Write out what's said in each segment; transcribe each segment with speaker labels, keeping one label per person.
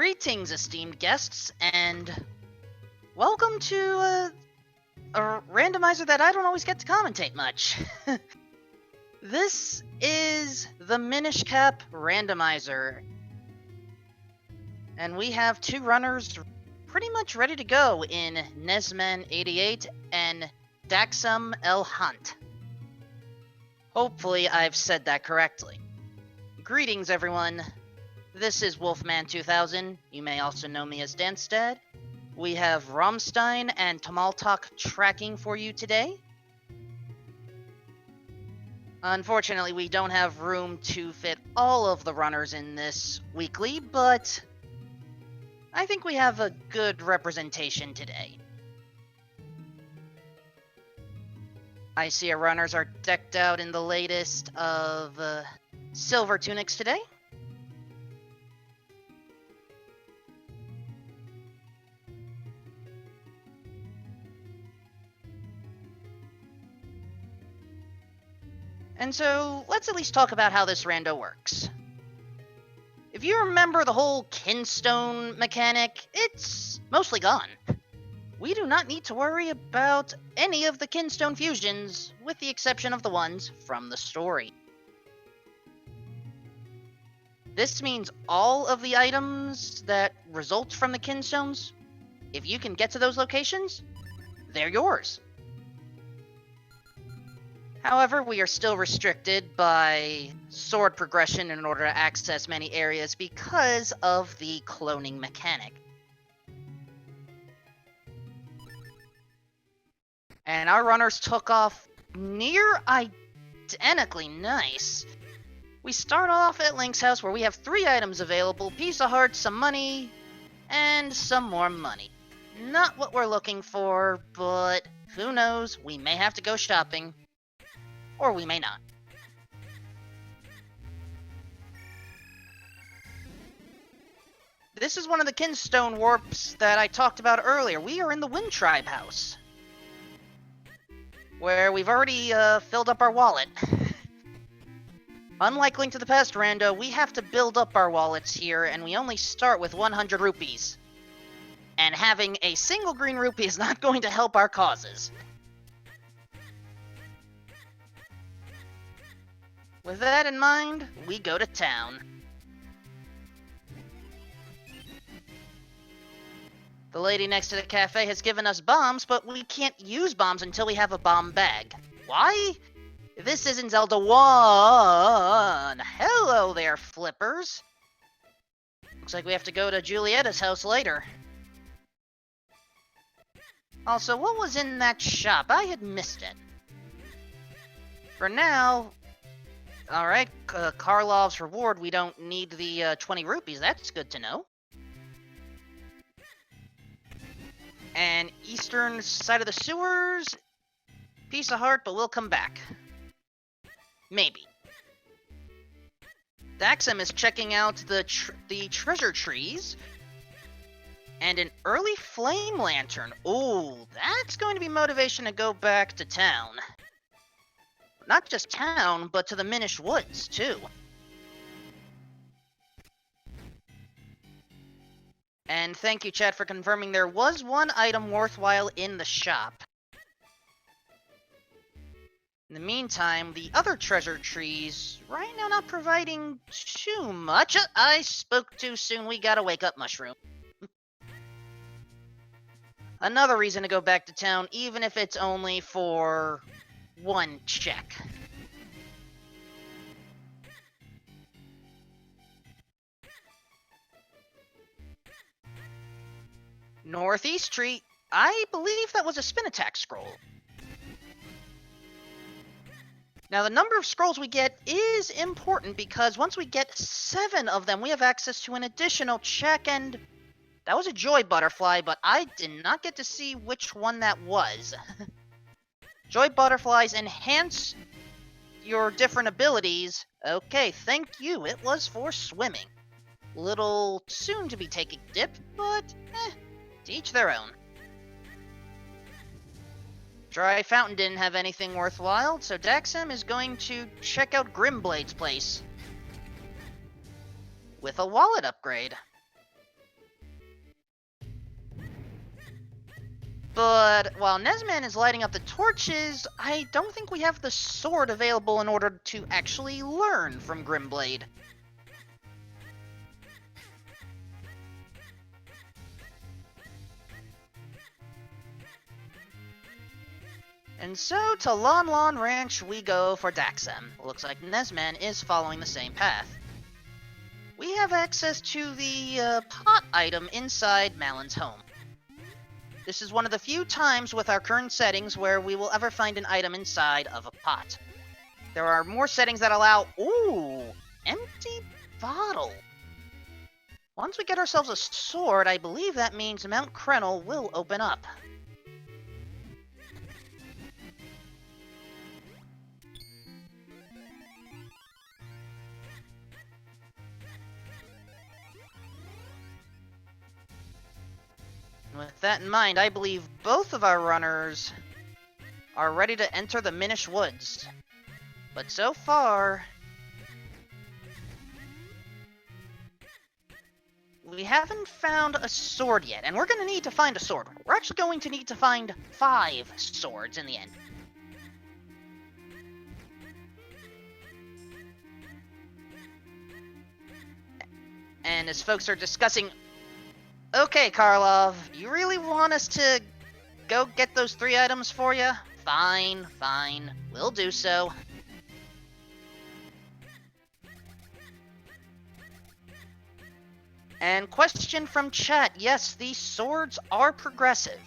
Speaker 1: Greetings, esteemed guests, and welcome to a randomizer that I don't always get to commentate much. This is the Minish Cap randomizer, and we have two runners pretty much ready to go in Nesman88 and Daxum El Hunt. Hopefully I've said that correctly. Greetings, everyone. This is Wolfman2000. You may also know me as Danstad. We have Romstein and Tamaltok tracking for you today. Unfortunately, we don't have room to fit all of the runners in this weekly, but I think we have a good representation today. I see our runners are decked out in the latest of silver tunics today. And so, let's at least talk about how this rando works. If you remember the whole kinstone mechanic, it's mostly gone. We do not need to worry about any of the kinstone fusions, with the exception of the ones from the story. This means all of the items that result from the kinstones, if you can get to those locations, they're yours. However, we are still restricted by sword progression in order to access many areas because of the cloning mechanic. And our runners took off near identically nice. We start off at Link's house where we have 3 items available: piece of heart, some money, and some more money. Not what we're looking for, but who knows, we may have to go shopping. Or we may not. This is one of the kinstone warps that I talked about earlier. We are in the Wind Tribe house, where we've already filled up our wallet. Unlike Link to the Past Rando, we have to build up our wallets here, and we only start with 100 rupees. And having a single green rupee is not going to help our causes. With that in mind, we go to town. The lady next to the cafe has given us bombs, but we can't use bombs until we have a bomb bag. Why? This isn't Zelda 1! Hello there, flippers! Looks like we have to go to Julietta's house later. Also, what was in that shop? I had missed it. For now... Alright, Karlov's reward, we don't need the 20 rupees, that's good to know. And eastern side of the sewers, piece of heart, but we'll come back. Maybe. Daxum is checking out the treasure trees. And an early flame lantern. Ooh, that's going to be motivation to go back to town. Not just town, but to the Minish Woods, too. And thank you, chat, for confirming there was one item worthwhile in the shop. In the meantime, the other treasure trees, right now not providing too much. I spoke too soon, we gotta wake up, Mushroom. Another reason to go back to town, even if it's only for... 1 check. Northeast Street. I believe that was a spin attack scroll. Now, the number of scrolls we get is important because once we get 7 of them, we have access to an additional check, and that was a joy butterfly, but I did not get to see which one that was. Joy butterflies enhance your different abilities. Okay, thank you. It was for swimming. Little soon to be taking dip, but to each their own. Dry Fountain didn't have anything worthwhile, so Daxum is going to check out Grimblade's place with a wallet upgrade. But while Nesman is lighting up the torches, I don't think we have the sword available in order to actually learn from Grimblade. And so to Lon Lon Ranch we go for Daxem. Looks like Nesman is following the same path. We have access to the pot item inside Malon's home. This is one of the few times with our current settings where we will ever find an item inside of a pot. There are more settings that allow... Ooh! Empty bottle! Once we get ourselves a sword, I believe that means Mount Krenel will open up. With that in mind, I believe both of our runners are ready to enter the Minish Woods. But so far, we haven't found a sword yet, and we're going to need to find a sword. We're actually going to need to find 5 swords in the end. And as folks are discussing, okay, Karlov, you really want us to go get those 3 items for you? Fine, fine, we'll do so. And question from chat, yes, these swords are progressive.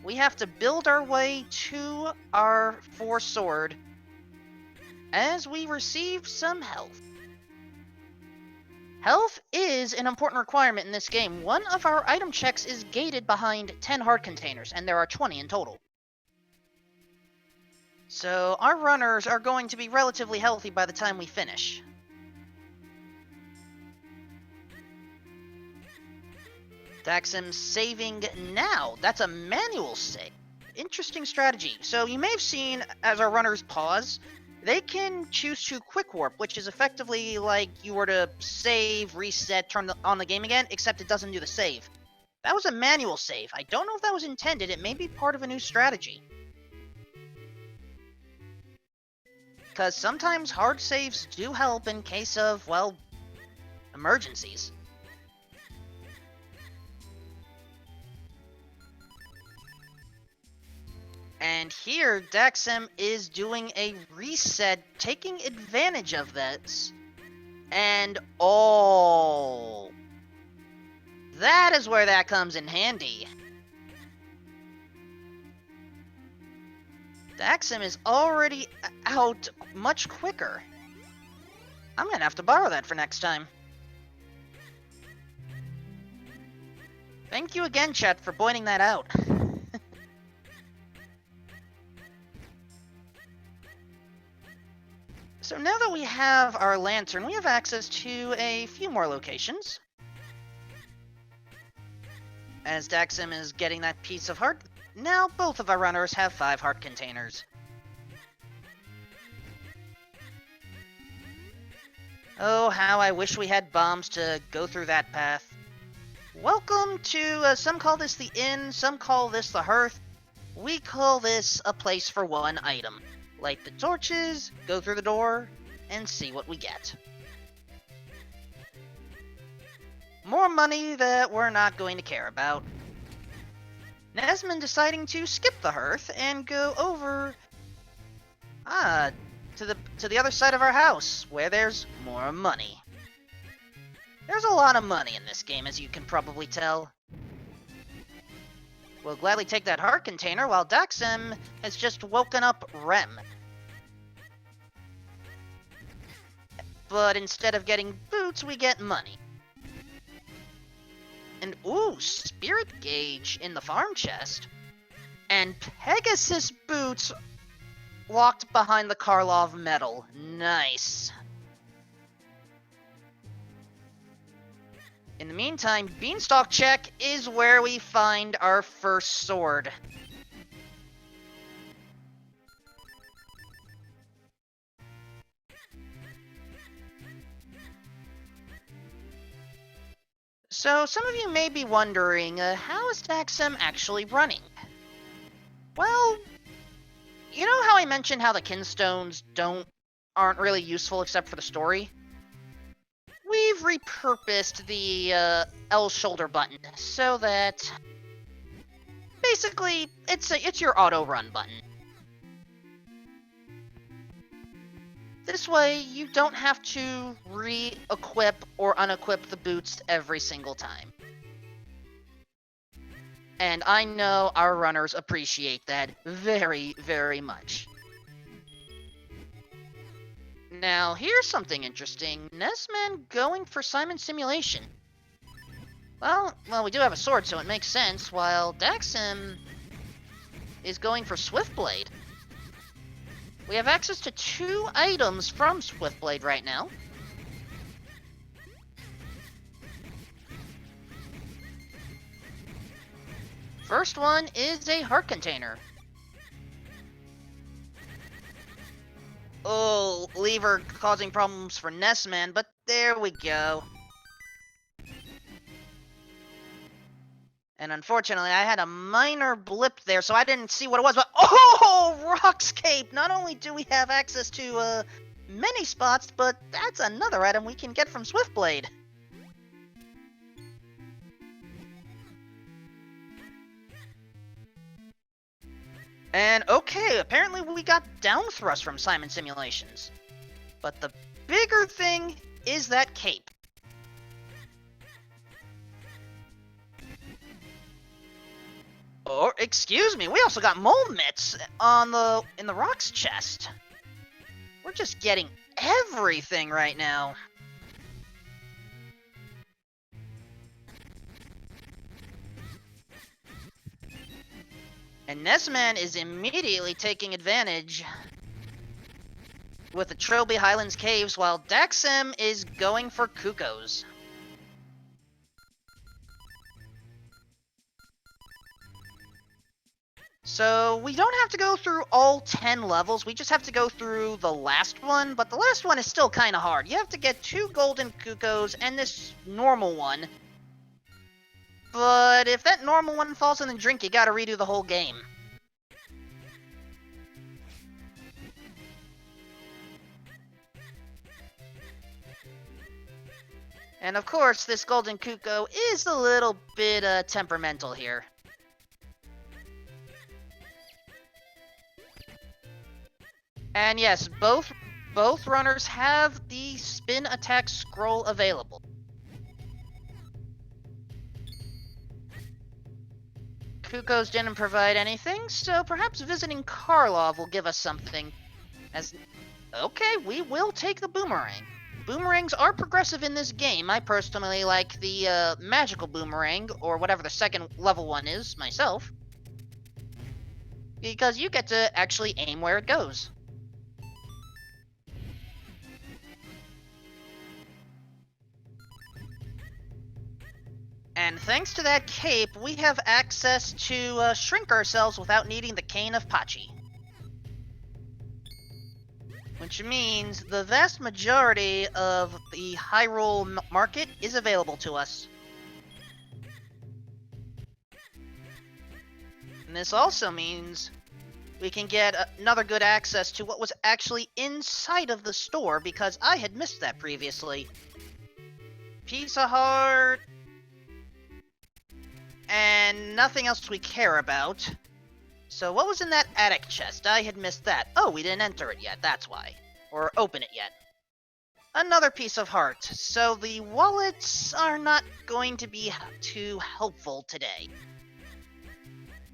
Speaker 1: We have to build our way to our 4 sword as we receive some health. Health is an important requirement in this game. One of our item checks is gated behind 10 heart containers, and there are 20 in total. So our runners are going to be relatively healthy by the time we finish. Daxem saving now. That's a manual save. Interesting strategy. So you may have seen, as our runners pause, they can choose to quick warp, which is effectively like you were to save, reset, turn on the game again, except it doesn't do the save. That was a manual save. I don't know if that was intended. It may be part of a new strategy. Because sometimes hard saves do help in case of, well, emergencies. And here, Daxem is doing a reset, taking advantage of this. And, oh, that is where that comes in handy. Daxem is already out much quicker. I'm gonna have to borrow that for next time. Thank you again, chat, for pointing that out. So now that we have our lantern, we have access to a few more locations. As Daxem is getting that piece of heart, now both of our runners have 5 heart containers. Oh, how I wish we had bombs to go through that path. Welcome to, some call this the inn, some call this the hearth. We call this a place for one item. Light the torches, go through the door, and see what we get. More money that we're not going to care about. Nesman deciding to skip the hearth and go over to the other side of our house, where there's more money. There's a lot of money in this game, as you can probably tell. We'll gladly take that heart container while Daxem has just woken up Rem. But instead of getting boots, we get money. And ooh, spirit gauge in the farm chest. And Pegasus boots locked behind the Karlov medal. Nice. In the meantime, Beanstalk check is where we find our first sword. So, some of you may be wondering, how is Daxem actually running? Well, you know how I mentioned how the kinstones aren't really useful except for the story? We've repurposed the L shoulder button so that basically it's your auto run button. This way you don't have to re-equip or unequip the boots every single time. And I know our runners appreciate that very, very much. Now, here's something interesting. Nesman going for Simon Simulation. Well, we do have a sword, so it makes sense, while Daxim is going for Swiftblade. We have access to 2 items from Swiftblade right now. First one is a heart container. Oh, lever causing problems for Nessman, but there we go. And unfortunately, I had a minor blip there, so I didn't see what it was, but oh, Rock's Cape! Not only do we have access to many spots, but that's another item we can get from Swiftblade. And okay, apparently we got down thrust from Simon Simulations. But the bigger thing is that cape. Or, excuse me, we also got mold mitts in the rocks chest. We're just getting everything right now. And Nesman is immediately taking advantage with the Trilby Highlands Caves, while Daxim is going for Kukos. So we don't have to go through all 10 levels, we just have to go through the last one, but the last one is still kind of hard. You have to get 2 golden Kukos and this normal one. But if that normal one falls in the drink, you gotta redo the whole game. And of course, this golden Kuko is a little bit temperamental here. And yes, both runners have the spin attack scroll available. Kukos didn't provide anything, so perhaps visiting Karlov will give us something. Okay, we will take the boomerang. Boomerangs are progressive in this game. I personally like the magical boomerang, or whatever the second level one is, myself. Because you get to actually aim where it goes. And thanks to that cape, we have access to shrink ourselves without needing the Cane of Pachi. Which means the vast majority of the Hyrule market is available to us. And this also means we can get another good access to what was actually inside of the store, because I had missed that previously. Piece of heart, and nothing else we care about. So what was in that attic chest? I had missed that. Oh, we didn't enter it yet, that's why. Or open it yet. Another piece of heart. So the wallets are not going to be too helpful today.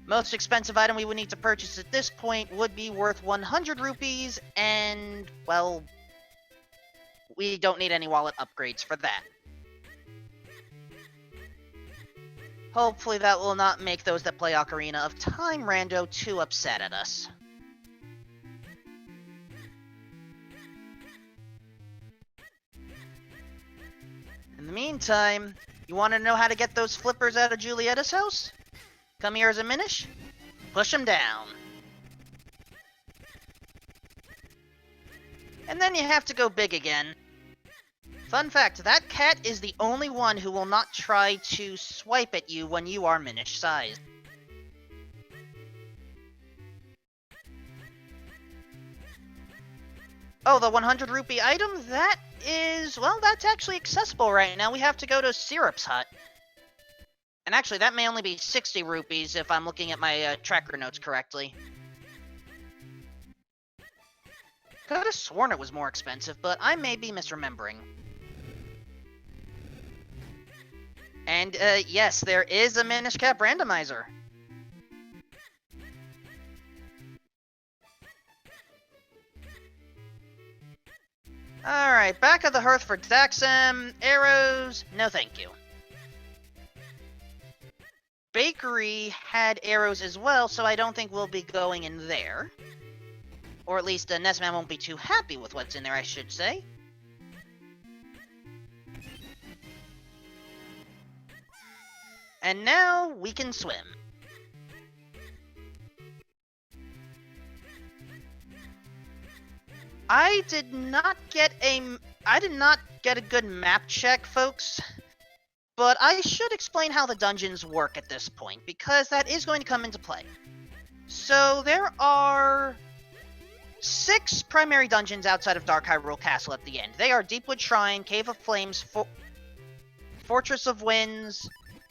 Speaker 1: Most expensive item we would need to purchase at this point would be worth 100 rupees, and, well, we don't need any wallet upgrades for that. Hopefully that will not make those that play Ocarina of Time Rando too upset at us. In the meantime, you want to know how to get those flippers out of Julietta's house? Come here as a Minish, push them down. And then you have to go big again. Fun fact, that cat is the only one who will not try to swipe at you when you are Minish sized. Oh, the 100 rupee item? That is, well, that's actually accessible right now. We have to go to Syrup's hut. And actually, that may only be 60 rupees if I'm looking at my tracker notes correctly. Could have sworn it was more expensive, but I may be misremembering. And, yes, there is a Minish Cap Randomizer. Alright, back of the hearth for Daxam. Arrows, no thank you. Bakery had arrows as well, so I don't think we'll be going in there. Or at least Nesman won't be too happy with what's in there, I should say. And now we can swim. I did not get a good map check, folks. But I should explain how the dungeons work at this point, because that is going to come into play. So there are 6 primary dungeons outside of Dark Hyrule Castle at the end. They are Deepwood Shrine, Cave of Flames, Fortress of Winds,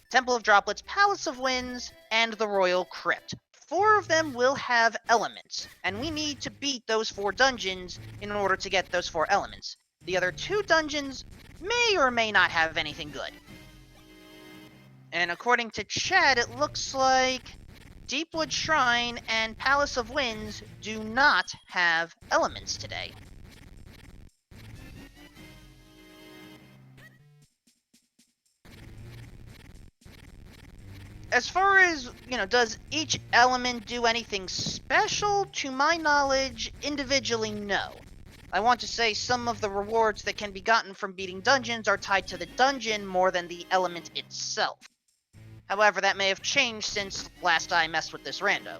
Speaker 1: Temple of Droplets, Palace of Winds, and the Royal Crypt. 4 of them will have elements, and we need to beat those 4 dungeons in order to get those 4 elements. The other 2 dungeons may or may not have anything good. And according to chat, it looks like Deepwood Shrine and Palace of Winds do not have elements today. As far as, does each element do anything special? To my knowledge, individually, no. I want to say some of the rewards that can be gotten from beating dungeons are tied to the dungeon more than the element itself. However, that may have changed since last I messed with this rando.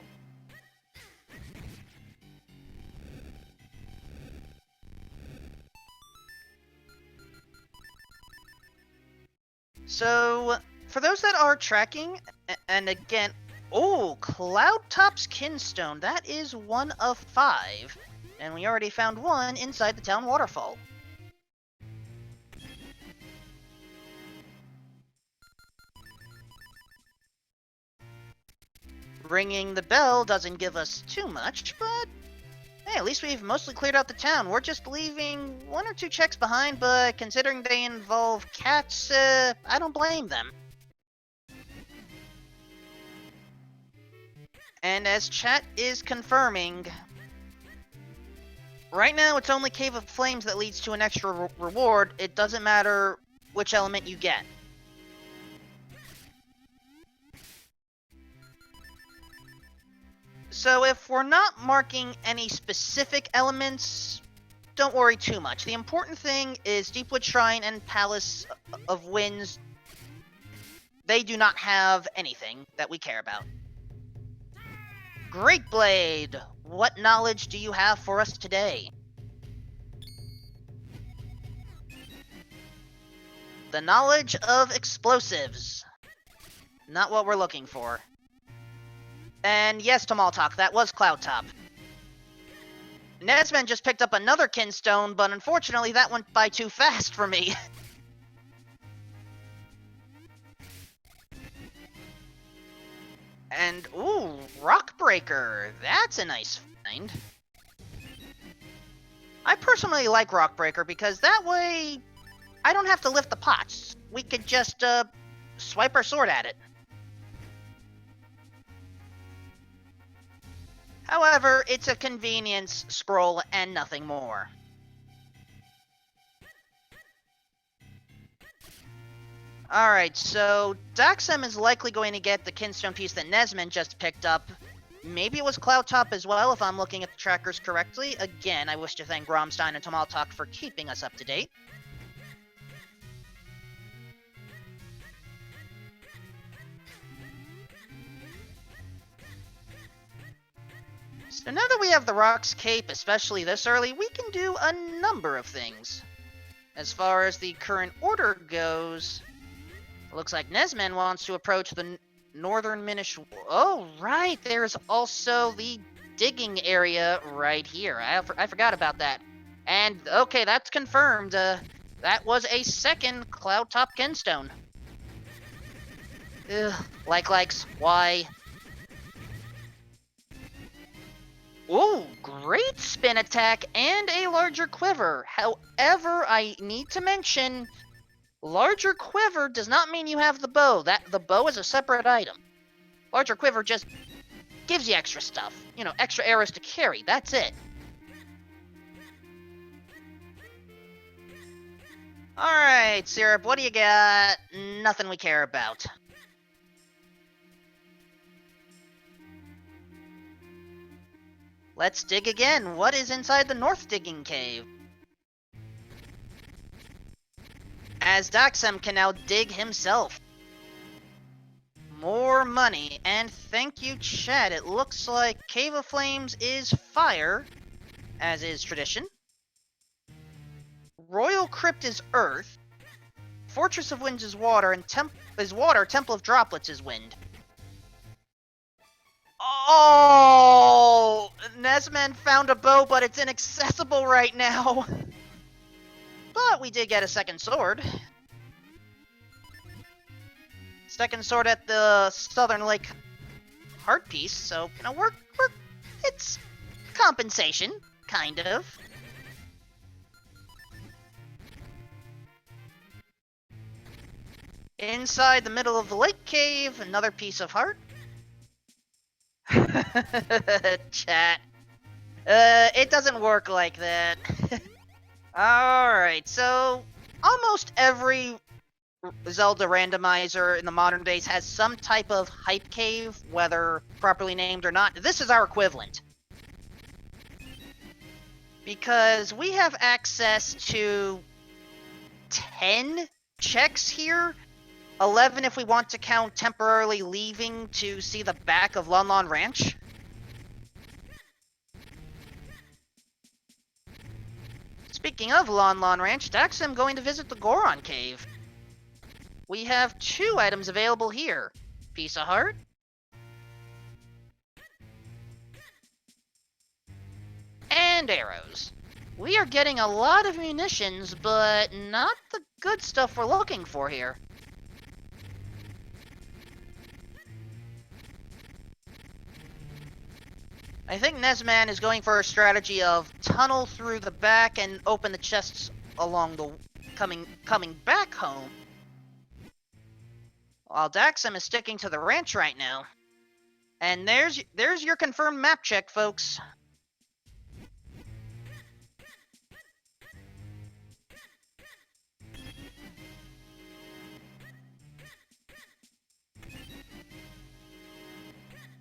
Speaker 1: So, for those that are tracking, and again, oh, Cloudtop's Kinstone, that is 1 of 5, and we already found 1 inside the town waterfall. Ringing the bell doesn't give us too much, but hey, at least we've mostly cleared out the town. We're just leaving 1 or 2 checks behind, but considering they involve cats, I don't blame them. And as chat is confirming, right now it's only Cave of Flames that leads to an extra reward. It doesn't matter which element you get. So if we're not marking any specific elements, don't worry too much. The important thing is Deepwood Shrine and Palace of Winds. They do not have anything that we care about. Great Blade, what knowledge do you have for us today? The knowledge of explosives. Not what we're looking for. And yes, Tamaltok, that was Cloudtop. Nesman just picked up another Kinstone, but unfortunately that went by too fast for me. And, ooh, Rockbreaker. That's a nice find. I personally like Rockbreaker because that way I don't have to lift the pots. We could just, swipe our sword at it. However, it's a convenience scroll and nothing more. Alright, so Daxam is likely going to get the Kinstone piece that Nesman just picked up. Maybe it was Cloudtop as well, if I'm looking at the trackers correctly. Again, I wish to thank Gromstein and Tamaltok for keeping us up to date. So now that we have the Rock's Cape, especially this early, we can do a number of things. As far as the current order goes, it looks like Nesman wants to approach the northern Minish. Oh, right, there's also the digging area right here. I forgot about that. And, okay, that's confirmed. That was a second Cloud Top Kinstone. Ugh, likes, why? Ooh, great spin attack and a larger quiver. However, I need to mention, larger quiver does not mean you have the bow. The bow is a separate item. Larger quiver just gives you extra stuff. You know, extra arrows to carry. That's it. Alright, Syrup, what do you got? Nothing we care about. Let's dig again. What is inside the North Digging Cave? As Daxam can now dig himself. More money, and thank you, chat. It looks like Cave of Flames is fire, as is tradition. Royal Crypt is earth. Fortress of Winds is water, and Temple of Droplets is wind. Oh! Nesman found a bow, but it's inaccessible right now. But we did get a second sword. Second sword at the Southern Lake Heart Piece, so, you know, it's compensation, kind of. Inside the middle of the lake cave, another piece of heart. Chat. It doesn't work like that. Alright, so almost every Zelda randomizer in the modern days has some type of hype cave, whether properly named or not. This is our equivalent. Because we have access to 10 checks here, 11 if we want to count temporarily leaving to see the back of Lon Lon Ranch. Speaking of Lon Lon Ranch, Daxam going to visit the Goron Cave. We have 2 items available here. Piece of heart. And arrows. We are getting a lot of munitions, but not the good stuff we're looking for here. I think Nesman is going for a strategy of tunnel through the back and open the chests along the coming back home. While Daxam is sticking to the ranch right now. And there's your confirmed map check, folks.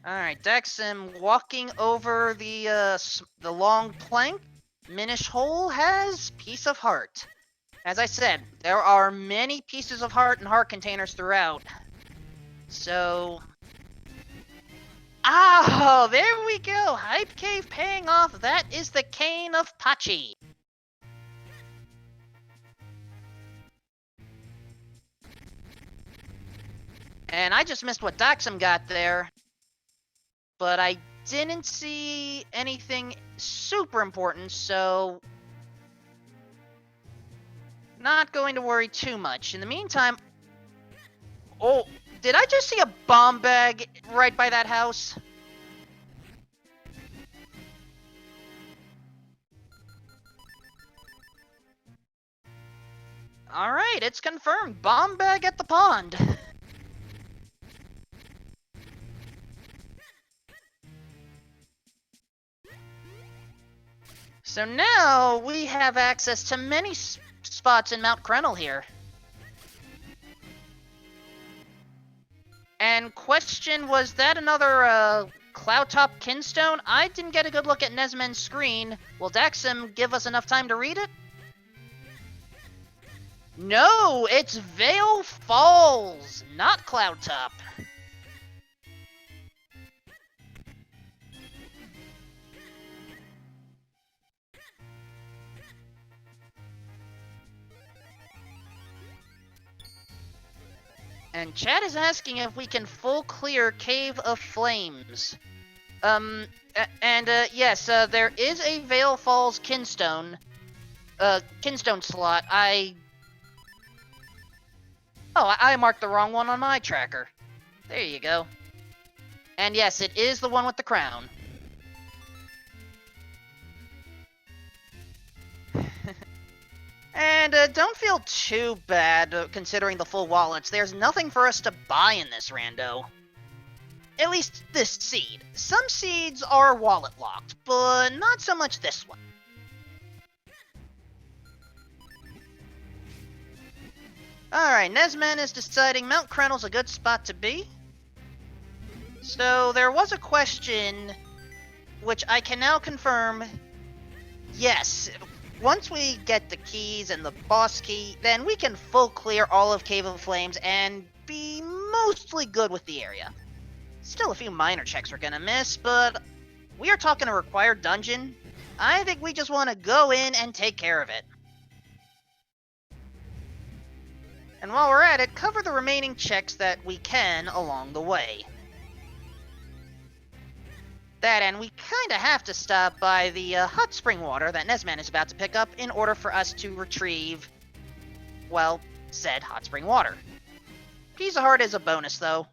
Speaker 1: Alright, Daxam walking over the long plank. Minish hole has piece of heart. As I said, there are many pieces of heart and heart containers throughout. So... oh, there we go! Hype Cave paying off. That is the Cane of Pachi. And I just missed what Daxam got there. But I didn't see anything super important, so... not going to worry too much. In the meantime... oh, did I just see a bomb bag right by that house? Alright, it's confirmed. Bomb bag at the pond. So now we have access to many spots in Mount Krenel here. And question, was that another Cloud Top Kinstone? I didn't get a good look at Nesman's screen. Will Daxam give us enough time to read it? No, it's Vale Falls, not Cloud Top. And chat is asking if we can full clear Cave of Flames. Yes, there is a Vale Falls Kinstone. Kinstone slot. I marked the wrong one on my tracker. There you go. And yes, it is the one with the crown. And don't feel too bad considering the full wallets. There's nothing for us to buy in this rando. At least this seed. Some seeds are wallet locked, but not so much this one. Alright, Nesman is deciding Mount Krenel's a good spot to be. So there was a question, which I can now confirm. Yes, once we get the keys and the boss key, then we can full clear all of Cave of Flames and be mostly good with the area. Still a few minor checks we're gonna miss, but we are talking a required dungeon. I think we just want to go in and take care of it. And while we're at it, cover the remaining checks that we can along the way. That and we kinda have to stop by the hot spring water that Nesman is about to pick up in order for us to retrieve, well, said hot spring water. Piece of Heart is a bonus though.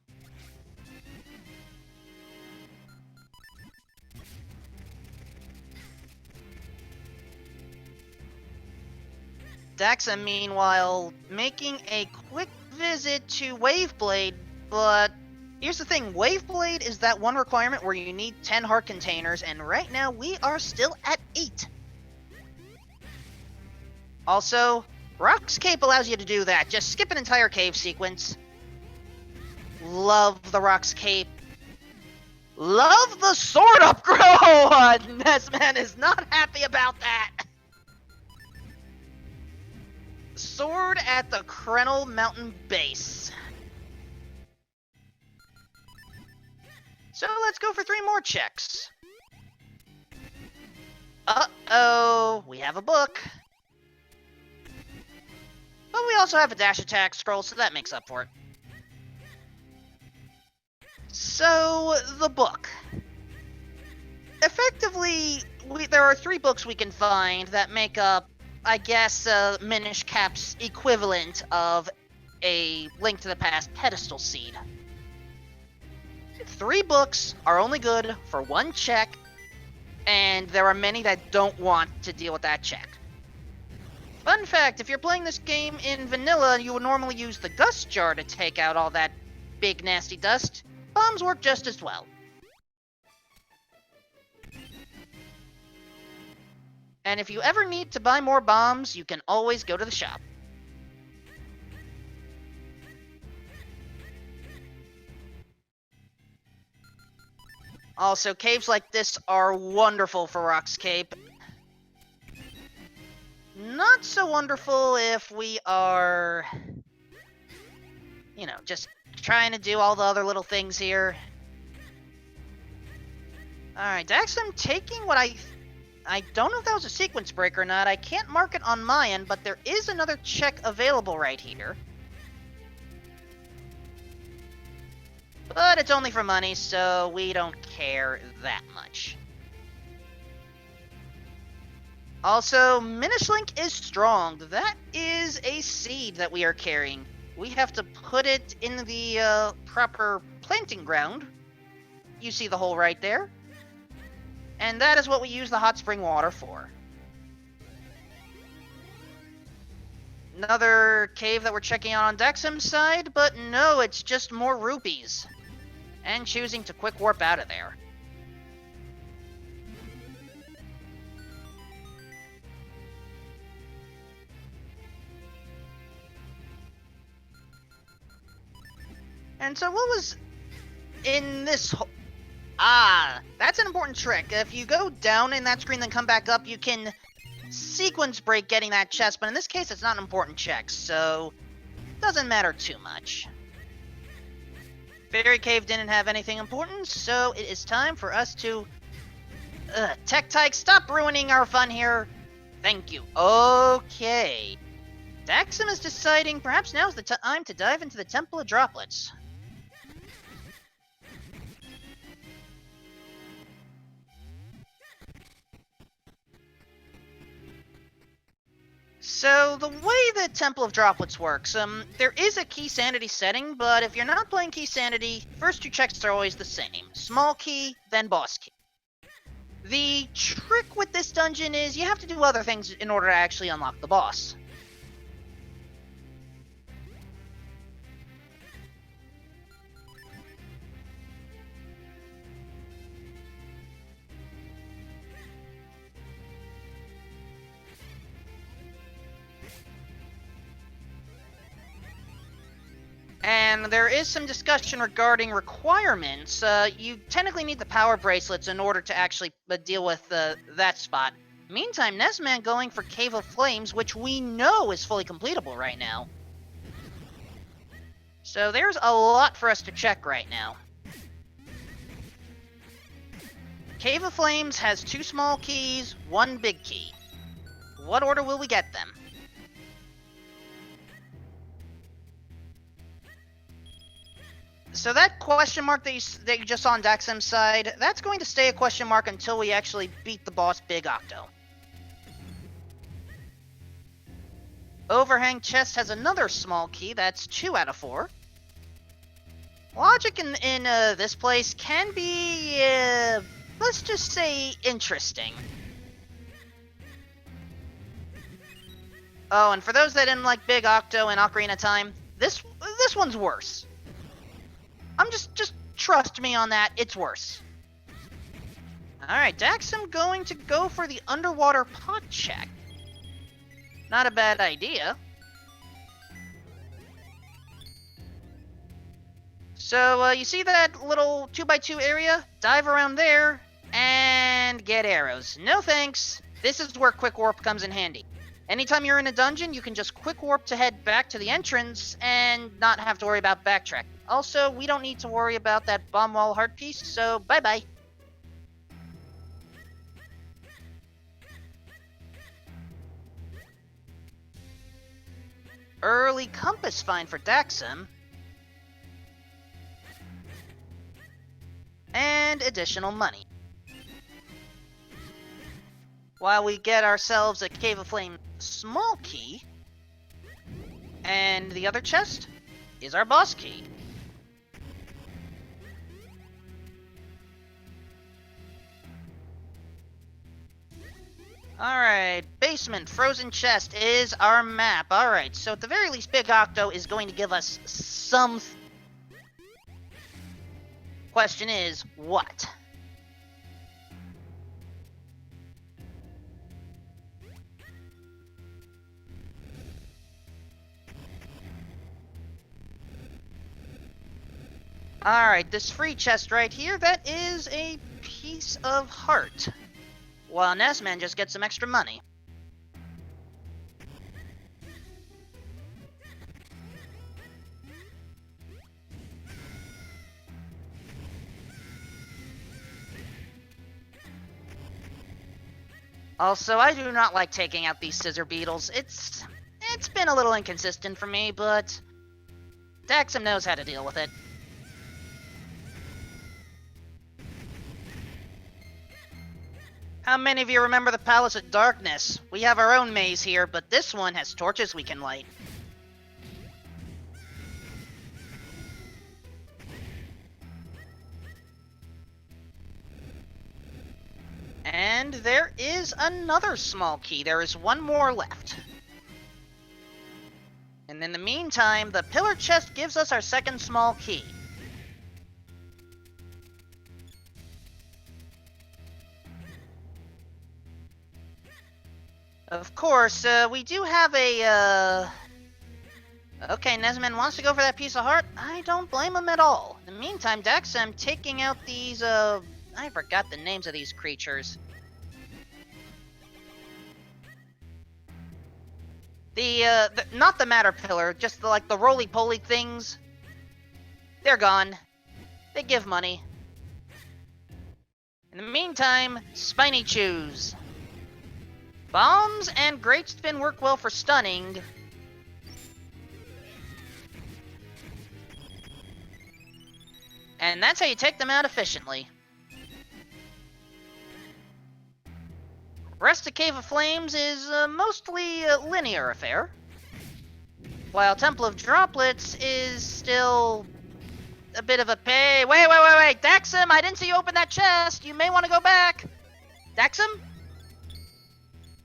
Speaker 1: Daxa, meanwhile, making a quick visit to Waveblade, but here's the thing, Waveblade is that one requirement where you need 10 heart containers, and right now we are still at 8. Also, Rock's Cape allows you to do that. Just skip an entire cave sequence. Love the Rock's Cape. Love the sword upgrade! Nesman is not happy about that. Sword at the Krenel Mountain base. So let's go for 3 more checks. Uh-oh, we have a book. But we also have a dash attack scroll, so that makes up for it. So, the book. Effectively, there are 3 books we can find that make up, I guess, Minish Cap's equivalent of a Link to the Past pedestal seed. 3 books are only good for 1 check, and there are many that don't want to deal with that check. Fun fact, if you're playing this game in vanilla, you would normally use the dust jar to take out all that big nasty dust. Bombs work just as well. And if you ever need to buy more bombs, you can always go to the shop. Also, caves like this are wonderful for Rock's Cape. Not so wonderful if we are, just trying to do all the other little things here. Alright, Daxam taking what I don't know if that was a sequence break or not. I can't mark it on my end, but there is another check available right here. But it's only for money, so we don't care that much. Also, Minish Link is strong. That is a seed that we are carrying. We have to put it in the proper planting ground. You see the hole right there. And that is what we use the hot spring water for. Another cave that we're checking out on Dexam's side, but no, it's just more rupees. And choosing to quick warp out of there. And so what was in this hole? Ah, that's an important trick. If you go down in that screen then come back up, you can sequence break getting that chest, but in this case it's not an important check, so it doesn't matter too much. Fairy Cave didn't have anything important, so it is time for us to... Tech Tyke, stop ruining our fun here. Thank you. Okay. Daxam is deciding perhaps now's the time to dive into the Temple of Droplets. So the way the Temple of Droplets works, there is a key sanity setting, but if you're not playing key sanity, first two checks are always the same. Small key, then boss key. The trick with this dungeon is you have to do other things in order to actually unlock the boss. And there is some discussion regarding requirements. You technically need the power bracelets in order to actually deal with that spot. Meantime, Nesman going for Cave of Flames, which we know is fully completable right now. So there's a lot for us to check right now. Cave of Flames has 2 small keys, 1 big key. What order will we get them? So that question mark that you just saw on Daxam's side, that's going to stay a question mark until we actually beat the boss Big Octo. Overhang Chest has another small key, that's 2 out of 4. Logic in this place can be, let's just say, interesting. Oh, and for those that didn't like Big Octo and Ocarina of Time, this one's worse. Just trust me on that, it's worse. Alright, Daxam going to go for the underwater pot check. Not a bad idea. So, you see that little 2x2 area? Dive around there, and get arrows. No thanks, this is where Quick Warp comes in handy. Anytime you're in a dungeon, you can just Quick Warp to head back to the entrance, and not have to worry about backtracking. Also, we don't need to worry about that bomb wall heart piece, so bye-bye. Early compass find for Daxam. And additional money. While we get ourselves a Cave of Flame small key. And the other chest is our boss key. Alright, basement, frozen chest is our map. Alright, so at the very least, Big Octo is going to give us some... Question is, what? Alright, this free chest right here, that is a piece of heart. While Nesman just gets some extra money. Also, I do not like taking out these scissor beetles. It's been a little inconsistent for me, but Daxam knows how to deal with it. How many of you remember the Palace of Darkness? We have our own maze here, but this one has torches we can light. And there is another small key. There is one more left. And in the meantime, the pillar chest gives us our second small key. Of course, we do have a, Okay, Nesman wants to go for that piece of heart. I don't blame him at all. In the meantime, Daxam taking out these, I forgot the names of these creatures. Not the matter pillar, just the roly-poly things. They're gone. They give money. In the meantime, Spiny Chews. Bombs and Great Spin work well for stunning. And that's how you take them out efficiently. Rest of Cave of Flames is mostly a linear affair, while Temple of Droplets is still a bit of a pay. Wait! Daxum, I didn't see you open that chest. You may want to go back. Daxum?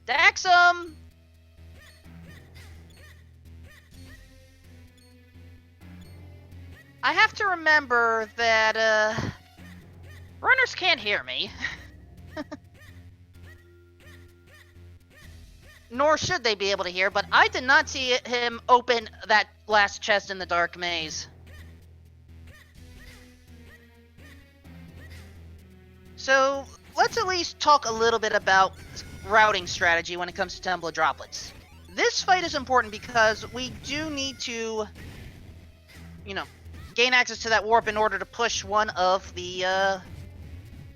Speaker 1: Daxum! I have to remember that, runners can't hear me. Nor should they be able to hear, but I did not see him open that last chest in the Dark Maze. So, let's at least talk a little bit about routing strategy when it comes to Temple of Droplets. This fight is important because we do need to, gain access to that warp in order to push one of the,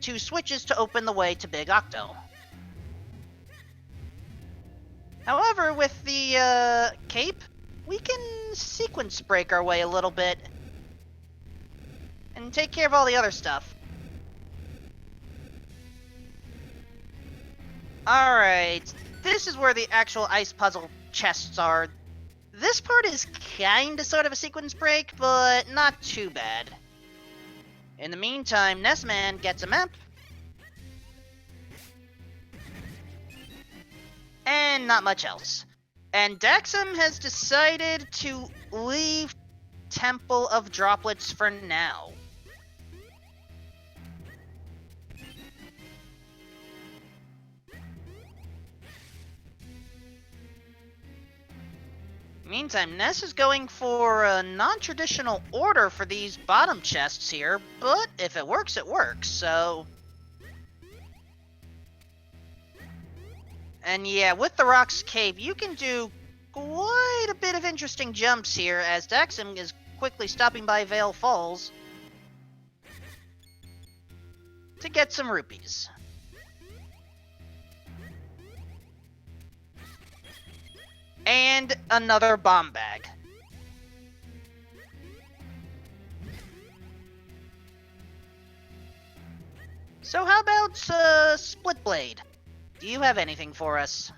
Speaker 1: 2 switches to open the way to Big Octo. However, with the, cape, we can sequence break our way a little bit and take care of all the other stuff. Alright, this is where the actual ice puzzle chests are. This part is kinda sort of a sequence break, but not too bad. In the meantime, Nessman gets a map. And not much else. And Daxum has decided to leave Temple of Droplets for now. Meantime, Ness is going for a non-traditional order for these bottom chests here, but if it works, it works, so... And yeah, with the Rock's Cave, you can do quite a bit of interesting jumps here, as Daxum is quickly stopping by Vale Falls to get some rupees. And another bomb bag. So how about Split Blade? Do you have anything for us?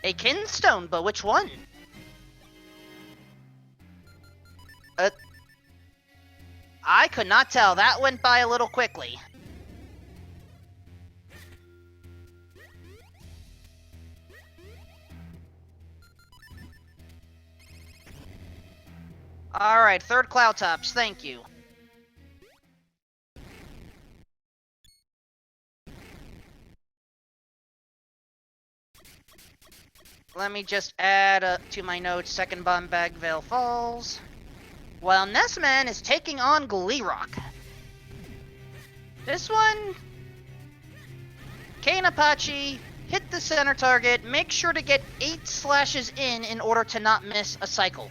Speaker 1: A Kinstone, but which one? I could not tell. That went by a little quickly. Alright, third Cloud Tops, thank you. Let me just add to my notes, second bomb bag, Vale Falls. While Nessman is taking on Gleerock. This one... Kane Apache, hit the center target, make sure to get 8 slashes in order to not miss a cycle.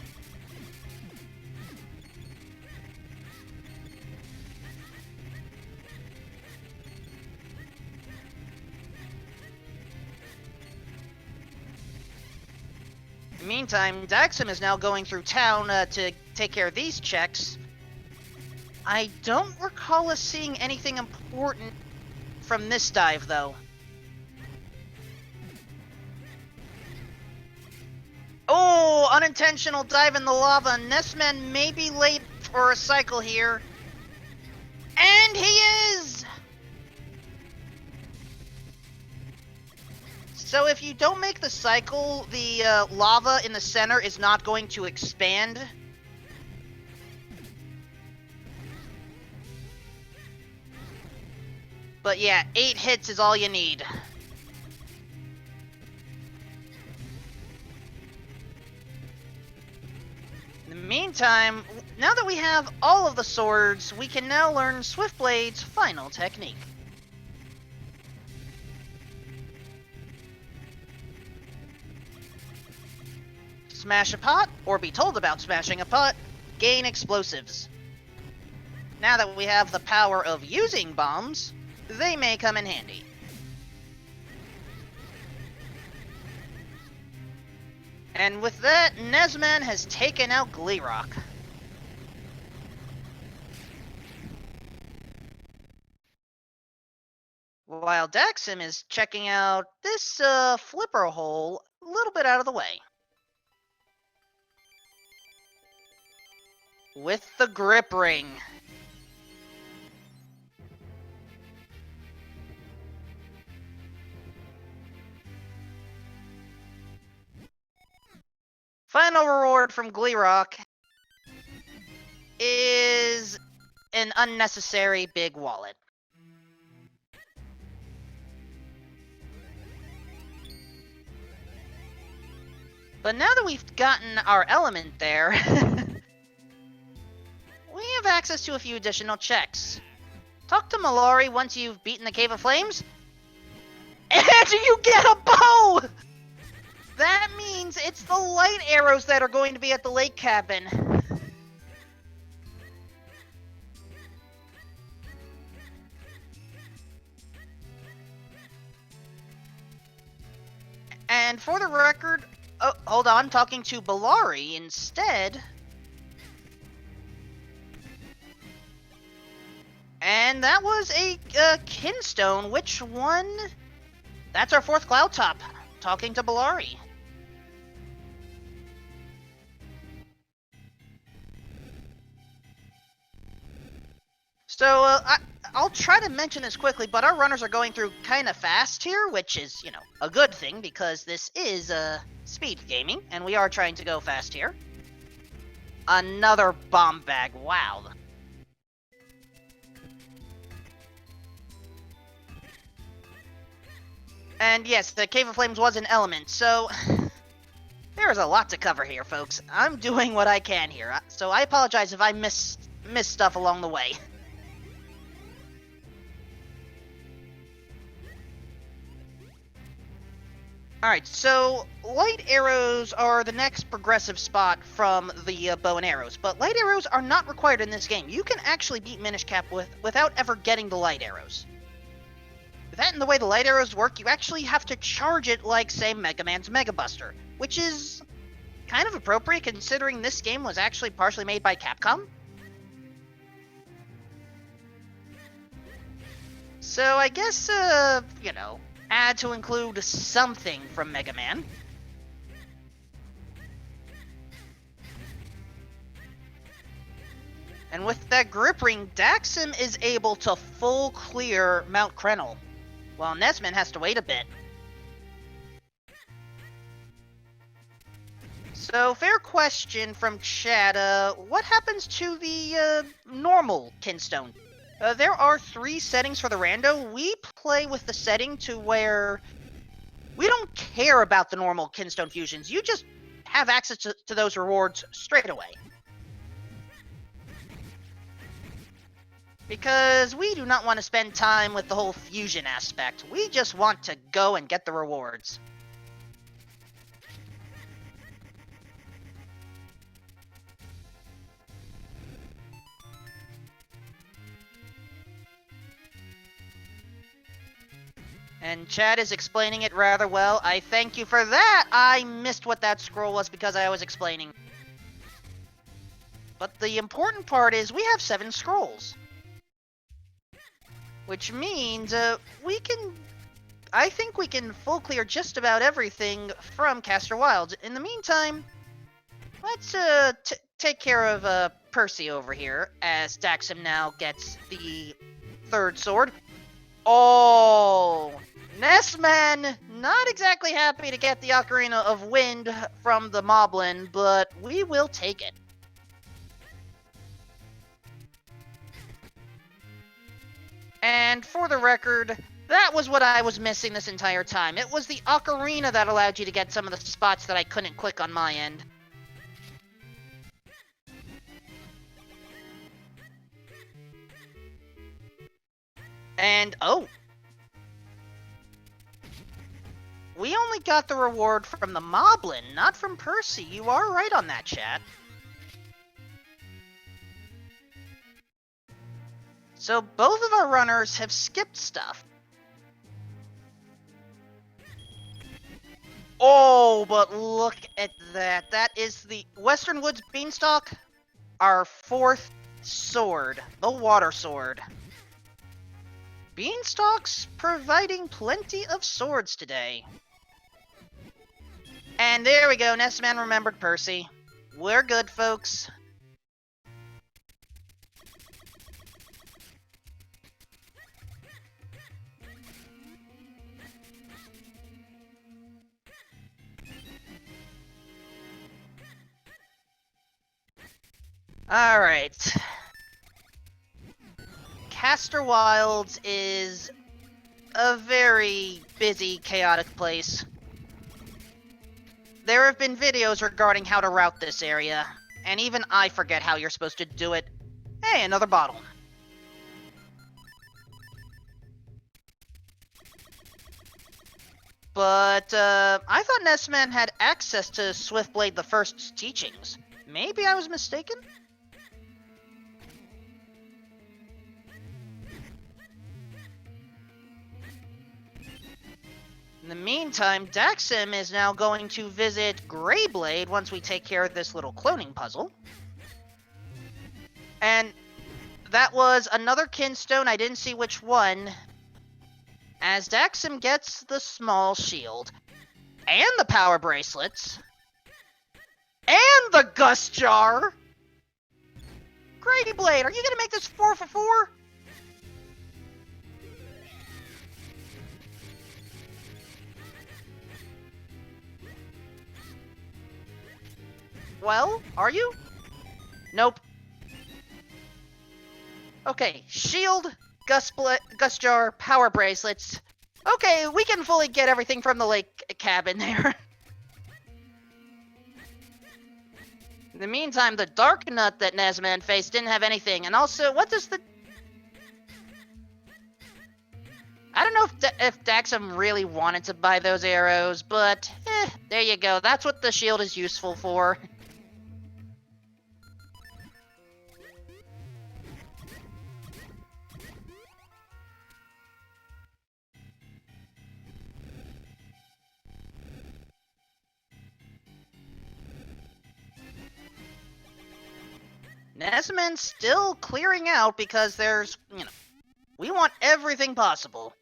Speaker 1: Meantime, Daxum is now going through town to take care of these checks. I don't recall us seeing anything important from this dive, though. Oh, unintentional dive in the lava. Nessman may be late for a cycle here. And he is! So if you don't make the cycle, the lava in the center is not going to expand. But yeah, 8 hits is all you need. In the meantime, now that we have all of the swords, we can now learn Swiftblade's final technique. Smash a pot, or be told about smashing a pot, gain explosives. Now that we have the power of using bombs, they may come in handy. And with that, Nessman has taken out Gleerock. while Daxim is checking out this flipper hole a little bit out of the way. With the grip ring. Final reward from Gleerock is an unnecessary big wallet. But now that we've gotten our element there, we have access to a few additional checks. Talk to Mallory once you've beaten the Cave of Flames, and you get a bow! That means it's the light arrows that are going to be at the lake cabin. And for the record, oh, hold on, talking to Balari instead. And that was a Kinstone. Which one? That's our 4th Cloud Top, talking to Balari. So, I'll try to mention this quickly, but our runners are going through kind of fast here, which is, a good thing, because this is speed gaming, and we are trying to go fast here. Another bomb bag, wow. And yes, the Cave of Flames was an element, so there is a lot to cover here, folks. I'm doing what I can here, so I apologize if I miss stuff along the way. Alright, so light arrows are the next progressive spot from the bow and arrows, but light arrows are not required in this game. You can actually beat Minish Cap without ever getting the light arrows. With that and the way the light arrows work, you actually have to charge it like, say, Mega Man's Mega Buster, which is kind of appropriate considering this game was actually partially made by Capcom. So I guess, had to include something from Mega Man. And with that grip ring, Daxim is able to full clear Mount Krenel, while Nesman has to wait a bit. So, fair question from chat, what happens to the normal Kinstone? There are 3 settings for the rando. We play with the setting to where we don't care about the normal Kinstone fusions. You just have access to those rewards straight away. Because we do not want to spend time with the whole fusion aspect. We just want to go and get the rewards. And Chad is explaining it rather well. I thank you for that. I missed what that scroll was because I was explaining. But the important part is we have 7 scrolls. Which means I think we can full clear just about everything from Castor Wilds. In the meantime, let's take care of Percy over here, as Daxim now gets the 3rd sword. Oh, Nessman, not exactly happy to get the Ocarina of Wind from the Moblin, but we will take it. And for the record, that was what I was missing this entire time. It was the Ocarina that allowed you to get some of the spots that I couldn't click on my end. And, oh. We only got the reward from the Moblin, not from Percy. You are right on that, chat. So both of our runners have skipped stuff. Oh, but look at that. That is the Western Woods Beanstalk, our 4th sword, the Water Sword. Beanstalks providing plenty of swords today. And there we go, Nestman remembered Percy. We're good, folks. Alright. Castor Wilds is a very busy, chaotic place. There have been videos regarding how to route this area, and even I forget how you're supposed to do it. Hey, another bottle. But, I thought Nestman had access to Swiftblade the First's teachings. Maybe I was mistaken? In the meantime, Daxim is now going to visit Greyblade once we take care of this little cloning puzzle. And that was another kinstone, I didn't see which one, as Daxim gets the small shield, and the power bracelets, and the gust jar! Greyblade, are you gonna make this 4 for 4? Well, are you? Nope. Okay, shield, gust jar, power bracelets. Okay, we can fully get everything from the lake cabin there. In the meantime, the Darknut that Nesman faced didn't have anything, and also, what does the... I don't know if Daxim really wanted to buy those arrows, but there you go. That's what the shield is useful for. Nesman's still clearing out because there's, we want everything possible.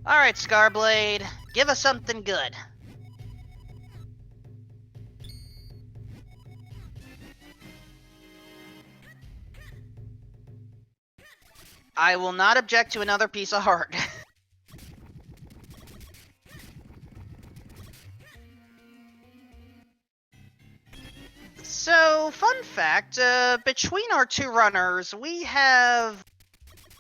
Speaker 1: Alright, Scarblade, give us something good. I will not object to another piece of heart. So, fun fact, between our two runners, we have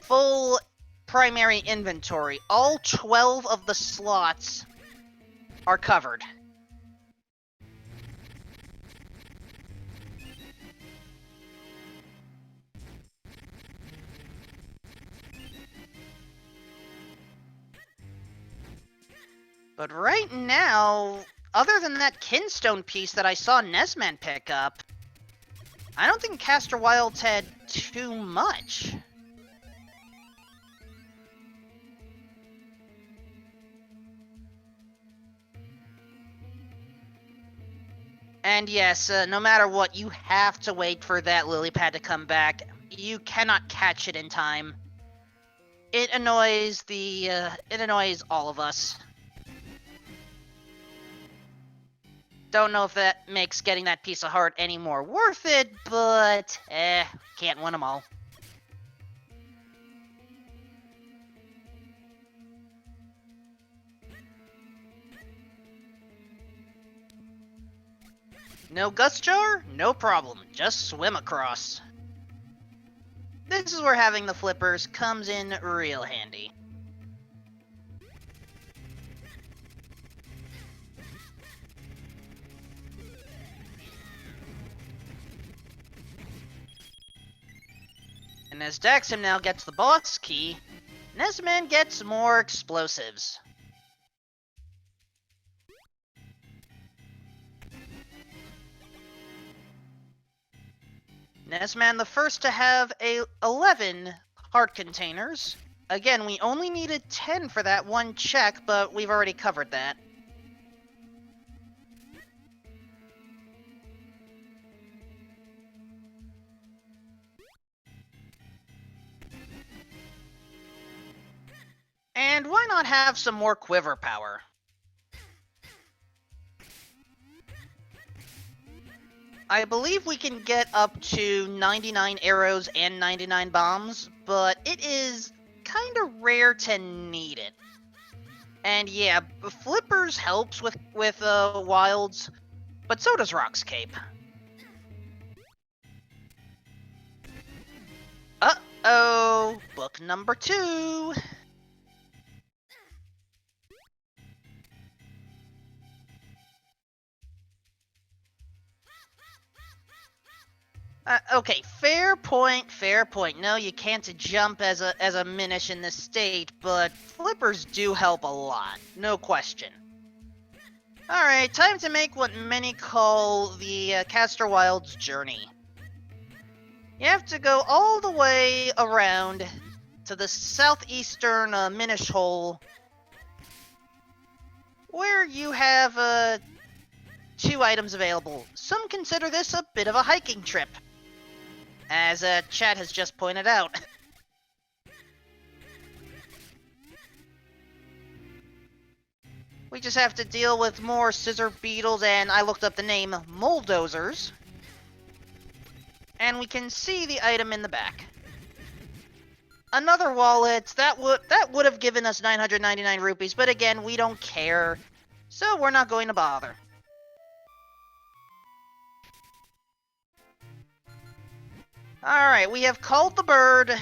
Speaker 1: full primary inventory. All 12 of the slots are covered. But right now, other than that kinstone piece that I saw Nesman pick up, I don't think Castor Wilds had too much. And yes, no matter what, you have to wait for that lily pad to come back. You cannot catch it in time. It annoys it annoys all of us. Don't know if that makes getting that piece of heart any more worth it, but can't win them all. No gust jar? No problem. Just swim across. This is where having the flippers comes in real handy. And as Daxim now gets the boss key, Nesman gets more explosives. Nesman the first to have 11 heart containers. Again, we only needed 10 for that one check, but we've already covered that. And why not have some more quiver power? I believe we can get up to 99 arrows and 99 bombs, but it is kind of rare to need it. And yeah, Flippers helps with wilds, but so does Rock's Cape. Uh-oh, book number 2. Okay, fair point, fair point. No, you can't jump as a Minish in this state, but Flippers do help a lot, no question. Alright, time to make what many call the Caster Wilds journey. You have to go all the way around to the southeastern Minish hole, where you have 2 items available. Some consider this a bit of a hiking trip, as chat has just pointed out. We just have to deal with more scissor beetles, and I looked up the name, Moldozers. And we can see the item in the back. Another wallet, that would have given us 999 rupees, but again, we don't care, so we're not going to bother. Alright, we have called the bird,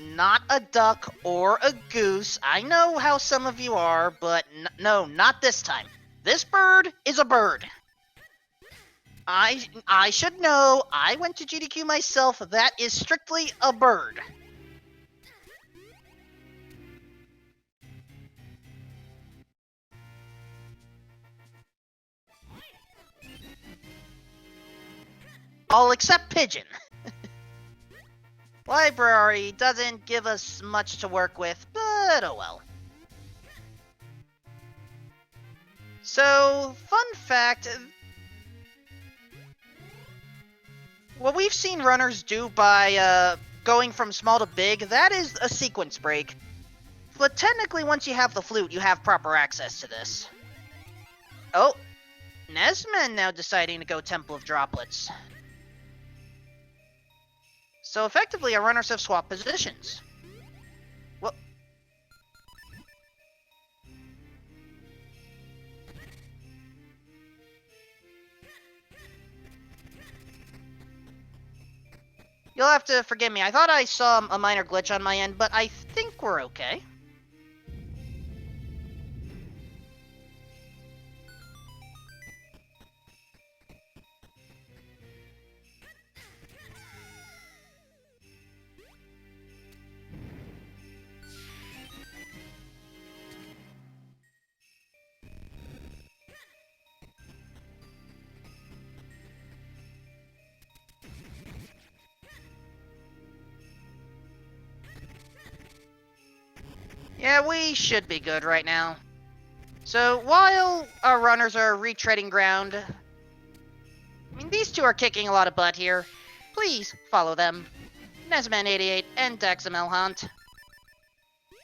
Speaker 1: not a duck or a goose. I know how some of you are, but no, not this time. This bird is a bird. I should know. I went to GDQ myself. That is strictly a bird. All except pigeon. Library doesn't give us much to work with, but oh well. So, fun fact, what we've seen runners do by going from small to big, that is a sequence break. But technically, once you have the flute, you have proper access to this. Oh, Nesman now deciding to go Temple of Droplets. So effectively, our runners have swapped positions. Well, you'll have to forgive me. I thought I saw a minor glitch on my end, but I think we're okay. Yeah, we should be good right now. So while our runners are retreading ground, I mean, these two are kicking a lot of butt here. Please follow them. Nesman88 and Daxamelhant.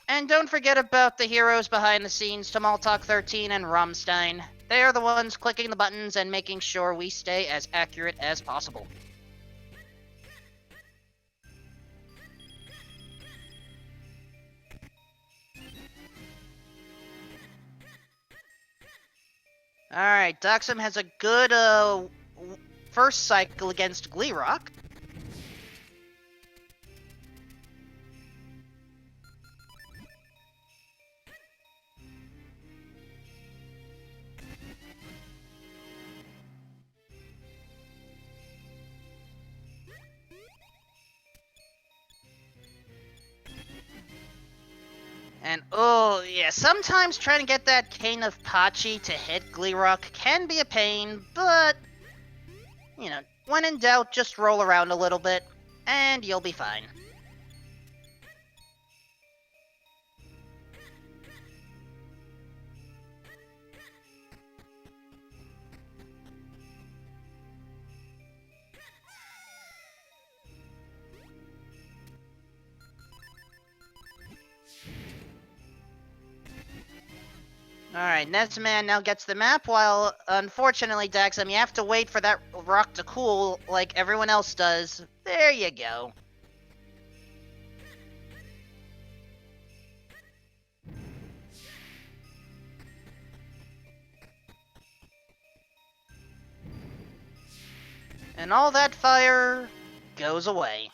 Speaker 1: And don't forget about the heroes behind the scenes, Tamaltalk13 and Rumstein. They are the ones clicking the buttons and making sure we stay as accurate as possible. Alright, Daxam has a good first cycle against Gleerock. And oh yeah, sometimes trying to get that Cane of Pachi to hit Gleerock can be a pain, but you know, when in doubt, just roll around a little bit, and you'll be fine. Alright, Nesman now gets the map, while unfortunately, Daxum, you have to wait for that rock to cool like everyone else does. There you go. And all that fire goes away.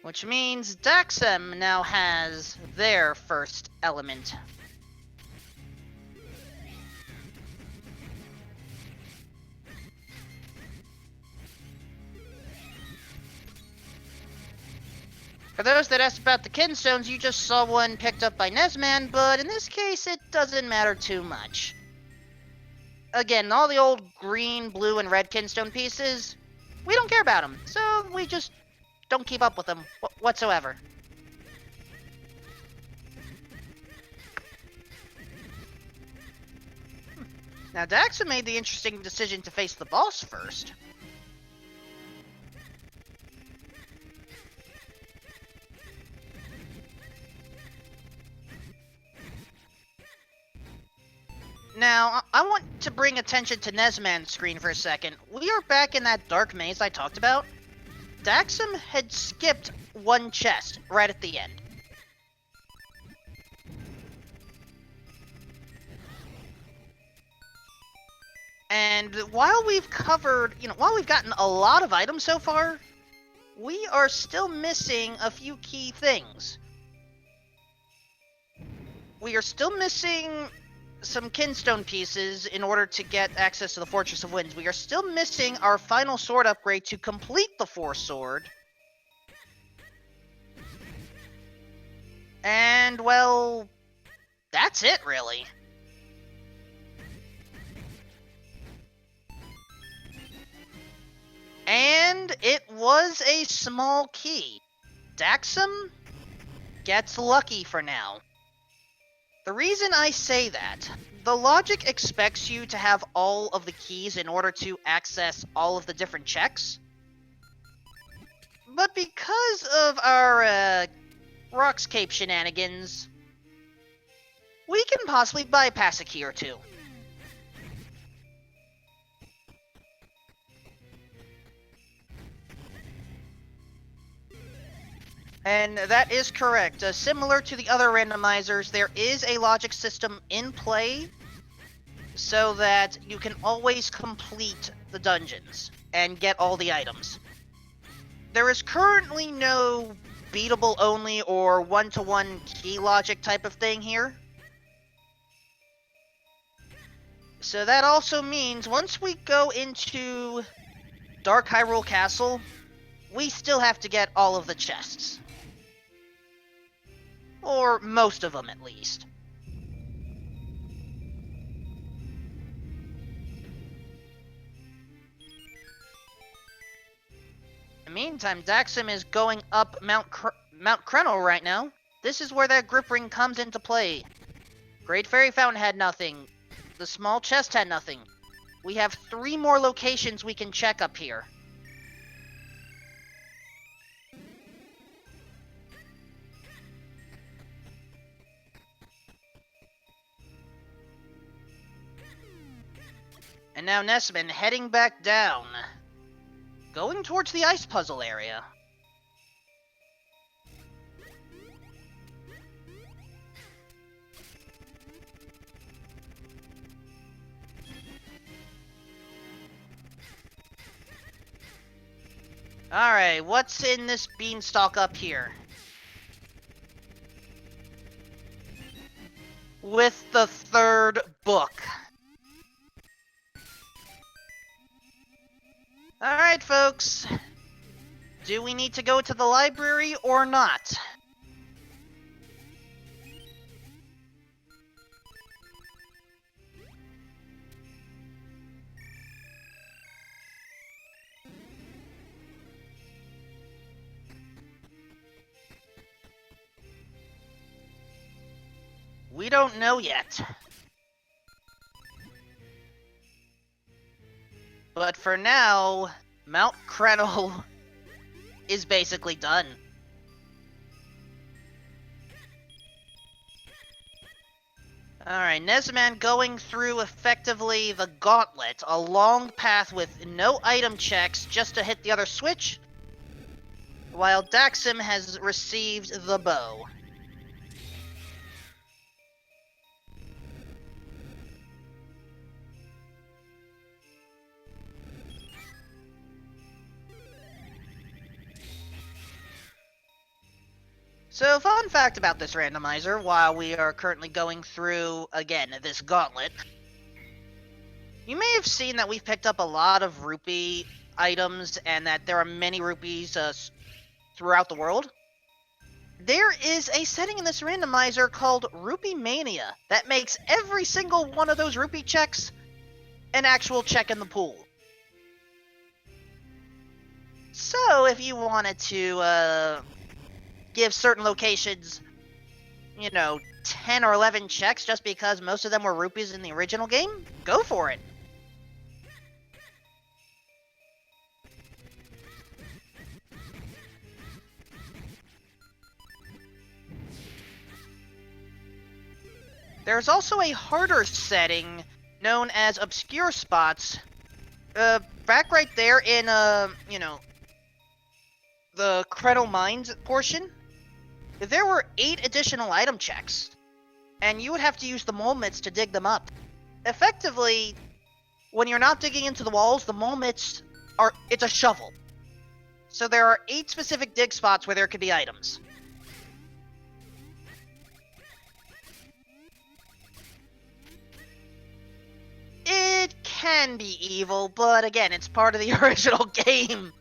Speaker 1: Which means Daxum now has their first element. For those that asked about the kinstones, you just saw one picked up by Nesman, but in this case, it doesn't matter too much. Again, all the old green, blue, and red kinstone pieces, we don't care about them, so we just don't keep up with them whatsoever. Now, Daxa made the interesting decision to face the boss first. Now, I want to bring attention to Nesman's screen for a second. We are back in that dark maze I talked about. Daxum had skipped one chest right at the end. And while we've covered, while we've gotten a lot of items so far, we are still missing a few key things. We are still missing some kinstone pieces in order to get access to the Fortress of Winds. We are still missing our final sword upgrade to complete the Force Sword. And, well, that's it, really. And it was a small key. Daxum gets lucky for now. The reason I say that, the logic expects you to have all of the keys in order to access all of the different checks. But because of our Rock's Cape shenanigans, we can possibly bypass a key or two. And that is correct. Similar to the other randomizers, there is a logic system in play so that you can always complete the dungeons and get all the items. There is currently no beatable only or one-to-one key logic type of thing here. So that also means once we go into Dark Hyrule Castle, we still have to get all of the chests. Or most of them, at least. In the meantime, Daxum is going up Mount Krenel right now. This is where that grip ring comes into play. Great Fairy Fountain had nothing. The small chest had nothing. We have 3 more locations we can check up here. And now Nesman heading back down, going towards the ice puzzle area. Alright, what's in this beanstalk up here? With the 3rd book. Alright, folks. Do we need to go to the library or not? We don't know yet. But for now, Mount Krenel is basically done. Alright, Nesman going through effectively the gauntlet, a long path with no item checks just to hit the other switch, while Daxim has received the bow. So, fun fact about this randomizer, while we are currently going through, again, this gauntlet, you may have seen that we've picked up a lot of rupee items and that there are many rupees throughout the world. There is a setting in this randomizer called Rupee Mania that makes every single one of those rupee checks an actual check in the pool. So, if you wanted to, give certain locations, 10 or 11 checks just because most of them were rupees in the original game, go for it. There's also a harder setting known as Obscure Spots. Back right there in, the Credal Mines portion, there were 8 additional item checks, and you would have to use the mole mitts to dig them up. Effectively, when you're not digging into the walls, the mole mitts it's a shovel. So there are 8 specific dig spots where there could be items. It can be evil, but again, it's part of the original game.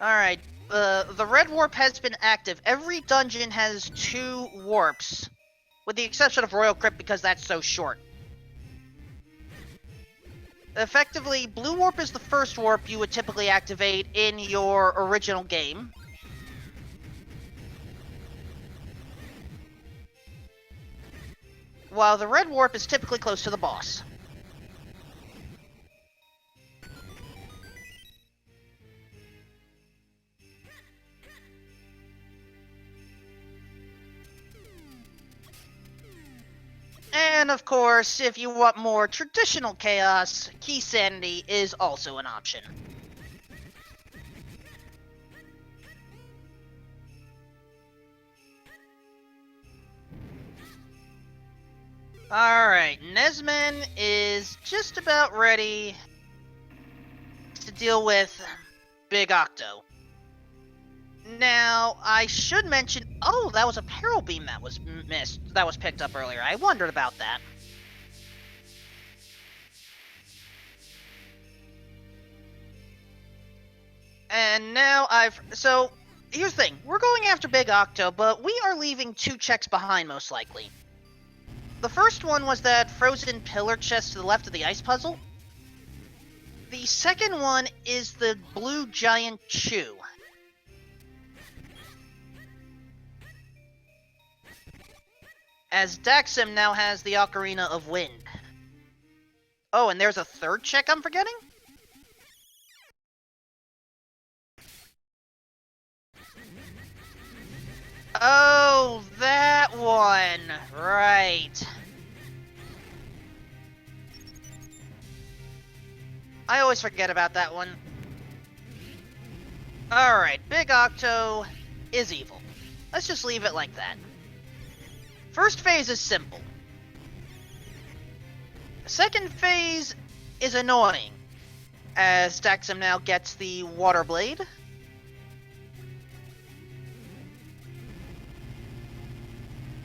Speaker 1: Alright, the red warp has been active. Every dungeon has 2 warps, with the exception of Royal Crypt because that's so short. Effectively, blue warp is the first warp you would typically activate in your original game. While the red warp is typically close to the boss. And of course, if you want more traditional chaos, Key Sanity is also an option. Alright, Nesman is just about ready to deal with Big Octo. Now, I should mention... Oh, that was a Peril Beam that was missed. That was picked up earlier. I wondered about that. And now So, here's the thing. We're going after Big Octo, but we are leaving 2 checks behind, most likely. The first one was that frozen pillar chest to the left of the ice puzzle. The second one is the blue giant chew. As Daxim now has the Ocarina of Wind. Oh, and there's a third check I'm forgetting? Oh, that one! Right. I always forget about that one. Alright, Big Octo is evil. Let's just leave it like that. First phase is simple. The second phase is annoying, as Daxim now gets the Water Blade.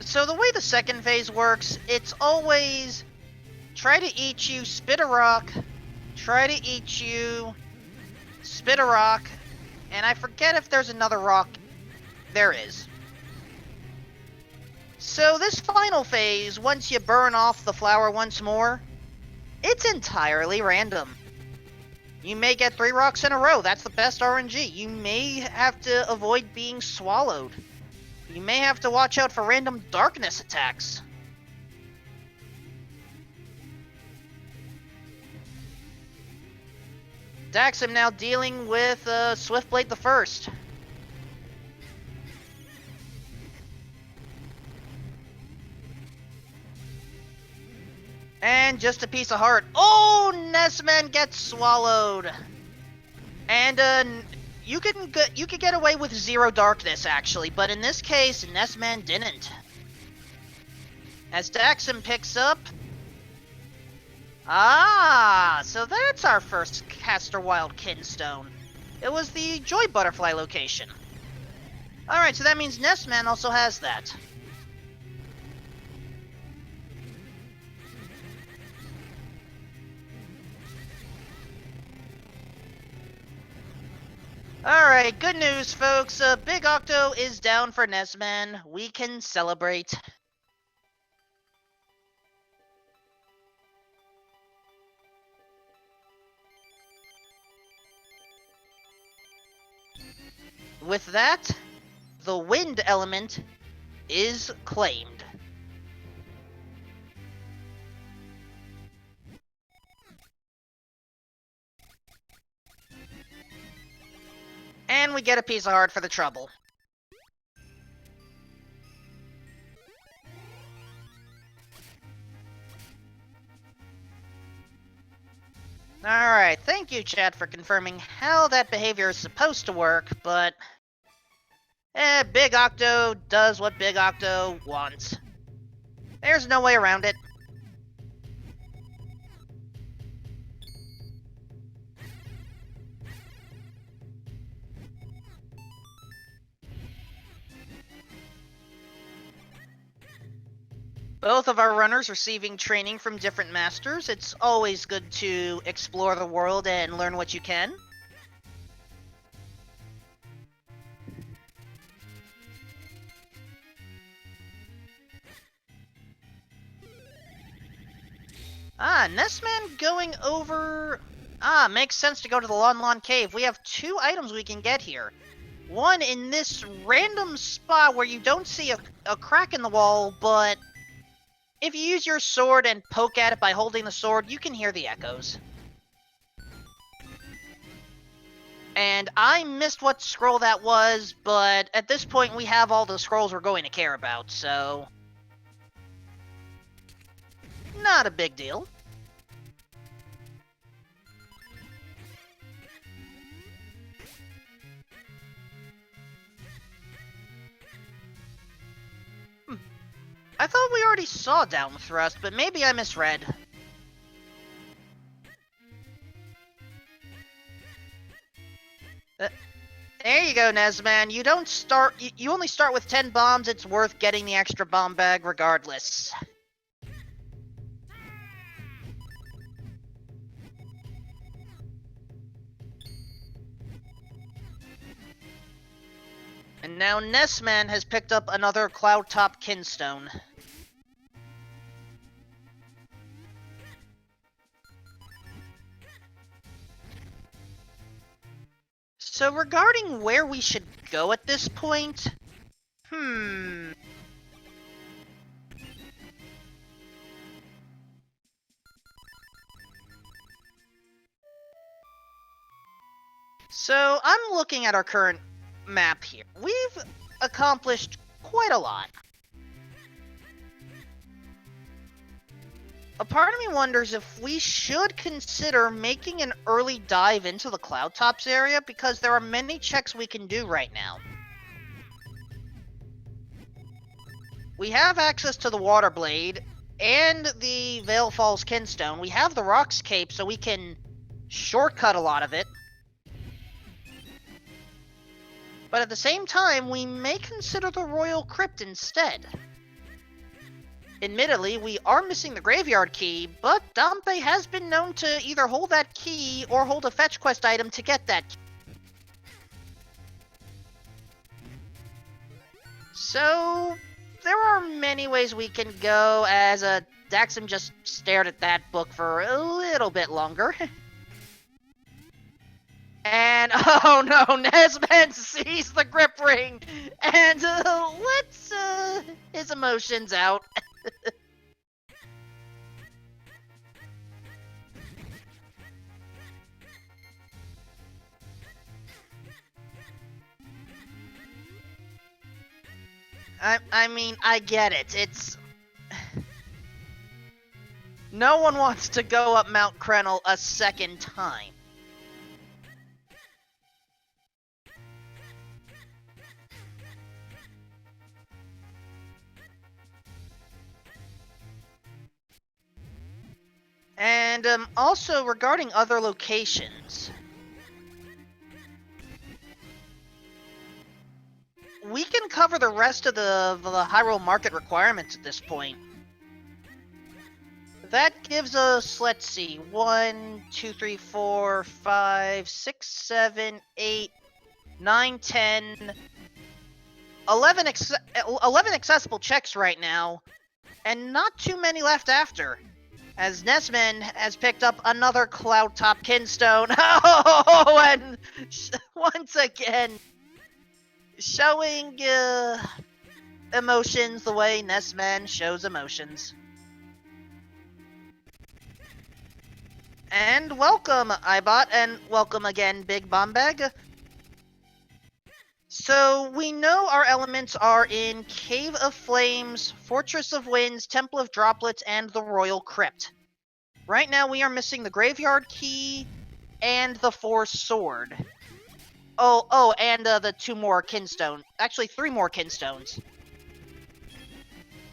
Speaker 1: So the way the second phase works, it's always try to eat you, spit a rock, try to eat you, spit a rock, and I forget if there's another rock. There is. So this final phase, once you burn off the flower once more, it's entirely random. You may get 3 rocks in a row, that's the best RNG. You may have to avoid being swallowed. You may have to watch out for random darkness attacks. Daxim now dealing with Swiftblade the First. And just a piece of heart. Oh, Nesman gets swallowed. And you could get away with 0 darkness actually, but in this case, Nesman didn't. As Daxam picks up. Ah, so that's our first Caster Wild Kinstone. It was the Joy Butterfly location. Alright, so that means Nesman also has that. Alright, good news, folks. Big Octo is down for Nesman. We can celebrate. With that, the wind element is claimed. And we get a piece of heart for the trouble. Alright, thank you, chat, for confirming how that behavior is supposed to work, but... Big Octo does what Big Octo wants. There's no way around it. Both of our runners receiving training from different masters. It's always good to explore the world and learn what you can. Nesman going over... makes sense to go to the Lon Cave. We have 2 items we can get here. One in this random spot where you don't see a crack in the wall, but if you use your sword and poke at it by holding the sword, you can hear the echoes. And I missed what scroll that was, but at this point we have all the scrolls we're going to care about, so... not a big deal. I thought we already saw Down Thrust, but maybe I misread. There you go, Nesman. You don't start... You only start with 10 bombs. It's worth getting the extra bomb bag regardless. And now Nesman has picked up another Cloud Top Kinstone. So regarding where we should go at this point... So I'm looking at our current map here. We've accomplished quite a lot. A part of me wonders if we should consider making an early dive into the Cloud Tops area, because there are many checks we can do right now. We have access to the Water Blade and the Vale Falls Kinstone. We have the Rocks Cape, so we can shortcut a lot of it. But at the same time, we may consider the Royal Crypt instead. Admittedly, we are missing the Graveyard Key, but Dampe has been known to either hold that key or hold a fetch quest item to get that key. So, there are many ways we can go, as Daxam just stared at that book for a little bit longer. And, oh no, Nesman sees the grip ring, and lets his emotions out. I mean, I get it. It's... No one wants to go up Mount Krennel a second time. And also regarding other locations, we can cover the rest of the Hyrule market requirements at this point. That gives us, let's see, 1, 2, 3, 4, 5, 6, 7, 8, 9, 10, 11 accessible checks right now, and not too many left after, as Nesman has picked up another Cloud Top Kinstone. Oh, and once again, showing emotions the way Nesman shows emotions. And welcome, iBot, and welcome again, Big Bombag. So, we know our elements are in Cave of Flames, Fortress of Winds, Temple of Droplets, and the Royal Crypt. Right now, we are missing the Graveyard Key and the Force Sword. Oh, and the 2 more Kinstone. Actually, 3 more Kinstones.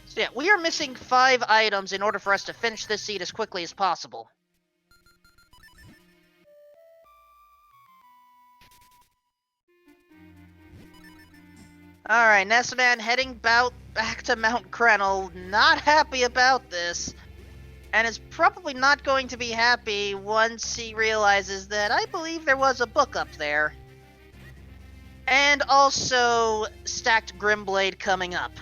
Speaker 1: So yeah, we are missing 5 items in order for us to finish this seed as quickly as possible. Alright, Nessaman heading back to Mount Krennel, not happy about this, and is probably not going to be happy once he realizes that I believe there was a book up there. And also, stacked Grimblade coming up.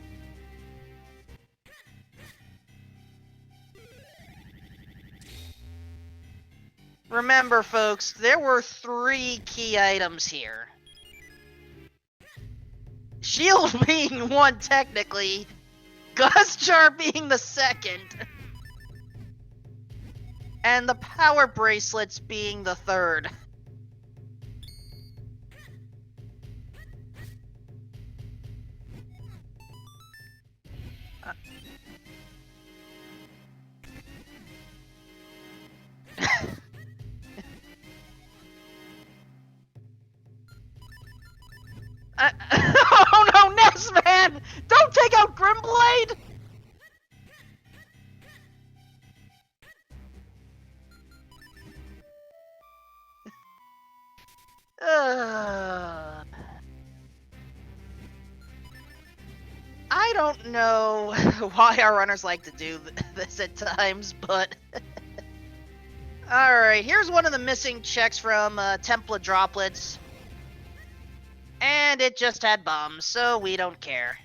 Speaker 1: Remember, folks, there were 3 key items here. Shield being 1, technically. Gust Jar being the 2nd. And the Power Bracelets being the 3rd. Oh no, Nessman! Don't take out Grimblade! I don't know why our runners like to do this at times, but... Alright, here's one of the missing checks from Temple of Droplets. And it just had bombs, so we don't care.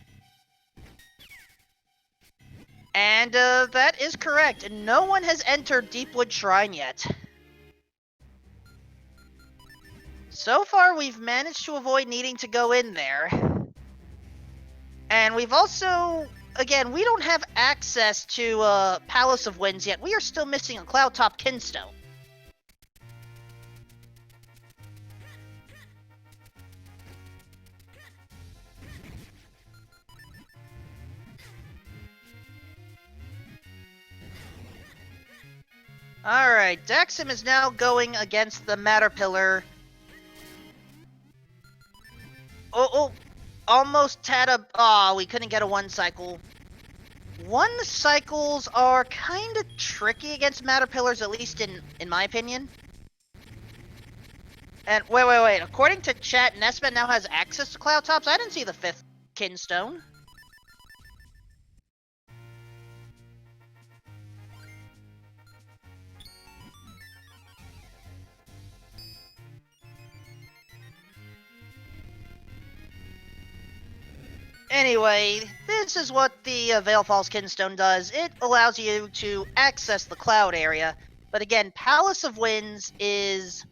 Speaker 1: And that is correct. No one has entered Deepwood Shrine yet. So far, we've managed to avoid needing to go in there. And we've also, again, we don't have access to Palace of Winds yet. We are still missing a Cloud Top Kinstone. Alright, Daxim is now going against the Matter Pillar. Oh, almost had a... Aw, we couldn't get a 1 cycle. 1 cycles are kind of tricky against Matter Pillars, at least in my opinion. And wait. According to chat, Nesman now has access to Cloud Tops. I didn't see the 5th Kinstone. Anyway, this is what the Veil Falls Kinstone does. It allows you to access the cloud area. But again, Palace of Winds is...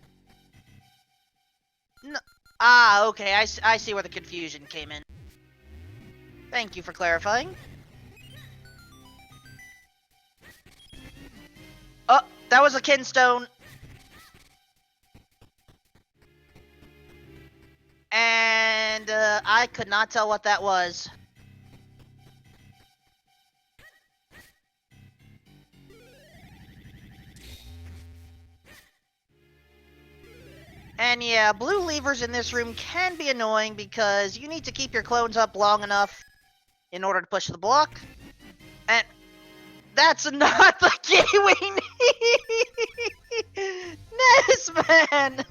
Speaker 1: okay, I see where the confusion came in. Thank you for clarifying. Oh, that was a Kinstone. And I could not tell what that was. And yeah, blue levers in this room can be annoying because you need to keep your clones up long enough in order to push the block. And that's not the key we need! Nesman!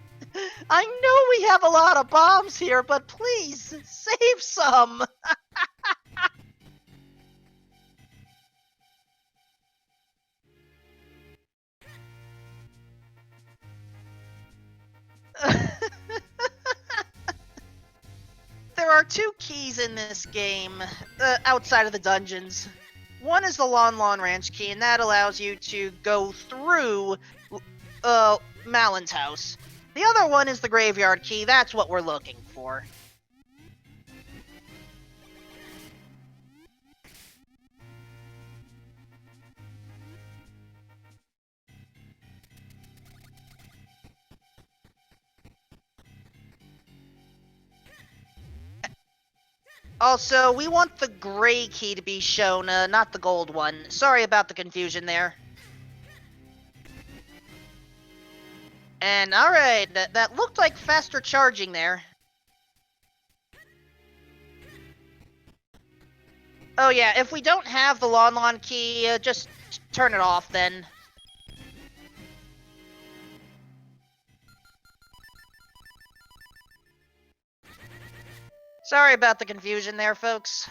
Speaker 1: I know we have a lot of bombs here, but please, save some! There are two keys in this game, outside of the dungeons. One is the Lon Lon Ranch key, and that allows you to go through, Malon's house. The other one is the Graveyard key, that's what we're looking for. Also, we want the gray key to be shown, not the gold one. Sorry about the confusion there. And alright, that looked like faster charging there. Oh yeah, if we don't have the Lon Lon key, just turn it off then. Sorry about the confusion there, folks.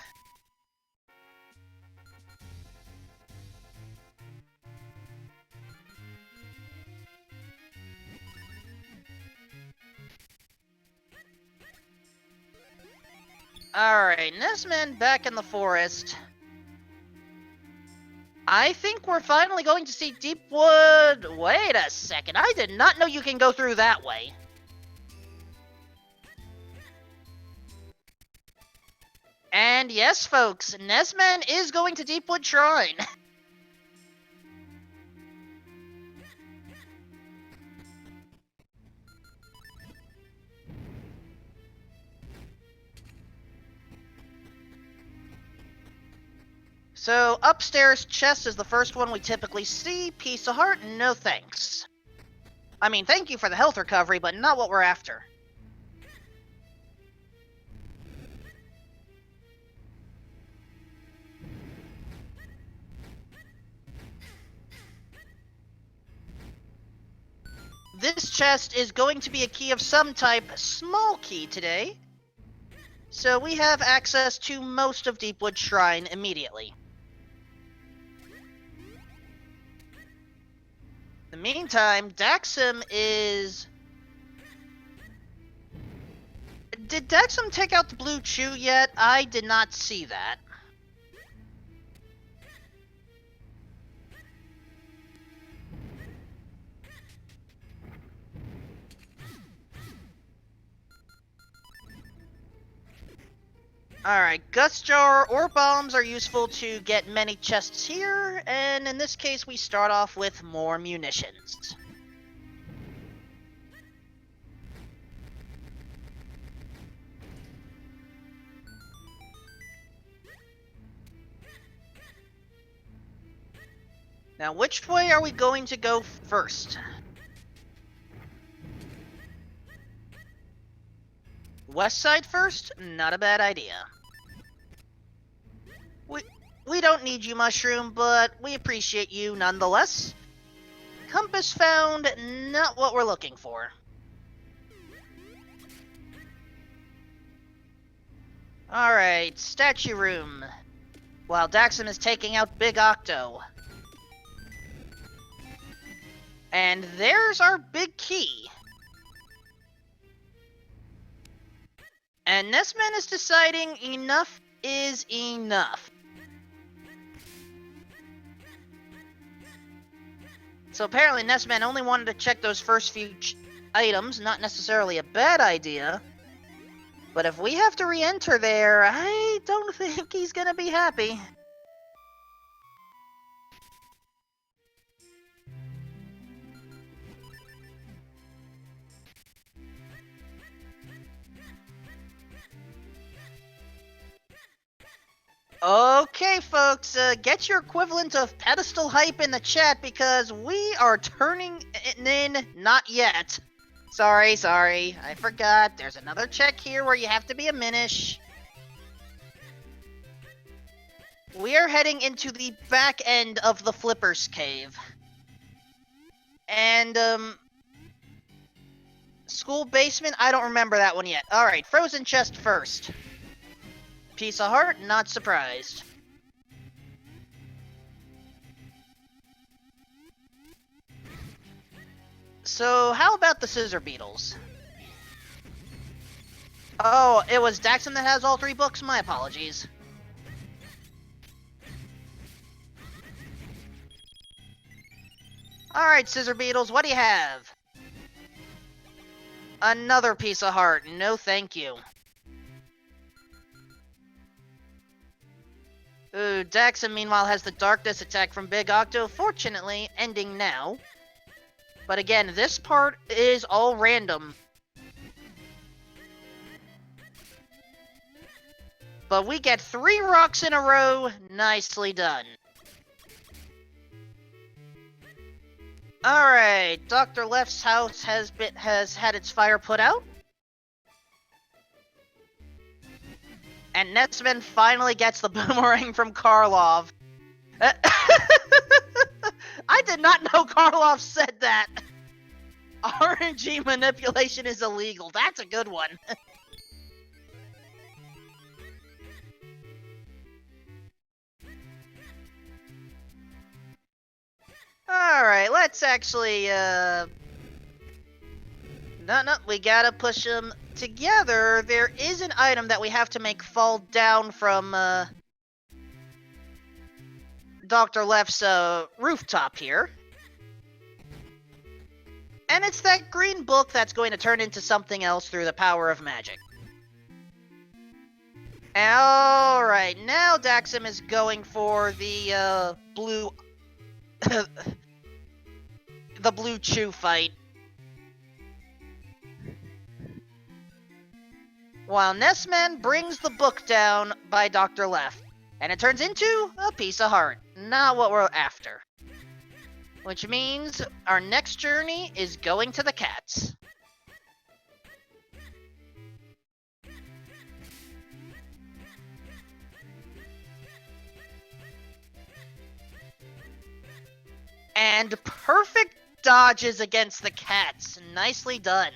Speaker 1: Alright, Nesman back in the forest. I think we're finally going to see Deepwood. Wait a second, I did not know you can go through that way. And yes, folks, Nesman is going to Deepwood Shrine. So, upstairs chest is the first one we typically see. Piece of heart, no thanks. I mean, thank you for the health recovery, but not what we're after. This chest is going to be a key of some type, small key today. So we have access to most of Deepwood Shrine immediately. In the meantime, Daxam is... Did Daxam take out the blue chew yet? I did not see that. Alright, Gust Jar or Bombs are useful to get many chests here, and in this case we start off with more munitions. Now, which way are we going to go first? West side first? Not a bad idea. We don't need you, Mushroom, but we appreciate you nonetheless. Compass found, not what we're looking for. Alright, statue room. While Daxam is taking out Big Octo. And there's our big key. And Nesman is deciding enough is enough. So apparently Nesman only wanted to check those first few items, not necessarily a bad idea. But if we have to re-enter there, I don't think he's gonna be happy. Okay, folks, get your equivalent of pedestal hype in the chat because we are turning in not yet. Sorry. I forgot. There's another check here where you have to be a Minish. We are heading into the back end of the Flipper's Cave. And, school basement? I don't remember that one yet. Alright, frozen chest first. Piece of heart, not surprised. So, how about the scissor beetles? Oh, it was Daxon that has all 3 books? My apologies. Alright, scissor beetles, what do you have? Another piece of heart. No thank you. Ooh, Daxon meanwhile has the Darkness attack from Big Octo, fortunately ending now. But again, this part is all random. But we get 3 rocks in a row. Nicely done. Alright, Dr. Left's house has had its fire put out. And Netsman finally gets the boomerang from Karlov. I did not know Karlov said that. RNG manipulation is illegal. That's a good one. Alright, let's actually, No, we gotta push them together. There is an item that we have to make fall down from, Dr. Left's, rooftop here. And it's that green book that's going to turn into something else through the power of magic. Alright, now Daxum is going for the, blue... the blue chew fight. While Nessman brings the book down by Dr. Left. And it turns into a piece of heart. Not what we're after. Which means our next journey is going to the cats. And perfect dodges against the cats. Nicely done.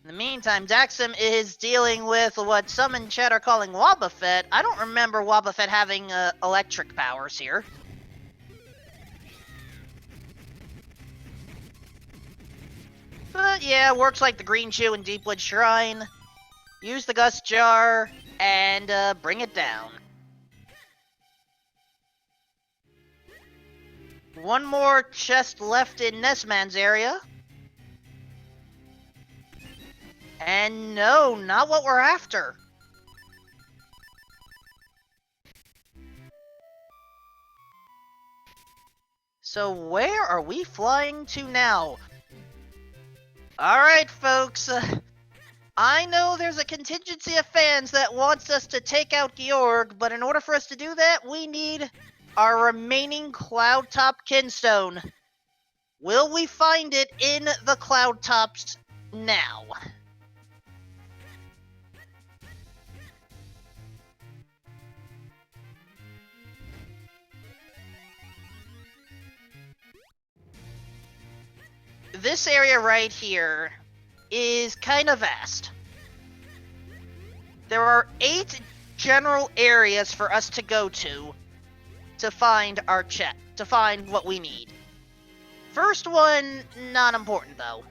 Speaker 1: In the meantime, Daxum is dealing with what some in chat are calling Wobbuffet. I don't remember Wobbuffet having electric powers here. But yeah, works like the Green Chew and Deepwood Shrine. Use the Gust Jar and bring it down. One more chest left in Nessman's area. And no, not what we're after. So where are we flying to now? Alright, folks. I know there's a contingency of fans that wants us to take out Georg, but in order for us to do that, we need our remaining Cloud Top Kinstone. Will we find it in the Cloud Tops now? This area right here is kind of vast. There are 8 general areas for us to go to find our to find what we need. First one, not important though.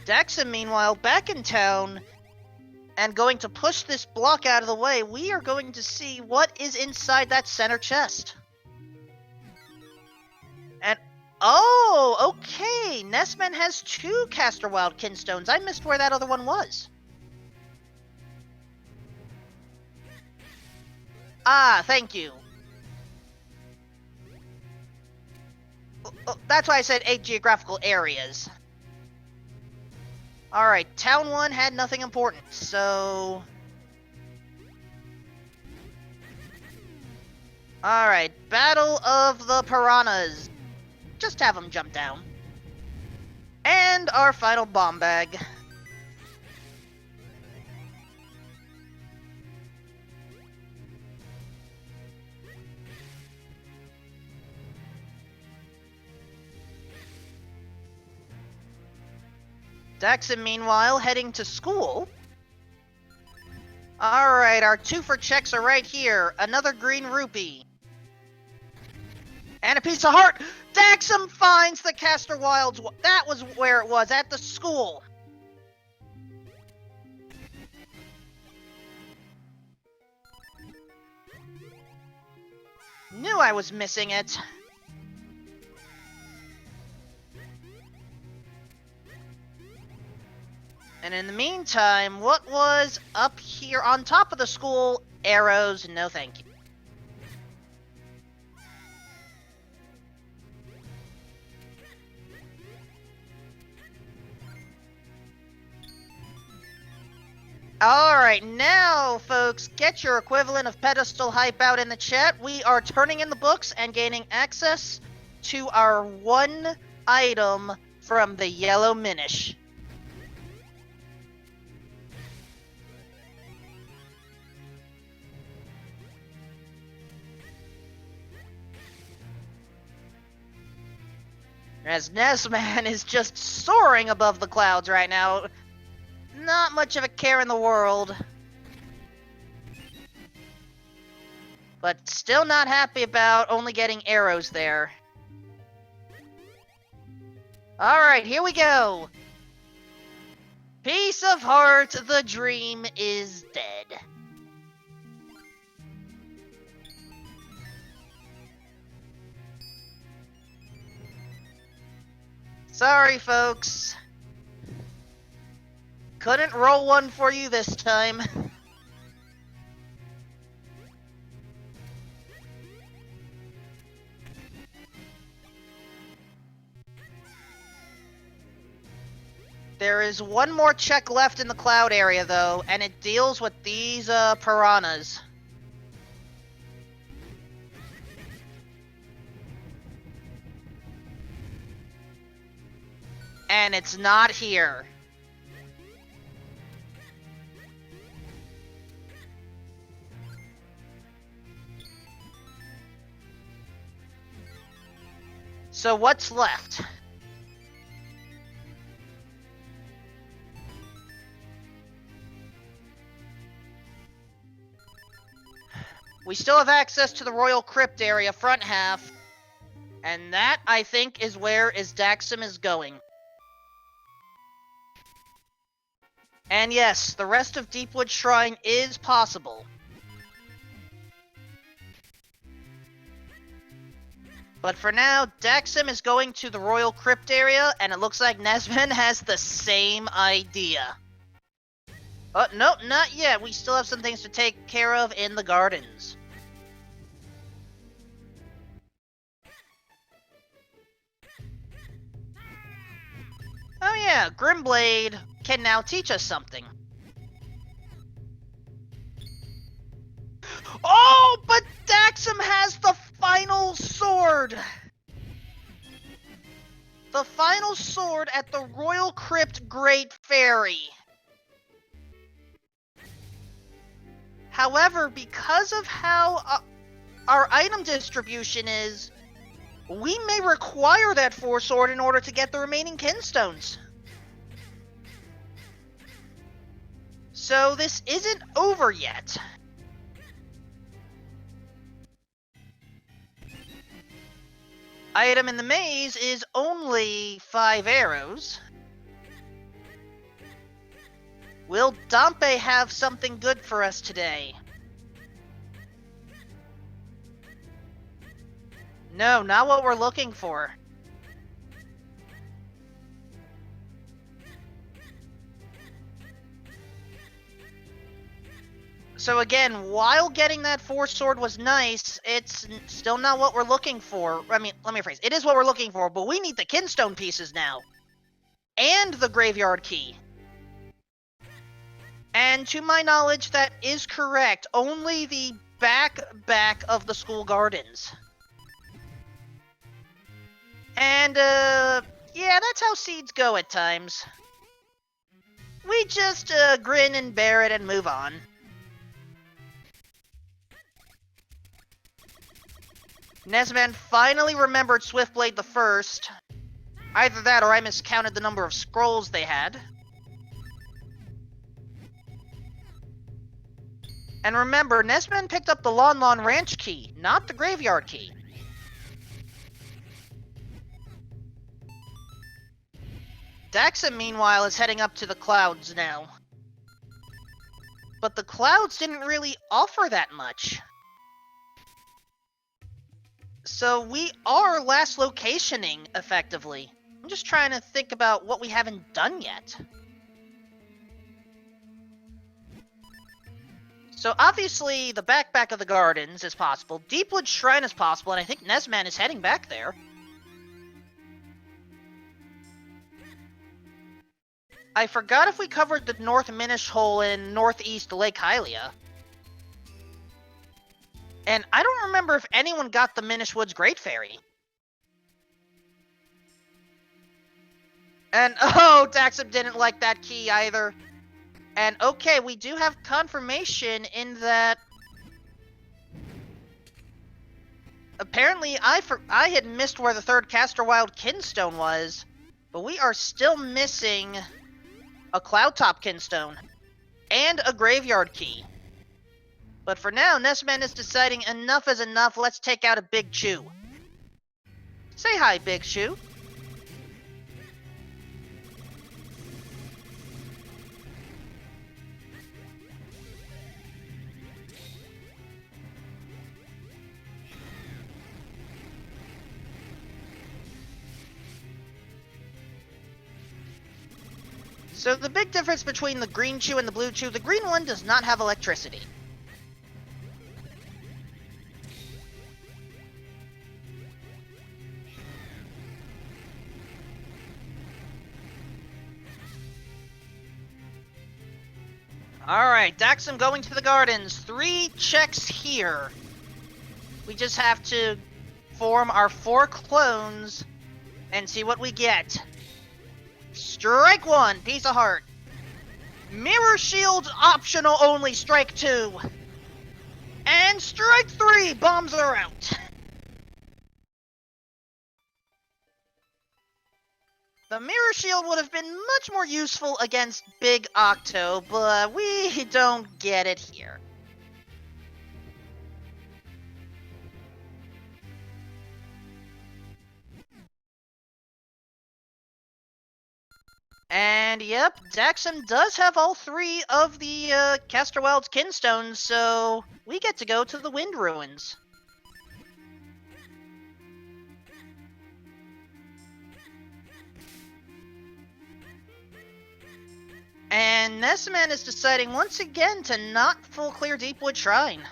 Speaker 1: Daxum, meanwhile, back in town and going to push this block out of the way. We are going to see what is inside that center chest. And oh, okay. Nessman has 2 Caster Wild Kinstones. I missed where that other one was. Ah, thank you. That's why I said 8 geographical areas. Alright, Town 1 had nothing important, so... Alright, Battle of the Piranhas. Just have them jump down. And our final bomb bag. Daxon, meanwhile, heading to school. Alright, our 2 for checks are right here. Another green rupee. And a piece of heart! Daxon finds the Caster Wilds. That was where it was, at the school. Knew I was missing it. And in the meantime, what was up here on top of the school? Arrows, no thank you. Alright, now, folks, get your equivalent of pedestal hype out in the chat. We are turning in the books and gaining access to our 1 item from the yellow Minish. As Nesman is just soaring above the clouds right now. Not much of a care in the world. But still not happy about only getting arrows there. Alright, here we go. Piece of heart, the dream is dead. Sorry, folks. Couldn't roll one for you this time. There is one more check left in the cloud area, though, and it deals with these piranhas. And it's not here. So what's left? We still have access to the Royal Crypt area front half, and that, I think, is where Daxum is going. And yes, the rest of Deepwood Shrine is possible. But for now, Daxum is going to the Royal Crypt area, and it looks like Nesman has the same idea. Oh, nope, not yet. We still have some things to take care of in the gardens. Oh yeah, Grimblade can now teach us something. Oh, but Daxum has the final sword! The final sword at the Royal Crypt Great Fairy. However, because of how our item distribution is, we may require that 4 sword in order to get the remaining kinstones. So this isn't over yet. Item in the maze is only 5 arrows. Will Dampe have something good for us today? No, not what we're looking for. So again, while getting that 4 sword was nice, it's still not what we're looking for. I mean, let me rephrase. It is what we're looking for, but we need the kinstone pieces now. And the graveyard key. And to my knowledge, that is correct. Only the back of the school gardens. And, yeah, that's how seeds go at times. We just, grin and bear it and move on. Nesman finally remembered Swiftblade the First. Either that or I miscounted the number of scrolls they had. And remember, Nesman picked up the Lon Lon Ranch key, not the graveyard key. Daxa, meanwhile, is heading up to the clouds now. But the clouds didn't really offer that much. So we are last locationing, effectively. I'm just trying to think about what we haven't done yet. So obviously, the back of the gardens is possible. Deepwood Shrine is possible, and I think Nesman is heading back there. I forgot if we covered the North Minish hole in Northeast Lake Hylia. And I don't remember if anyone got the Minish Woods Great Fairy. And, oh, Daxum didn't like that key either. And, okay, we do have confirmation in that... Apparently, I had missed where the third Caster Wild Kinstone was, but we are still missing a Cloudtop Kinstone and a Graveyard Key. But for now, Nesman is deciding enough is enough, let's take out a Big Chew. Say hi, Big Chew. So the big difference between the green chew and the blue chew, the green one does not have electricity. Alright, Daxum going to the gardens. 3 checks here. We just have to form our 4 clones and see what we get. Strike 1, piece of heart. Mirror shield optional only, strike 2. And strike 3, bombs are out. The mirror shield would have been much more useful against Big Octo, but we don't get it here. And yep, Daxum does have all 3 of the Casterwild's Kinstones, so we get to go to the Wind Ruins. And Nesman is deciding once again to not full clear Deepwood Shrine.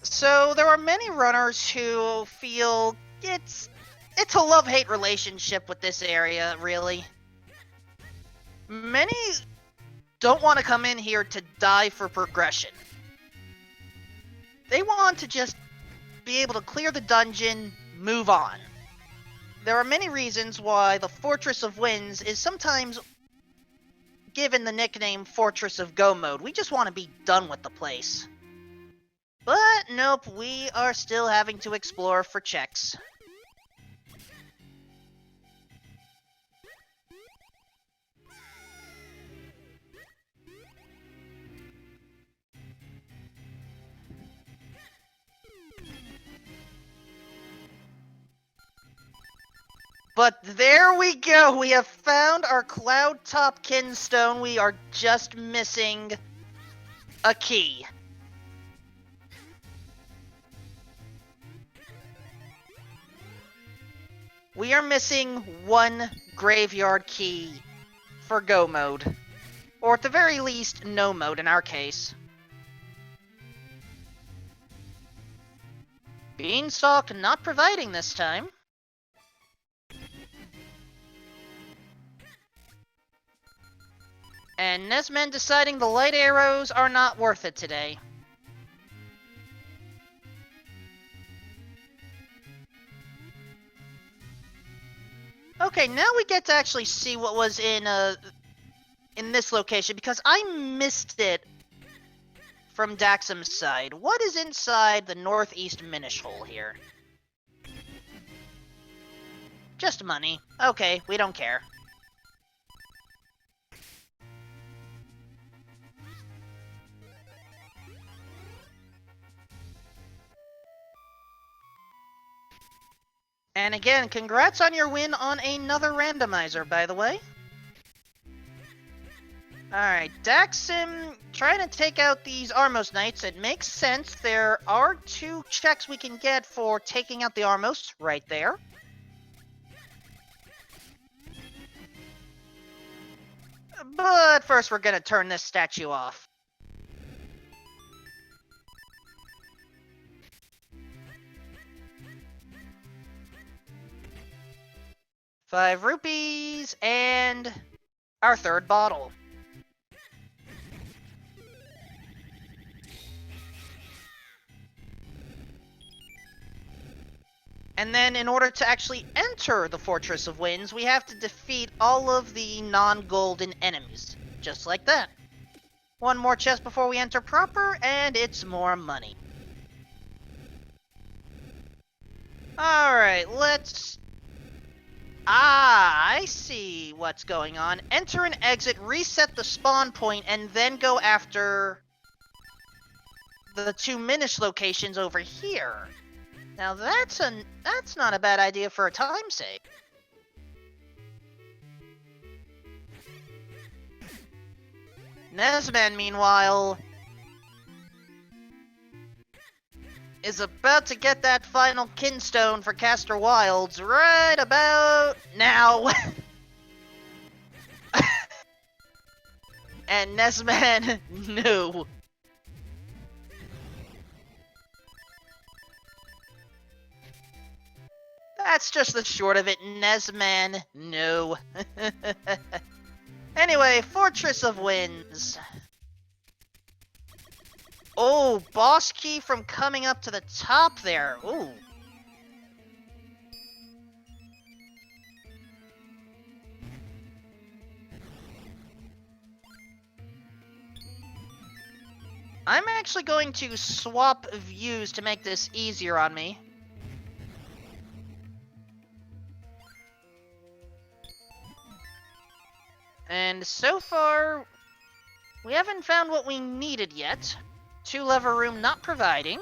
Speaker 1: So there are many runners who feel it's a love-hate relationship with this area, really. Many don't want to come in here to die for progression. They want to just be able to clear the dungeon, move on. There are many reasons why the Fortress of Winds is sometimes given the nickname Fortress of Go Mode. We just want to be done with the place. But nope, we are still having to explore for checks. But there we go, we have found our Cloudtop Kinstone. We are just missing a key. We are missing 1 graveyard key for Go Mode. Or at the very least, No Mode in our case. Beanstalk not providing this time. And Nesman deciding the light arrows are not worth it today. Okay, now we get to actually see what was in this location, because I missed it from Daxam's side. What is inside the northeast Minish hole here? Just money. Okay, we don't care. And again, congrats on your win on another randomizer, by the way. Alright, Daxim trying to take out these Armos Knights. It makes sense. There are 2 checks we can get for taking out the Armos right there. But first we're gonna turn this statue off. ₹5 and our 3rd bottle. And then in order to actually enter the Fortress of Winds, we have to defeat all of the non-golden enemies. Just like that. 1 more chest before we enter proper, and it's more money. Alright, let's... I see what's going on. Enter and exit, reset the spawn point, and then go after the 2 Minish locations over here. Now that's not a bad idea for a time save. Nesman, meanwhile, is about to get that final kinstone for Caster Wilds right about now. And Nesman, no. That's just the short of it, Nesman, no. Anyway, Fortress of Winds. Oh, boss key from coming up to the top there. Ooh. I'm actually going to swap views to make this easier on me. And so far, we haven't found what we needed yet. 2-lever room not providing.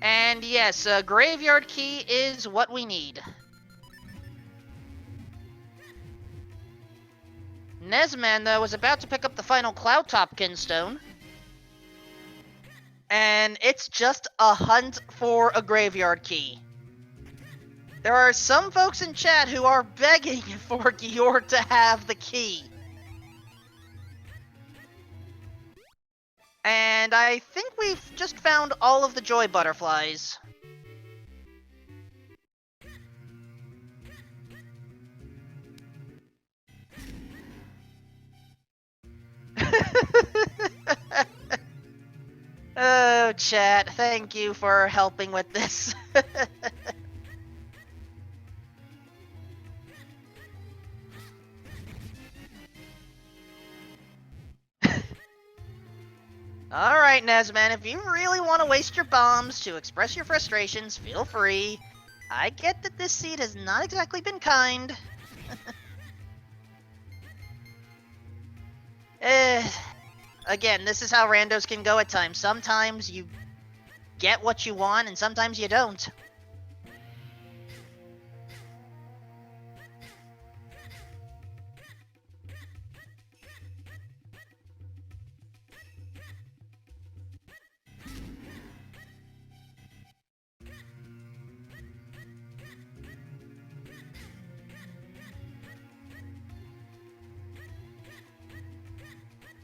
Speaker 1: And yes, a graveyard key is what we need. Nesman, though, was about to pick up the final Cloudtop Kinstone. And it's just a hunt for a graveyard key. There are some folks in chat who are begging for Gior to have the key. And I think we've just found all of the joy butterflies. Oh, chat, thank you for helping with this. Alright, Nesman, if you really want to waste your bombs to express your frustrations, feel free. I get that this seed has not exactly been kind. Again, this is how randos can go at times. Sometimes you get what you want, and sometimes you don't.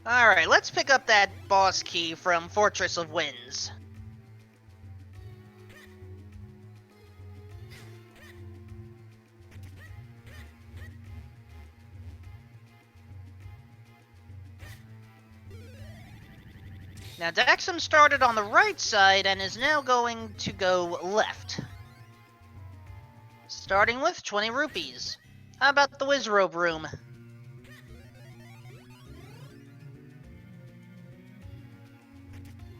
Speaker 1: Alright, let's pick up that boss key from Fortress of Winds. Now, Daxum started on the right side and is now going to go left. Starting with 20 rupees. How about the Wizrobe room?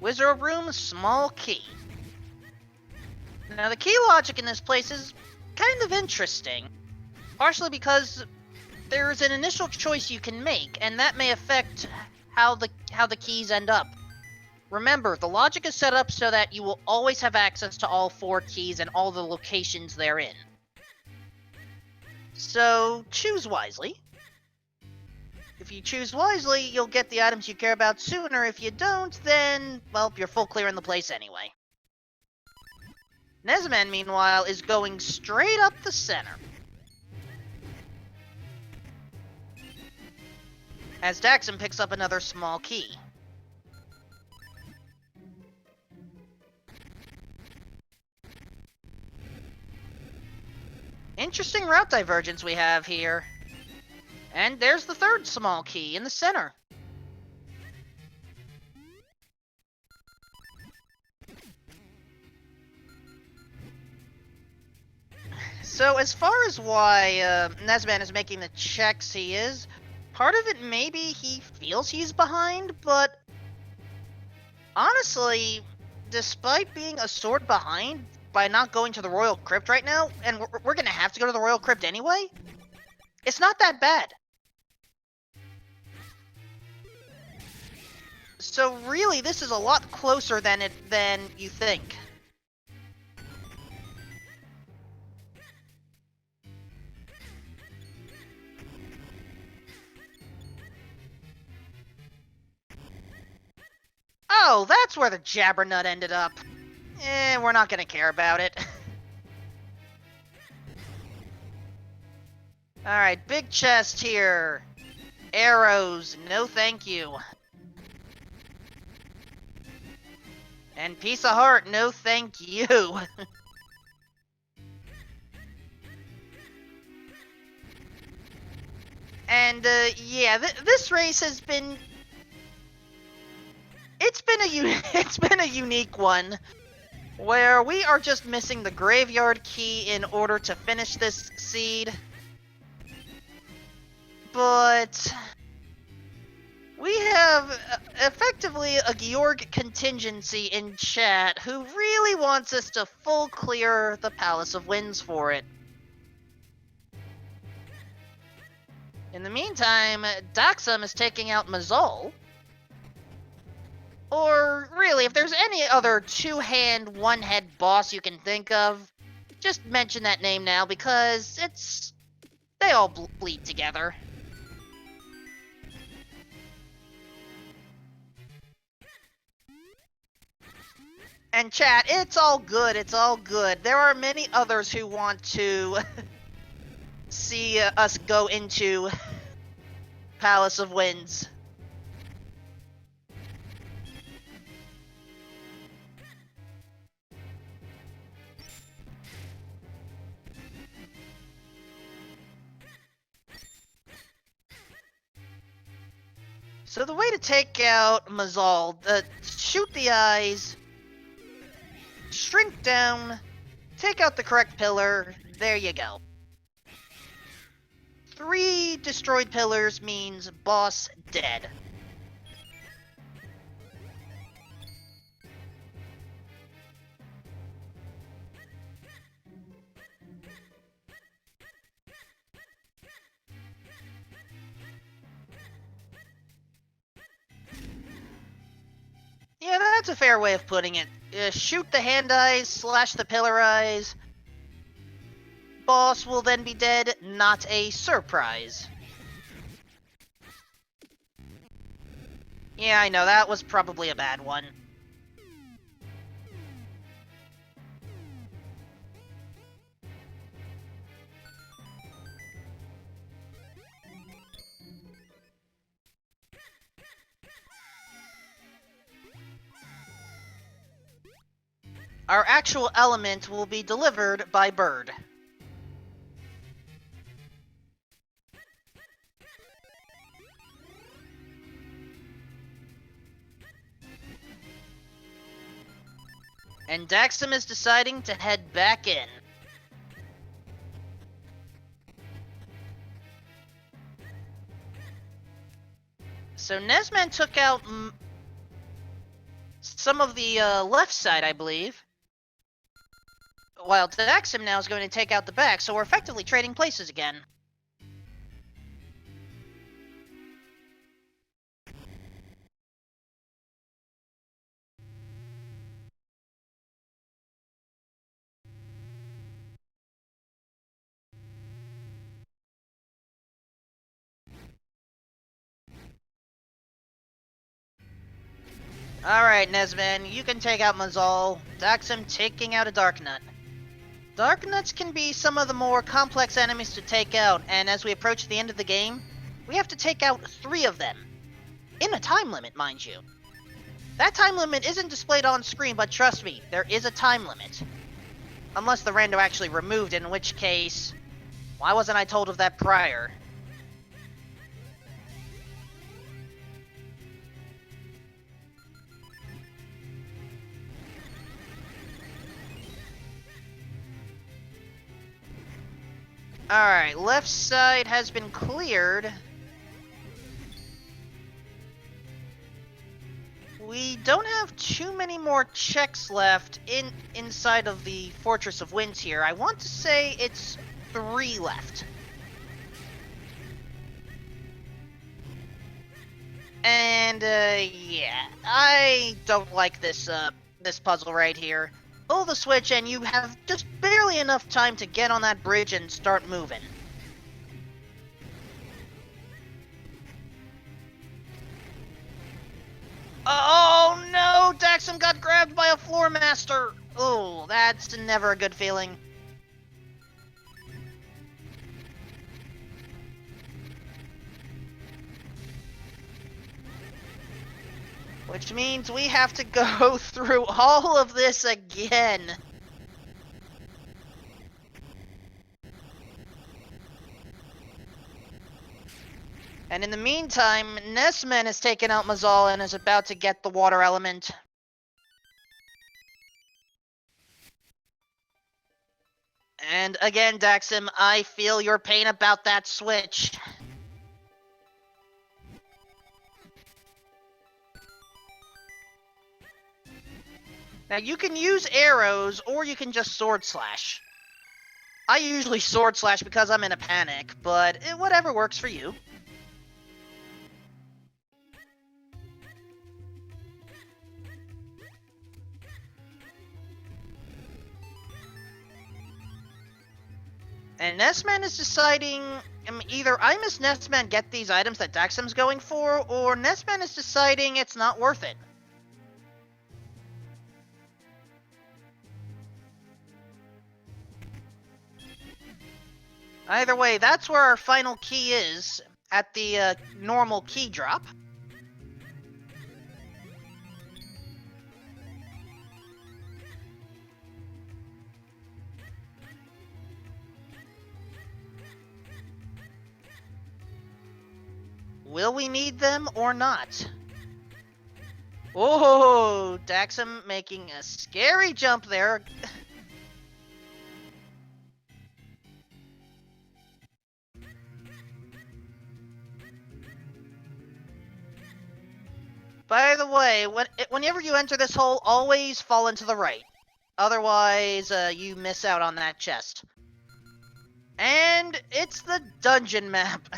Speaker 1: Wizrobe room, small key. Now, the key logic in this place is kind of interesting. Partially because there's an initial choice you can make, and that may affect how the keys end up. Remember, the logic is set up so that you will always have access to all 4 keys and all the locations therein. So, choose wisely. If you choose wisely, you'll get the items you care about sooner. If you don't, then, well, you're full clear in the place anyway. Nesman, meanwhile, is going straight up the center. As Daxum picks up another small key. Interesting route divergence we have here. And there's the third small key in the center. So as far as why Nesman is making the checks he is, part of it maybe he feels he's behind, but honestly, despite being a sword behind by not going to the Royal Crypt right now, and we're gonna have to go to the Royal Crypt anyway, it's not that bad. So really, this is a lot closer than you think. Oh, that's where the Jabbernut ended up. We're not gonna care about it. Alright, big chest here. Arrows, no thank you. And piece of heart, no thank you. And, yeah, this race has been... It's been a unique one, where we are just missing the graveyard key in order to finish this seed. But we have effectively a Georg contingency in chat who really wants us to full clear the Palace of Winds for it. In the meantime, Daxum is taking out Mazal. Or, really, if there's any other two-hand, one-head boss you can think of, just mention that name now, because they all bleed together. And chat, it's all good, it's all good. There are many others who want to see us go into Palace of Winds. So the way to take out Mazal, shoot the eyes, shrink down, take out the correct pillar, there you go. 3 destroyed pillars means boss dead. Yeah, that's a fair way of putting it. Shoot the hand eyes, slash the pillar eyes. Boss will then be dead, not a surprise. Yeah, I know, that was probably a bad one. Our actual element will be delivered by bird. And Daxam is deciding to head back in. So Nesman took out some of the left side, I believe. While Daxam now is going to take out the back, so we're effectively trading places again. Alright, Nesman, you can take out Mazal. Daxam taking out a Darknut. Darknuts can be some of the more complex enemies to take out, and as we approach the end of the game, we have to take out 3 of them. In a time limit, mind you. That time limit isn't displayed on screen, but trust me, there is a time limit. Unless the rando actually removed it, in which case, why wasn't I told of that prior? Alright, left side has been cleared. We don't have too many more checks left inside of the Fortress of Winds here. I want to say it's 3 left. And, yeah, I don't like this puzzle right here. Pull the switch and you have just barely enough time to get on that bridge and start moving. Oh no! Daxam got grabbed by a floor master! Oh, that's never a good feeling. Which means we have to go through all of this again. And in the meantime, Nesman has taken out Mazal and is about to get the water element. And again, Daxam, I feel your pain about that switch. Now, you can use arrows, or you can just sword slash. I usually sword slash because I'm in a panic, but whatever works for you. And Nesman is deciding, either I miss Nesman get these items that Daxam's going for, or Nesman is deciding it's not worth it. Either way, that's where our final key is, at the normal key drop. Will we need them or not? Oh, Daxam making a scary jump there. By the way, whenever you enter this hole, always fall into the right. Otherwise, you miss out on that chest. And it's the dungeon map.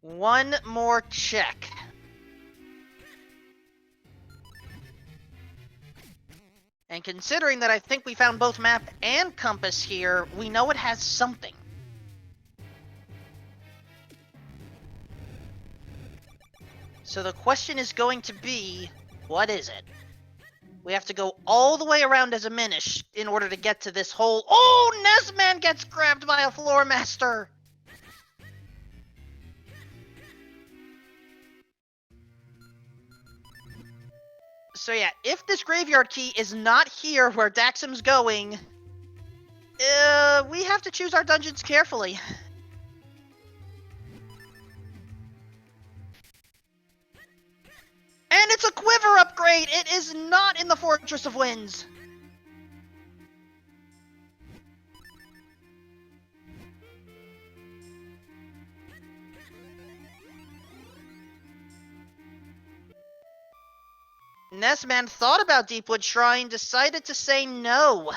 Speaker 1: One more check. And considering that I think we found both map and compass here, we know it has something. So the question is going to be, what is it? We have to go all the way around as a Minish in order to get to this hole. Oh, Nesman gets grabbed by a floor master! So yeah, if this graveyard key is not here where Daxam's going, we have to choose our dungeons carefully. And it's a quiver upgrade! It is not in the Fortress of Winds! Nessman thought about Deepwood Shrine, decided to say no.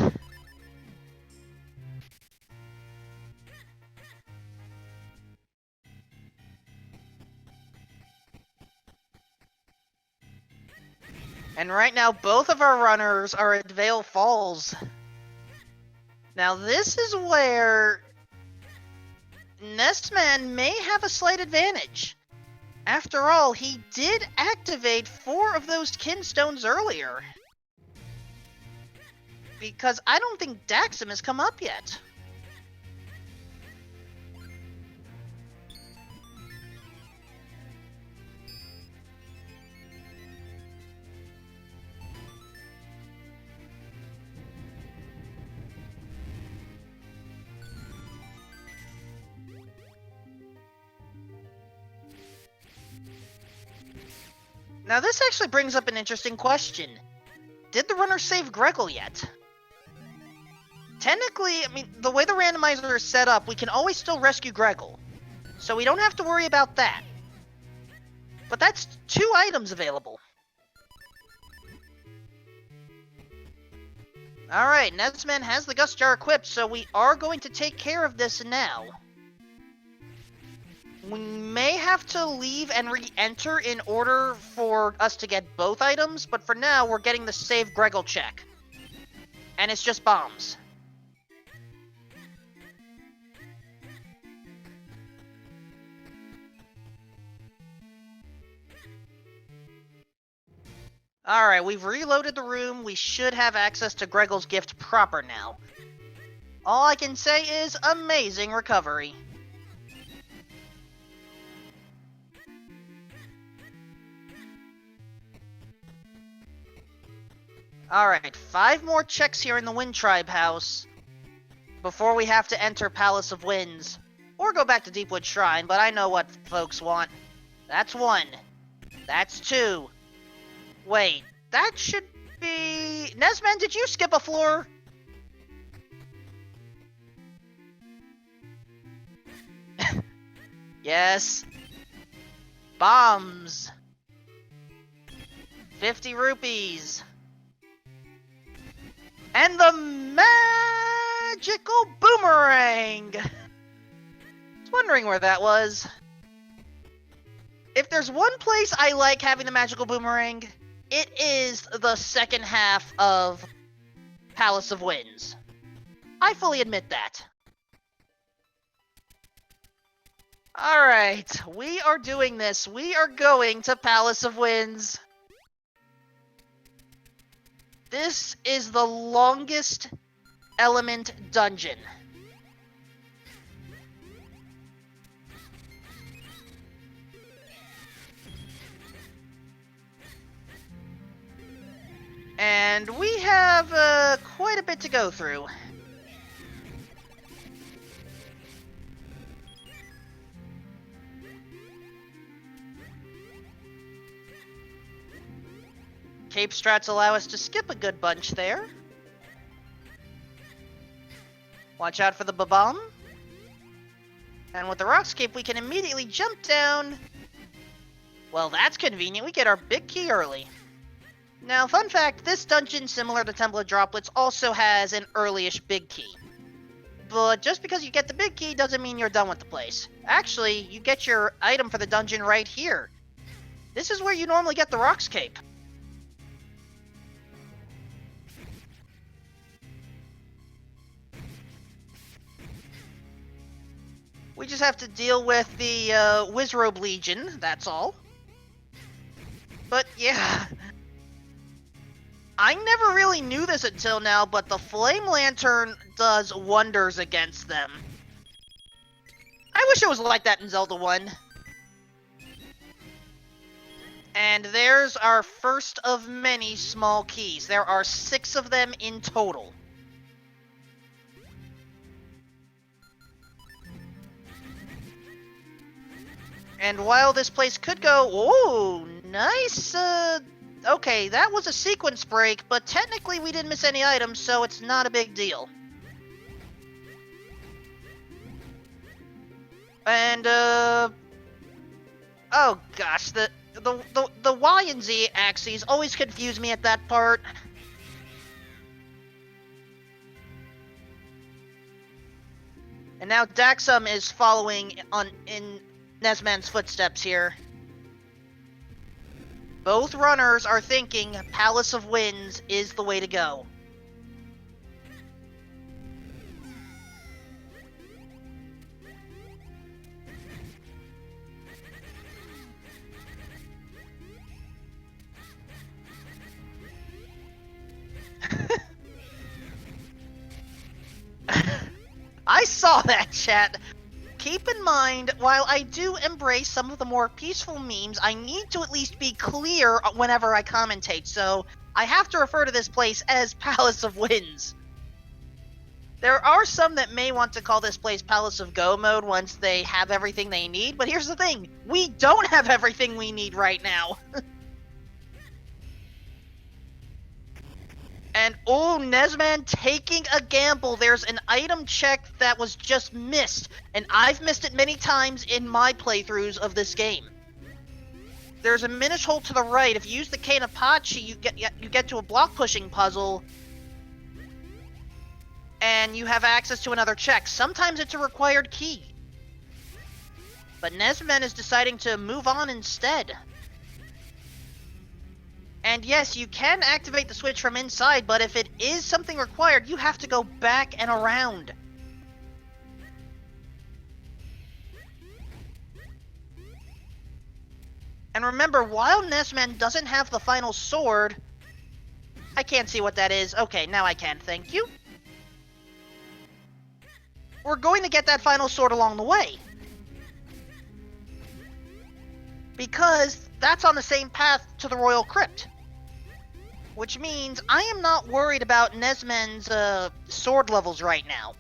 Speaker 1: And right now, both of our runners are at Vale Falls. Now, this is where Nestman may have a slight advantage. After all, he did activate 4 of those kinstones earlier. Because I don't think Daxam has come up yet. Now this actually brings up an interesting question. Did the runner save Greggle yet? Technically, I mean, the way the randomizer is set up, we can always still rescue Greggle. So we don't have to worry about that. But that's 2 items available. Alright, Nesman has the Gust Jar equipped, so we are going to take care of this now. We may have to leave and re-enter in order for us to get both items, but for now, we're getting the save Greggle check. And it's just bombs. Alright, we've reloaded the room. We should have access to Greggle's gift proper now. All I can say is amazing recovery. Alright, 5 more checks here in the Wind Tribe house before we have to enter Palace of Winds, or go back to Deepwood Shrine, but I know what folks want. That's 1. That's 2. Wait, that should be... Nesman, did you skip a floor? Yes. Bombs. 50 rupees. And the magical boomerang! I was wondering where that was. If there's one place I like having the magical boomerang, it is the second half of Palace of Winds. I fully admit that. Alright, we are doing this. We are going to Palace of Winds. This is the longest element dungeon. And we have quite a bit to go through. Cape strats allow us to skip a good bunch there. Watch out for the Babam. And with the Rockscape, we can immediately jump down. Well, that's convenient. We get our big key early. Now, fun fact, this dungeon, similar to Temple of Droplets, also has an early-ish big key. But just because you get the big key doesn't mean you're done with the place. Actually, you get your item for the dungeon right here. This is where you normally get the Rockscape. We just have to deal with the Wizrobe Legion, that's all. But yeah, I never really knew this until now, but the Flame Lantern does wonders against them. I wish it was like that in Zelda 1. And there's our first of many small keys. There are 6 of them in total. And while this place could go, ooh, Nice, okay, that was a sequence break, but technically we didn't miss any items, so it's not a big deal. And, oh gosh, the Y and Z axes always confuse me at that part. And now Daxum is following in Nesman's footsteps here. Both runners are thinking Palace of Winds is the way to go. I saw that, chat. Keep in mind, while I do embrace some of the more peaceful memes, I need to at least be clear whenever I commentate, so I have to refer to this place as Palace of Winds. There are some that may want to call this place Palace of Go mode once they have everything they need, but here's the thing, we don't have everything we need right now. And oh, Nesman taking a gamble. There's an item check that was just missed, and I've missed it many times in my playthroughs of this game. There's a Minish hole to the right. If you use the Cane Apache, you get to a block pushing puzzle, and you have access to another check. Sometimes it's a required key. But Nesman is deciding to move on instead. And yes, you can activate the switch from inside, but if it is something required, you have to go back and around. And remember, while Nesman doesn't have the final sword... I can't see what that is. Okay, now I can, thank you. We're going to get that final sword along the way. Because that's on the same path to the Royal Crypt. Which means I am not worried about Nesman's sword levels right now.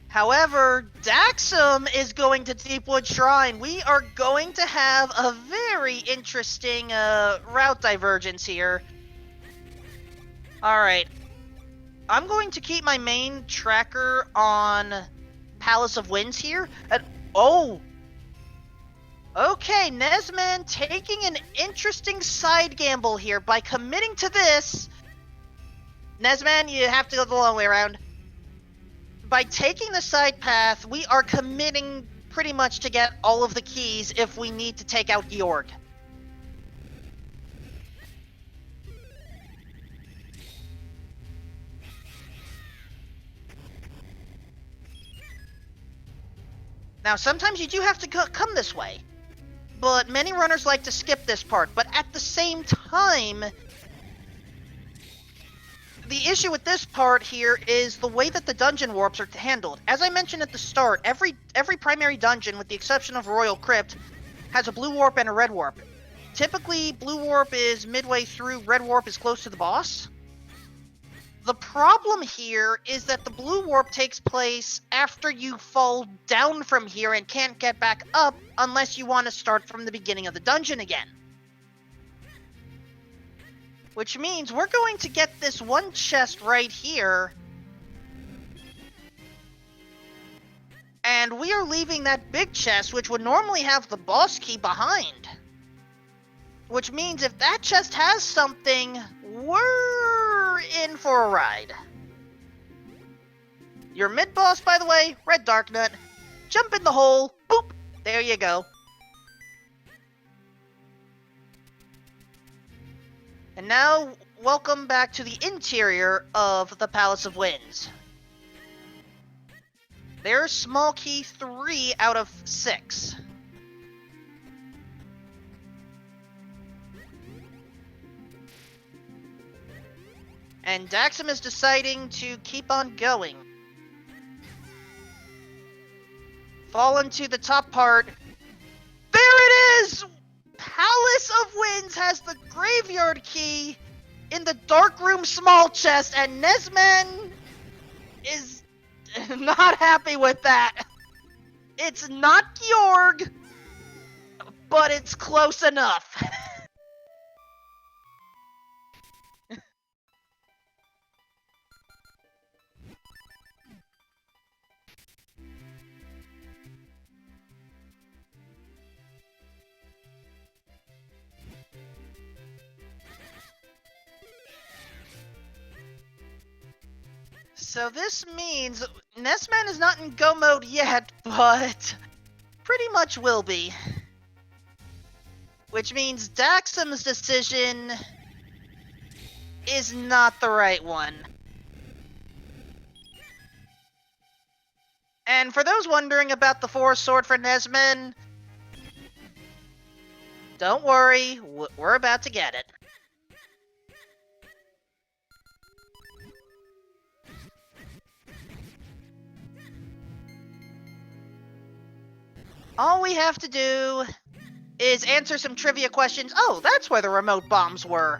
Speaker 1: However, Daxum is going to Deepwood Shrine. We are going to have a very interesting route divergence here. Alright. I'm going to keep my main tracker on Palace of Winds here. And, oh! Okay, Nesman taking an interesting side gamble here. By committing to this... Nesman, you have to go the long way around. By taking the side path, we are committing pretty much to get all of the keys if we need to take out Georg. Now, sometimes you do have to come this way, but many runners like to skip this part. But at the same time, the issue with this part here is the way that the dungeon warps are handled. As I mentioned at the start, every primary dungeon, with the exception of Royal Crypt, has a blue warp and a red warp. Typically, blue warp is midway through, red warp is close to the boss. The problem here is that the blue warp takes place after you fall down from here and can't get back up unless you want to start from the beginning of the dungeon again. Which means we're going to get this one chest right here. And we are leaving that big chest, which would normally have the boss key, behind. Which means if that chest has something, we're in for a ride. Your mid-boss, by the way, Red Darknut. Jump in the hole. Boop. There you go. And now, welcome back to the interior of the Palace of Winds. There's small key 3 out of 6. And Daxum is deciding to keep on going. Fall into the top part. There it is! Palace of Winds has the graveyard key. in the dark room small chest, and Nesman is not happy with that. It's not Georg, but it's close enough. So this means Nesman is not in go mode yet, but pretty much will be. Which means Daxam's decision is not the right one. And for those wondering about the Forest Sword for Nesman, don't worry, we're about to get it. All we have to do is answer some trivia questions. Oh, that's where the remote bombs were.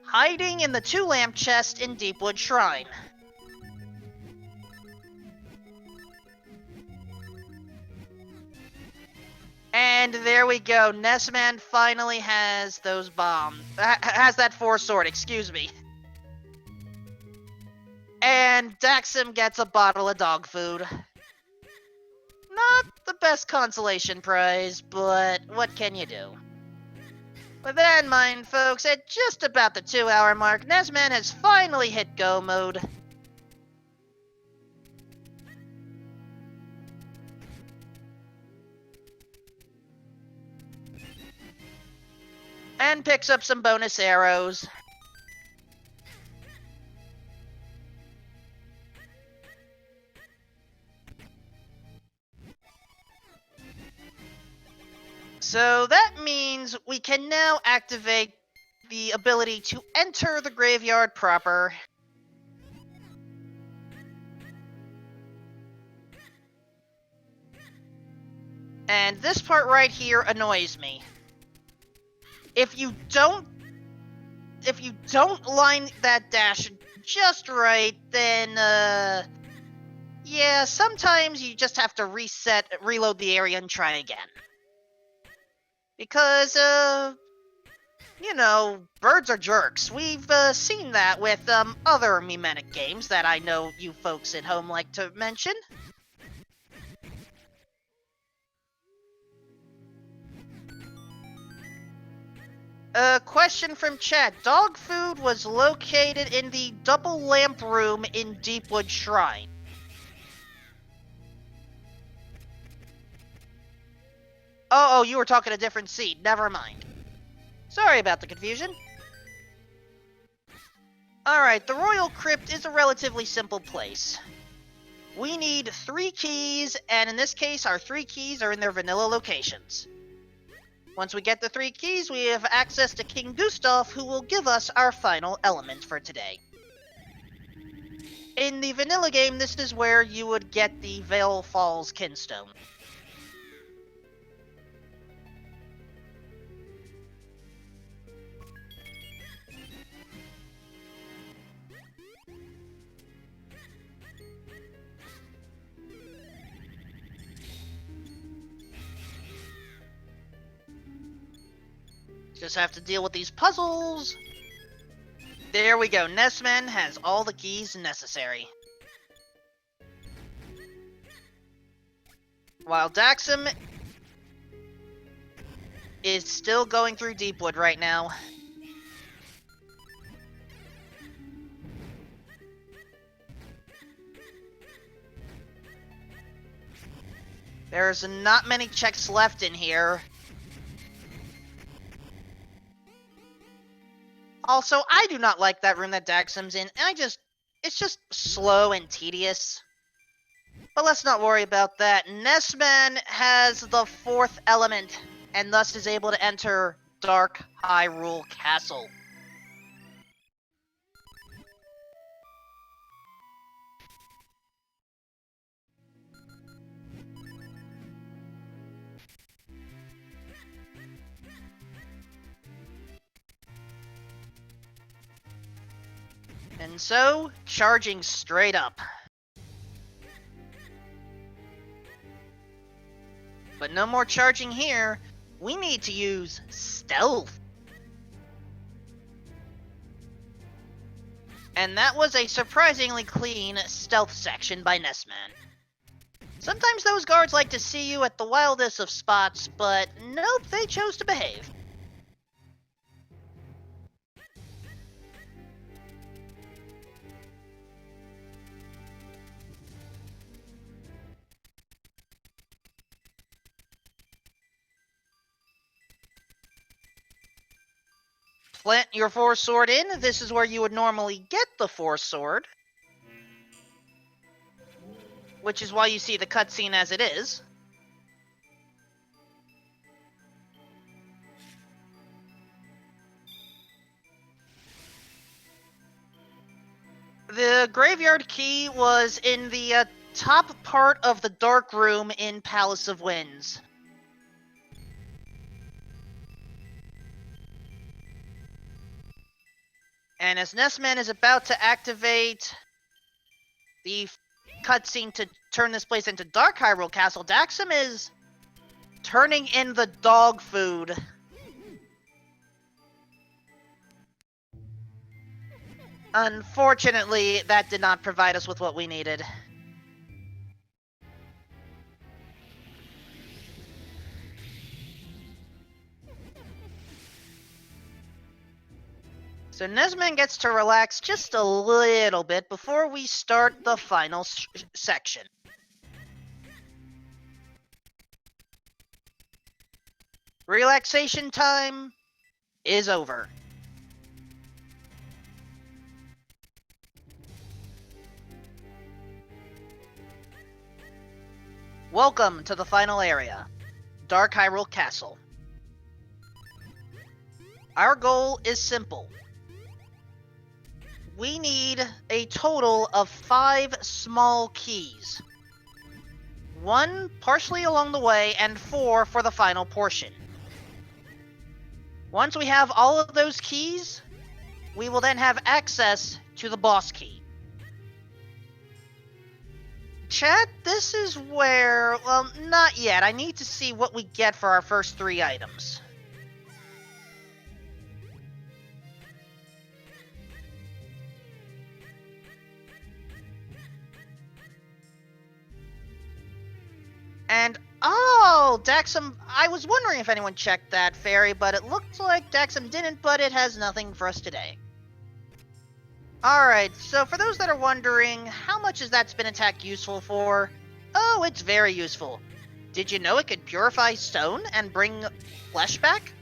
Speaker 1: Hiding in the 2-lamp chest in Deepwood Shrine. And there we go. Nesman finally has those bombs. Has that Force Sword, excuse me. And Daxam gets a bottle of dog food. Not the best consolation prize, but what can you do? With that in mind, folks, at just about the 2-hour mark, Nesman has finally hit go mode. And picks up some bonus arrows. So that means we can now activate the ability to enter the graveyard proper. And this part right here annoys me. If you don't line that dash just right, then yeah, sometimes you just have to reload the area and try again. Because, you know, birds are jerks. We've seen that with other Memenic games that I know you folks at home like to mention. A question from chat. Dog food was located in the double lamp room in Deepwood Shrine. Oh, you were talking a different seed. Never mind. Sorry about the confusion. Alright, the Royal Crypt is a relatively simple place. We need 3 keys, and in this case, our 3 keys are in their vanilla locations. Once we get the 3 keys, we have access to King Gustav, who will give us our final element for today. In the vanilla game, this is where you would get the Vale Falls Kinstone. Just have to deal with these puzzles. There we go. Nesman has all the keys necessary. While Daxam is still going through Deepwood right now. There's not many checks left in here. Also, I do not like that room that Daxam's in. It's just slow and tedious. But let's not worry about that. Nesman has the 4th element, and thus is able to enter Dark Hyrule Castle. And so, charging straight up. But no more charging here. We need to use stealth. And that was a surprisingly clean stealth section by Nessman. Sometimes those guards like to see you at the wildest of spots, but nope, they chose to behave. Plant your Force Sword in. This is where you would normally get the Force Sword. Which is why you see the cutscene as it is. The Graveyard Key was in the top part of the Dark Room in Palace of Winds. And as Nessman is about to activate the cutscene to turn this place into Dark Hyrule Castle, Daxam is turning in the dog food. Unfortunately, that did not provide us with what we needed. So Nesman gets to relax just a little bit before we start the final section. Relaxation time is over. Welcome to the final area, Dark Hyrule Castle. Our goal is simple. We need a total of 5 small keys. 1 partially along the way, and 4 for the final portion. Once we have all of those keys, we will then have access to the boss key. Chat, this is where... well, not yet. I need to see what we get for our first 3 items. And, oh, Daxam, I was wondering if anyone checked that, Fairy, but it looked like Daxam didn't, but it has nothing for us today. Alright, so for those that are wondering, how much is that spin attack useful for? Oh, it's very useful. Did you know it could purify stone and bring flesh back?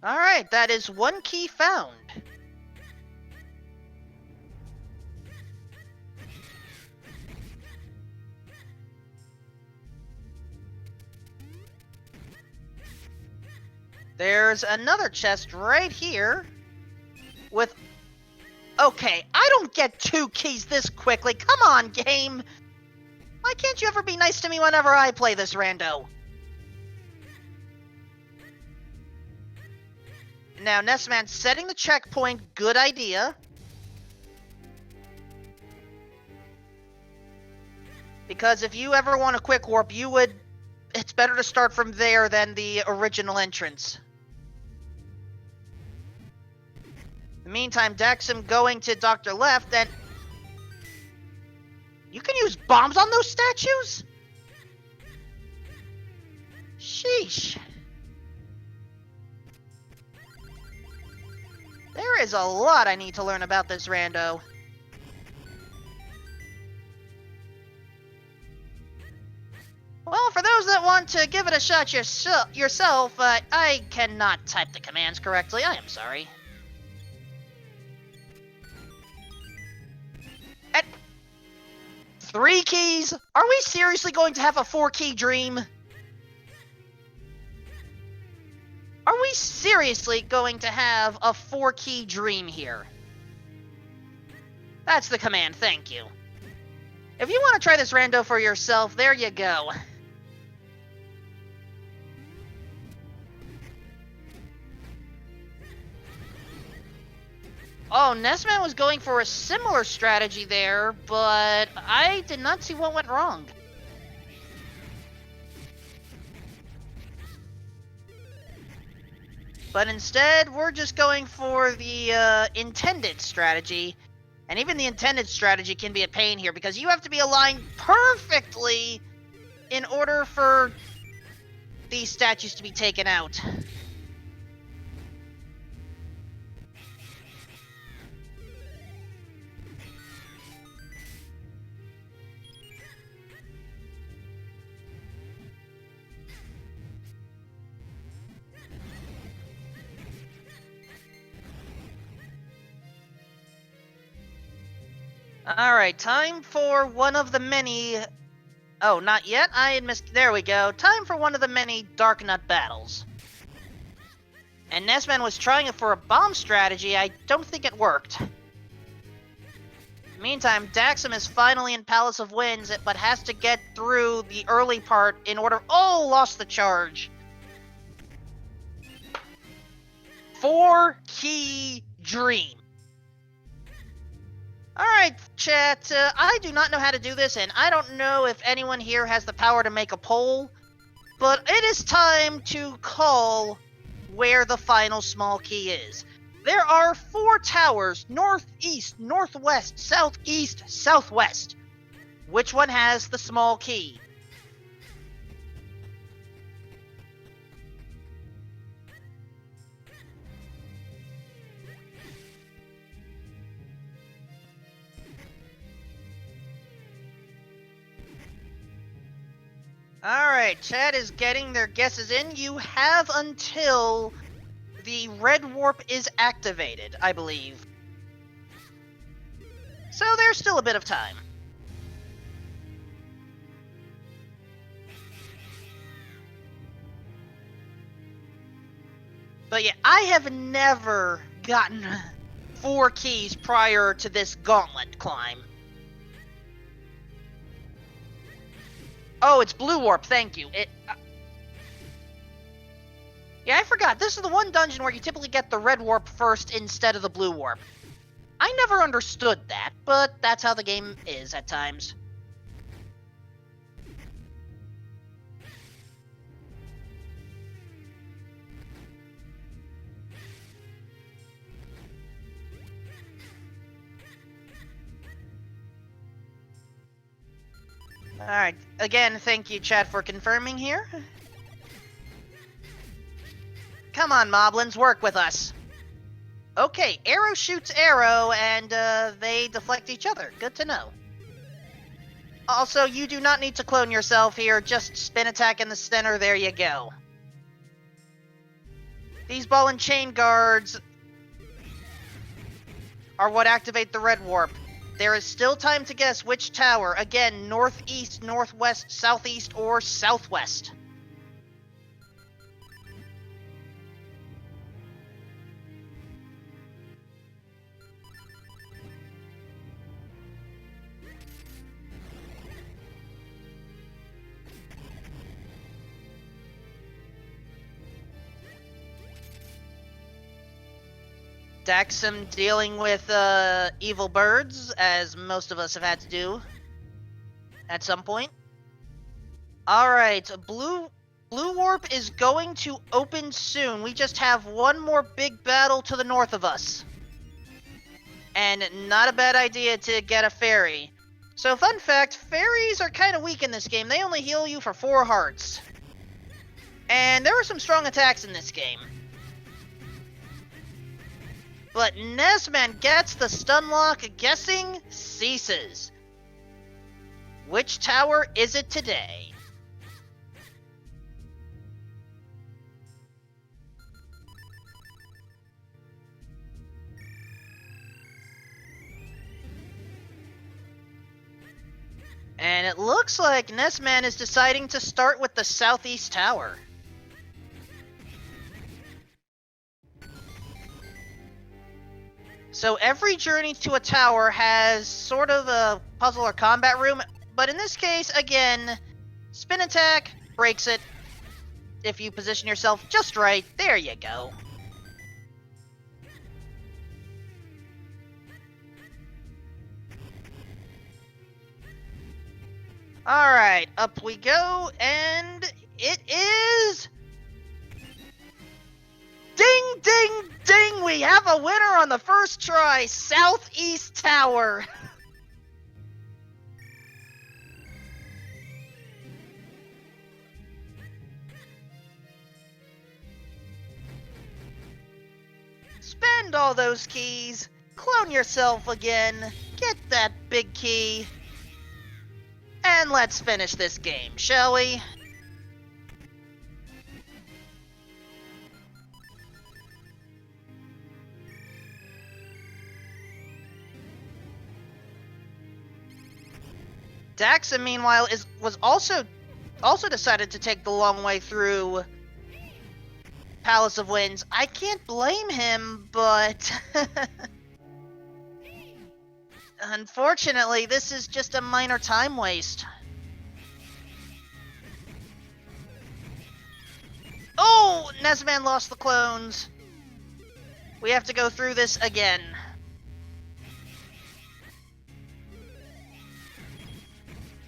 Speaker 1: Alright, that is 1 key found. There's another chest right here with... okay, I don't get 2 keys this quickly. Come on, game! Why can't you ever be nice to me whenever I play this rando? Now, Nessman, setting the checkpoint, good idea. Because if you ever want a quick warp, you would... it's better to start from there than the original entrance. In the meantime, Daxam going to Dr. Left, and... you can use bombs on those statues? Sheesh. There is a lot I need to learn about this rando. Well, for those that want to give it a shot yourself, I cannot type the commands correctly. I am sorry. At 3 keys? Are we seriously going to have a 4-key dream? Are we seriously going to have a 4-key dream here? That's the command, thank you. If you want to try this rando for yourself, there you go. Oh, Nesman was going for a similar strategy there, but I did not see what went wrong. But instead, we're just going for the intended strategy. And even the intended strategy can be a pain here, because you have to be aligned perfectly in order for these statues to be taken out. Alright, time for one of the many... Oh, not yet? I had missed... There we go. Time for one of the many Darknut battles. And Nesman was trying it for a bomb strategy. I don't think it worked. Meantime, Daxam is finally in Palace of Winds, but has to get through the early part in order... Oh, lost the charge. 4-key dream. Alright, chat, I do not know how to do this, and I don't know if anyone here has the power to make a poll, but it is time to call where the final small key is. There are 4 towers, northeast, northwest, southeast, southwest. Which one has the small key? Alright, chat is getting their guesses in. You have until the red warp is activated, I believe. So there's still a bit of time. But yeah, I have never gotten 4 keys prior to this gauntlet climb. Oh, it's blue warp, thank you. Yeah, I forgot. This is the one dungeon where you typically get the red warp first instead of the blue warp. I never understood that, but that's how the game is at times. Alright, again, thank you, chat, for confirming here. Come on, Moblins, work with us. Okay, arrow shoots arrow, and they deflect each other. Good to know. Also, you do not need to clone yourself here, just spin attack in the center, there you go. These ball and chain guards are what activate the red warp. There is still time to guess which tower. Again, northeast, northwest, southeast, or southwest. Daxam dealing with evil birds, as most of us have had to do at some point. Alright, blue warp is going to open soon. We just have one more big battle to the north of us. And not a bad idea to get a fairy. So fun fact, fairies are kind of weak in this game. They only heal you for 4 hearts. And there were some strong attacks in this game. But Nesman gets the stun lock, guessing ceases. Which tower is it today? And it looks like Nesman is deciding to start with the southeast tower. So every journey to a tower has sort of a puzzle or combat room, but in this case, again, spin attack breaks it. If you position yourself just right, there you go. Alright, up we go, and it is... Ding, ding, ding! We have a winner on the first try, Southeast Tower. Spend all those keys, clone yourself again, get that big key, and let's finish this game, shall we? Daxa, meanwhile, was also decided to take the long way through Palace of Winds. I can't blame him, but unfortunately, this is just a minor time waste. Oh, Nesman lost the clones. We have to go through this again.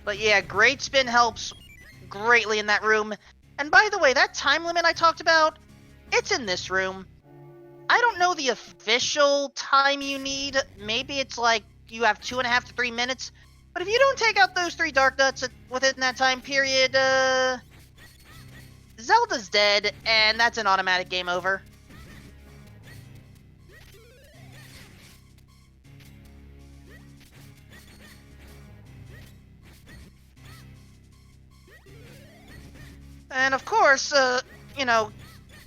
Speaker 1: But yeah, Great Spin helps greatly in that room. And by the way, that time limit I talked about, it's in this room. I don't know the official time you need. Maybe it's like you have 2.5 to 3 minutes. But if you don't take out those 3 Darknuts within that time period, Zelda's dead, and that's an automatic game over. And of course, you know,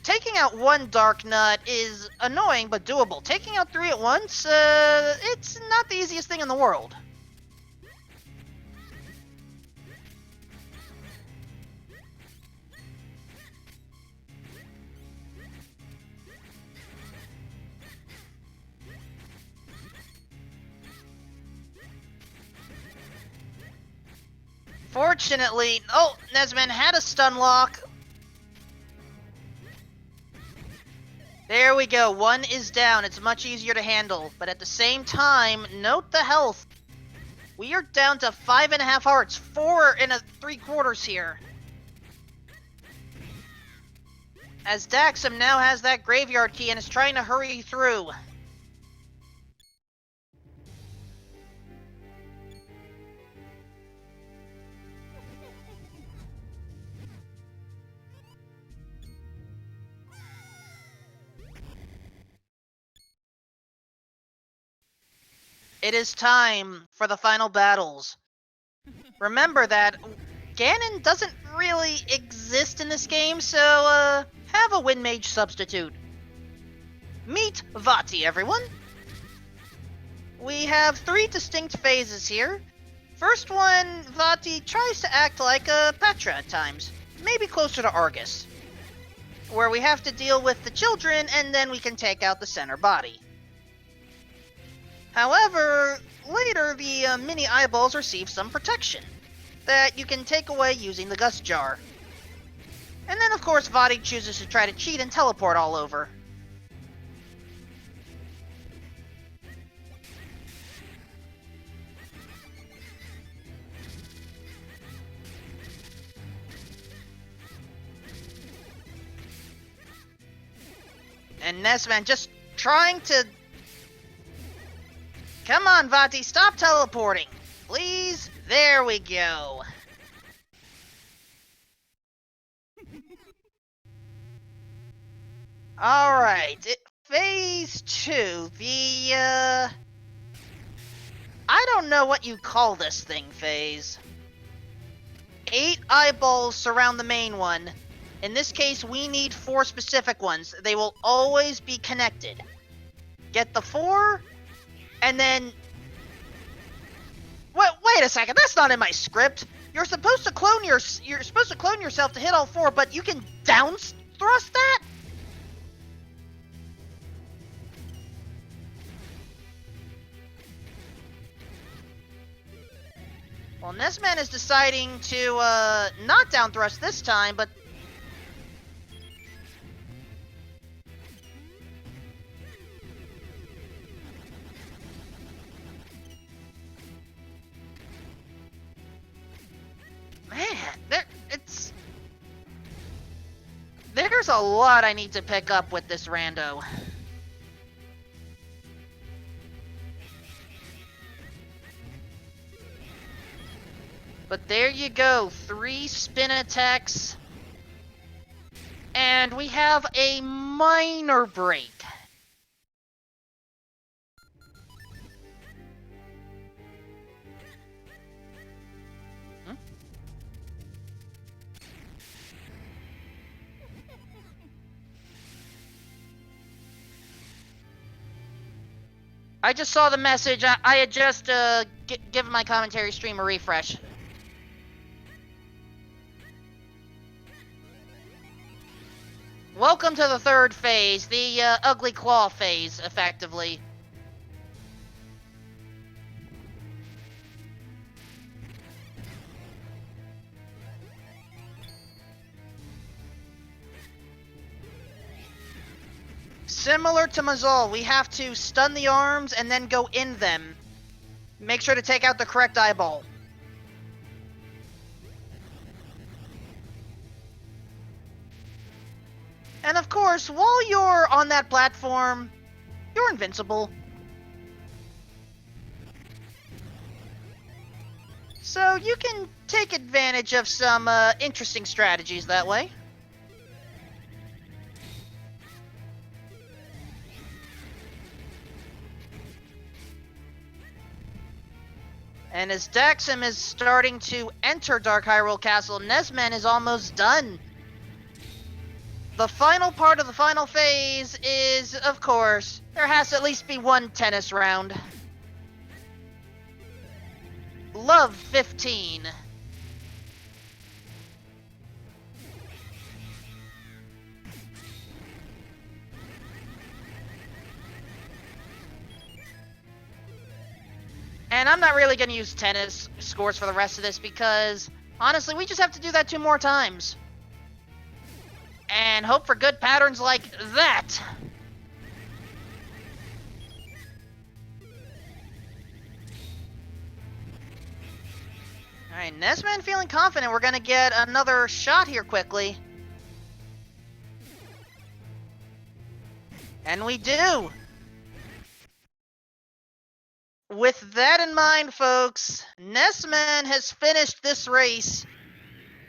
Speaker 1: taking out 1 Darknut is annoying but doable. Taking out 3 at once, it's not the easiest thing in the world. Fortunately, oh, Nesman had a stun lock. There we go, 1 is down. It's much easier to handle. But at the same time, note the health. We are down to 5.5 hearts, 4 3/4 here. As Daxam now has that graveyard key and is trying to hurry through. It is time for the final battles. Remember that Ganon doesn't really exist in this game, so have a Wind Mage substitute. Meet Vati, everyone. We have 3 distinct phases here. First one, Vati tries to act like a Petra at times, maybe closer to Argus, where we have to deal with the children and then we can take out the center body. However, later the mini eyeballs receive some protection that you can take away using the Gust Jar. And then of course Vati chooses to try to cheat and teleport all over. And Nesman just trying to... Come on, Vati, stop teleporting! Please? There we go. Alright, phase 2. I don't know what you call this thing, phase. 8 eyeballs surround the main one. In this case, we need 4 specific ones. They will always be connected. Get the 4, and then... Wait a second, that's not in my script. You're supposed to clone yourself to hit all 4, but you can down thrust that? Well, Nesman is deciding to not down thrust this time, but There's a lot I need to pick up with this rando. But there you go, 3 spin attacks. And we have a minor break. I just saw the message. I had just given my commentary stream a refresh. Welcome to the 3rd phase, the Ugly Claw phase, effectively. Similar to Mazal, we have to stun the arms and then go in them. Make sure to take out the correct eyeball. And of course, while you're on that platform, you're invincible. So you can take advantage of some interesting strategies that way. And as Daxam is starting to enter Dark Hyrule Castle, Nesman is almost done. The final part of the final phase is, of course, there has to at least be one tennis round. Love 15. And I'm not really going to use tennis scores for the rest of this because, honestly, we just have to do that 2 more times. And hope for good patterns like that. Alright, Nesman feeling confident we're going to get another shot here quickly. And we do. With that in mind, folks, Nesman has finished this race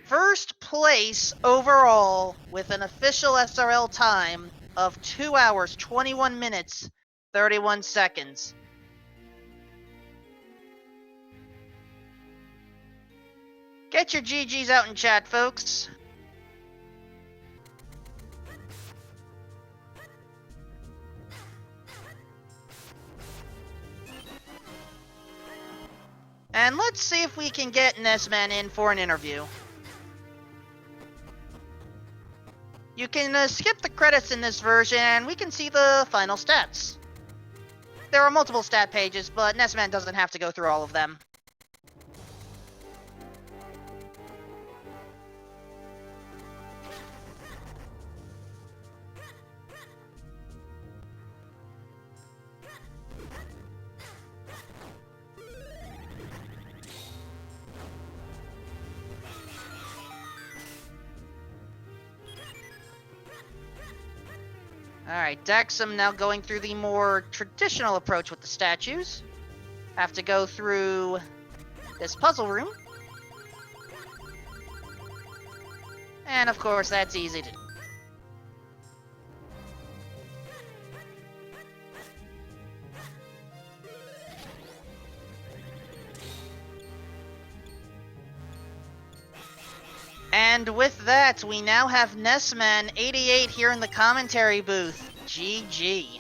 Speaker 1: 1st place overall with an official SRL time of 2 hours, 21 minutes, 31 seconds. Get your GGs out in chat, folks. And let's see if we can get Nesman in for an interview. You can skip the credits in this version, and we can see the final stats. There are multiple stat pages, but Nesman doesn't have to go through all of them. Alright, Daxam now going through the more traditional approach with the statues. Have to go through this puzzle room. And of course, that's easy to do. And with that, we now have Nesman88 here in the commentary booth. GG.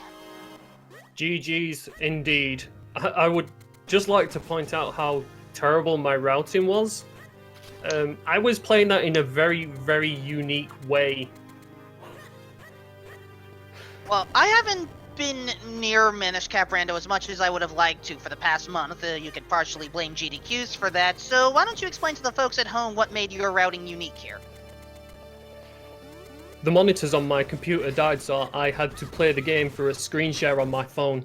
Speaker 2: GG's indeed. I would just like to point out how terrible my routing was. I was playing that in a very, very unique way.
Speaker 1: Well, I haven't been near Minish Cap Rando as much as I would have liked to for the past month. You could partially blame GDQs for that, so why don't you explain to the folks at home what made your routing unique here?
Speaker 2: The monitors on my computer died, so I had to play the game through a screen share on my phone.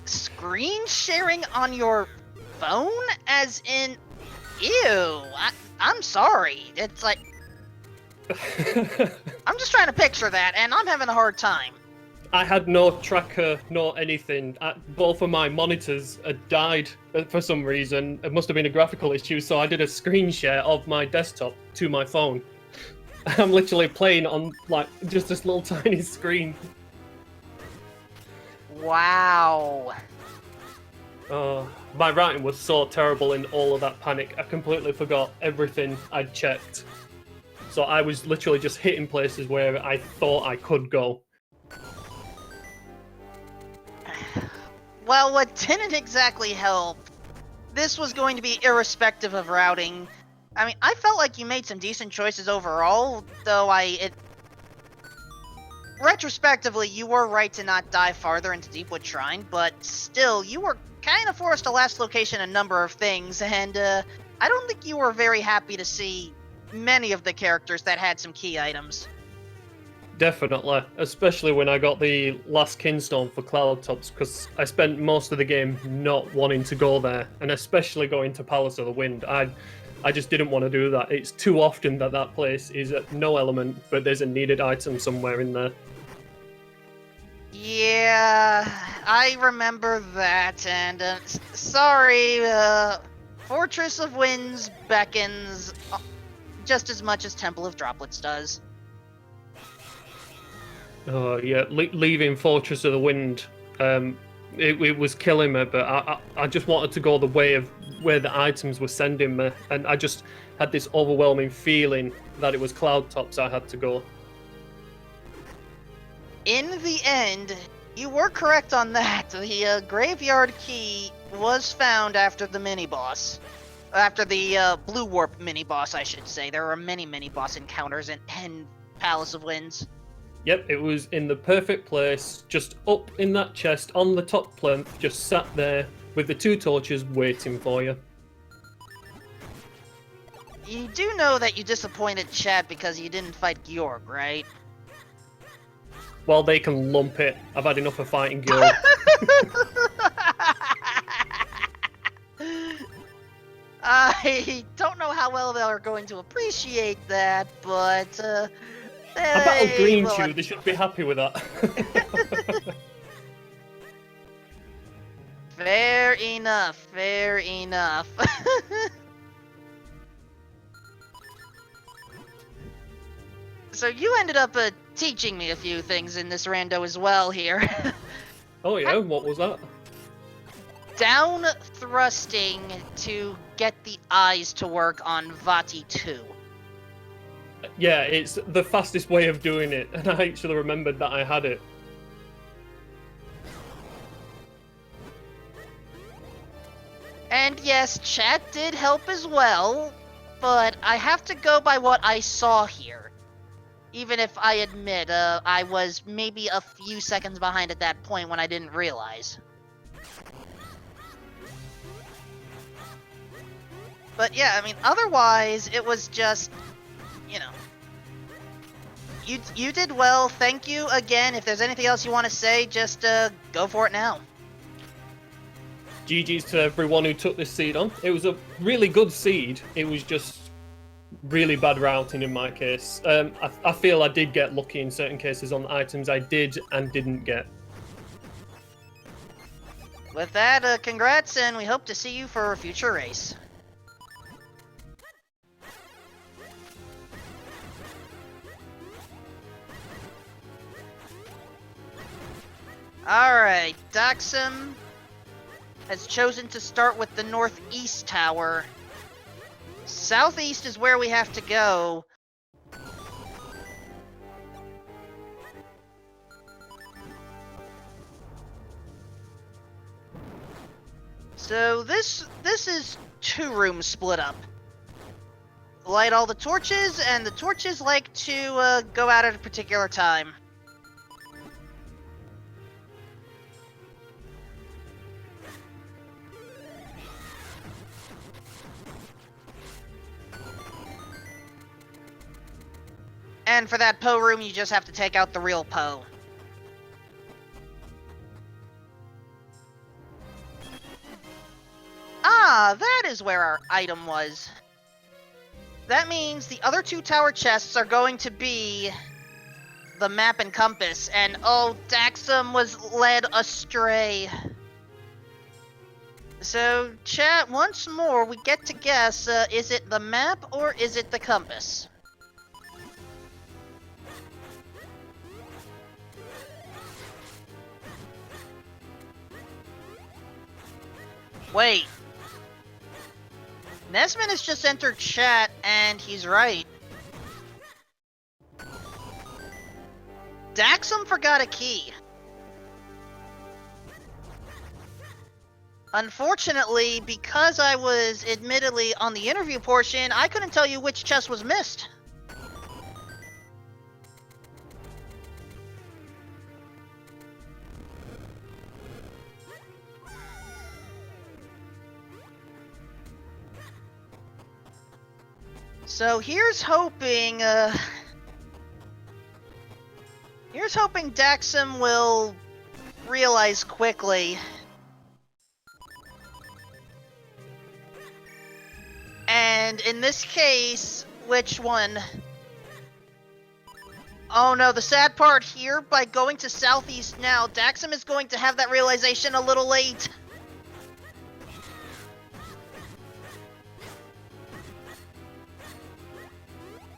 Speaker 2: Screen
Speaker 1: sharing on your phone? As in... Ew. I'm sorry. It's like, I'm just trying to picture that, and I'm having a hard time.
Speaker 2: I had no tracker, no anything. Both of my monitors had died for some reason. It must have been a graphical issue, so I did a screen share of my desktop to my phone. I'm literally playing on like just this little tiny screen.
Speaker 1: Wow.
Speaker 2: My writing was so terrible in all of that panic. I completely forgot everything I'd checked. So I was literally just hitting places where I thought I could go.
Speaker 1: Well, what didn't exactly help, this was going to be irrespective of routing. I mean, I felt like you made some decent choices overall, though retrospectively, you were right to not dive farther into Deepwood Shrine, but still, you were kind of forced to last location a number of things, and I don't think you were very happy to see many of the characters that had some key items.
Speaker 2: Definitely, especially when I got the last Kinstone for Cloudtops, because I spent most of the game not wanting to go there, and especially going to Palace of the Wind. I just didn't want to do that. It's too often that place is at no element, but there's a needed item somewhere in there.
Speaker 1: Yeah, I remember that, and sorry, Fortress of Winds beckons just as much as Temple of Droplets does.
Speaker 2: Oh yeah, leaving Fortress of the Wind, it was killing me. But I just wanted to go the way of where the items were sending me, and I just had this overwhelming feeling that it was Cloudtops I had to go.
Speaker 1: In the end, you were correct on that. The graveyard key was found after the mini-boss. After the Blue Warp mini-boss, I should say. There were many mini-boss encounters in Palace of Winds.
Speaker 2: Yep, it was in the perfect place, just up in that chest on the top plinth, just sat there with the two torches waiting for you.
Speaker 1: You do know that you disappointed Chad because you didn't fight Georg, right?
Speaker 2: Well, they can lump it. I've had enough of fighting Georg.
Speaker 1: I don't know how well they're going to appreciate that, but
Speaker 2: I battled Green
Speaker 1: will...
Speaker 2: Chew, they should be happy with that.
Speaker 1: Fair enough, fair enough. So you ended up teaching me a few things in this rando as well here.
Speaker 2: Oh yeah, what was that?
Speaker 1: Down thrusting to get the eyes to work on Vati 2.
Speaker 2: Yeah, it's the fastest way of doing it, and I actually remembered that I had it.
Speaker 1: And yes, chat did help as well, but I have to go by what I saw here. Even if I admit, I was maybe a few seconds behind at that point when I didn't realize. But yeah, I mean, otherwise, it was just, you know. You did well, thank you again. If there's anything else you want to say, just go for it now.
Speaker 2: GG's to everyone who took this seed on. It was a really good seed. It was just really bad routing in my case. I feel I did get lucky in certain cases on items I did and didn't get.
Speaker 1: With that, congrats, and we hope to see you for a future race. Alright, Daxum has chosen to start with the northeast tower. Southeast is where we have to go. So this is 2 rooms split up. Light all the torches, and the torches like to go out at a particular time. And for that Poe room, you just have to take out the real Poe. Ah, that is where our item was. that means the other 2 tower chests are going to be the map and compass, and oh, Daxum was led astray. So, chat, once more, we get to guess, is it the map or is it the compass? Wait. Nesman has just entered chat, and he's right. Daxum forgot a key. Unfortunately, because I was admittedly on the interview portion, I couldn't tell you which chest was missed. So here's hoping, Daxum will realize quickly. And in this case, which one? Oh no, the sad part here, by going to Southeast now, Daxum is going to have that realization a little late.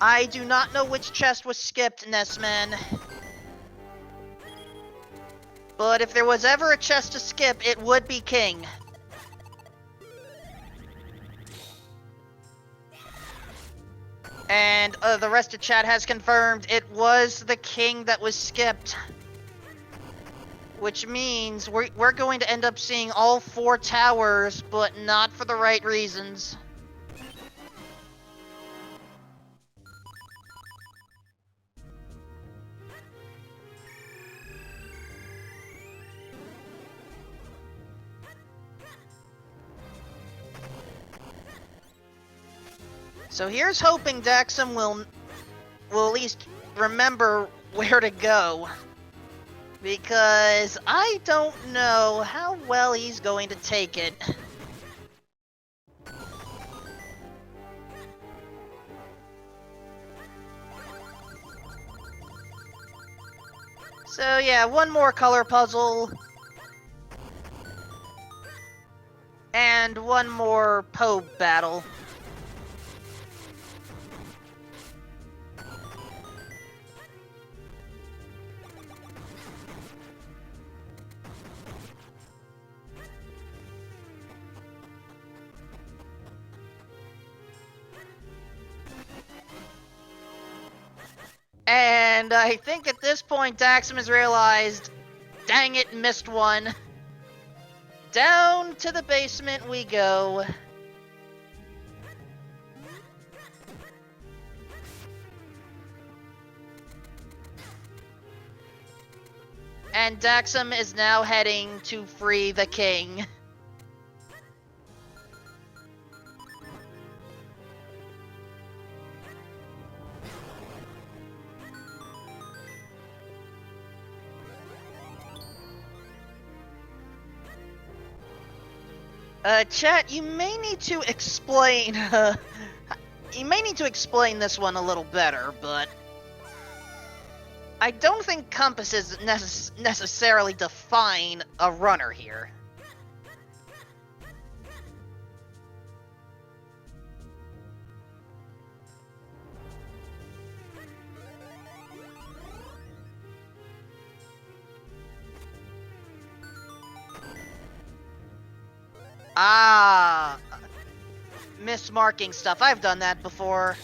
Speaker 1: I do not know which chest was skipped, Nessman. But if there was ever a chest to skip, it would be King. And the rest of chat has confirmed it was the King that was skipped. Which means we're going to end up seeing all 4 towers, but not for the right reasons. So here's hoping Daxum will at least remember where to go. Because I don't know how well he's going to take it. So yeah, one more color puzzle. And one more Poe battle. And I think at this point Daxum has realized, dang it, missed one. Down to the basement we go. And Daxum is now heading to free the king. Chat, you may need to explain, this one a little better, but I don't think compasses necessarily define a runner here. Ah, mismarking stuff. I've done that before.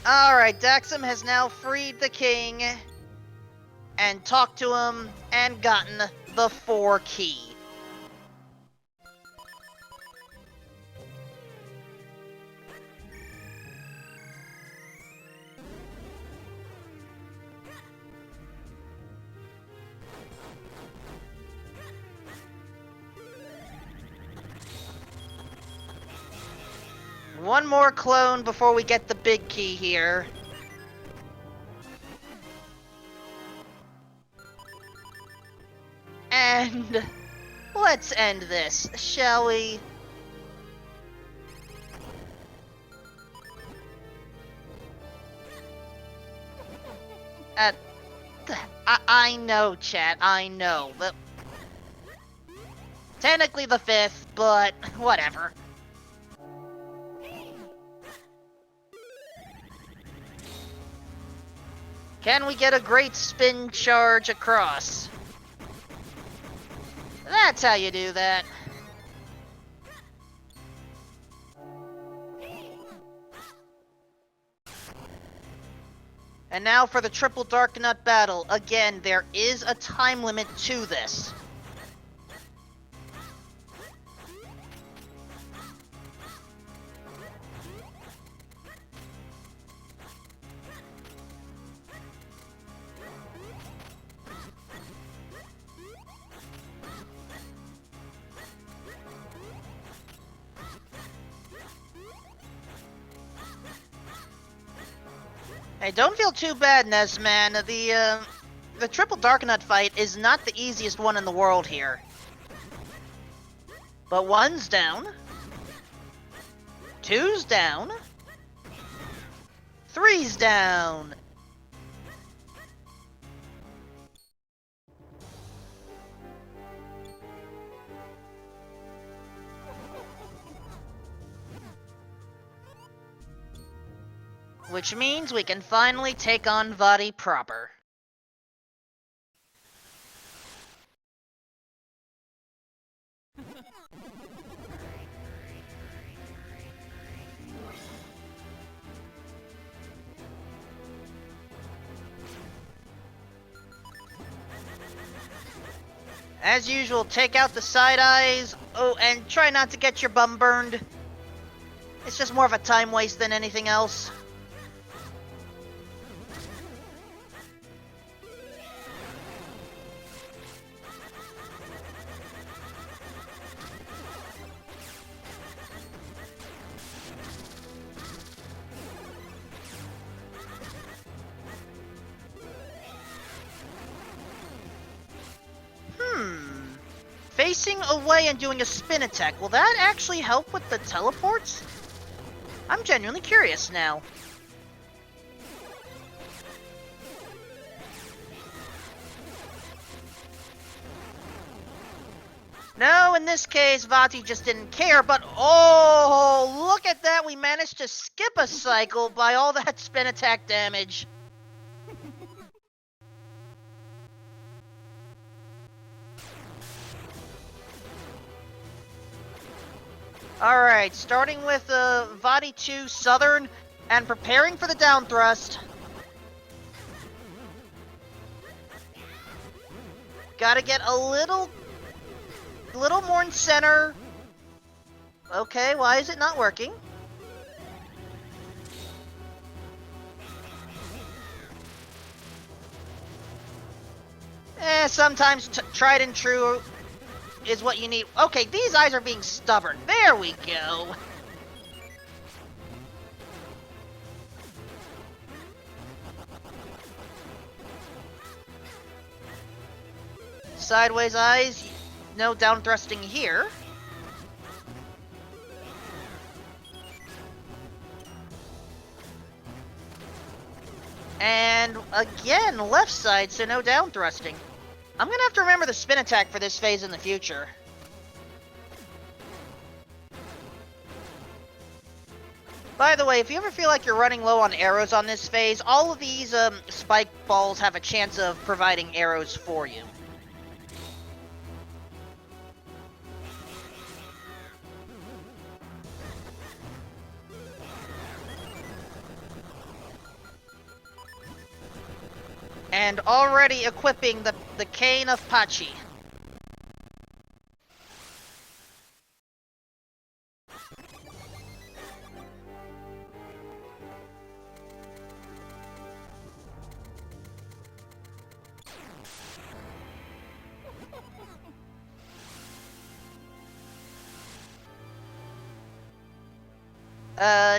Speaker 1: Alright, Daxum has now freed the king, and talked to him, and gotten the 4 key. One more clone before we get the big key here. And let's end this, shall we? Uh, I know, chat, I know. Technically the 5th, but whatever. Can we get a great spin charge across? That's how you do that. And now for the triple Darknut battle. Again, there is a time limit to this. Hey, don't feel too bad, Nesman. The triple Darknut fight is not the easiest one in the world here. But 1's down. 2's down. 3's down. Which means we can finally take on Vadi proper. As usual, take out the side eyes. Oh, and try not to get your bum burned. It's just more of a time waste than anything else. Facing away and doing a spin attack, will that actually help with the teleports? I'm genuinely curious now. No, in this case, Vati just didn't care, but oh, look at that, we managed to skip a cycle by all that spin attack damage. Alright, starting with Vadi 2 Southern and preparing for the down thrust. Gotta get a little more in center. Okay, why is it not working? Sometimes tried and true is what you need. Okay, these eyes are being stubborn. There we go. Sideways eyes, no down thrusting here. And again, left side, so no down thrusting. I'm gonna have to remember the spin attack for this phase in the future. By the way, if you ever feel like you're running low on arrows on this phase, all of these spike balls have a chance of providing arrows for you. And already equipping the Cane of Pachi.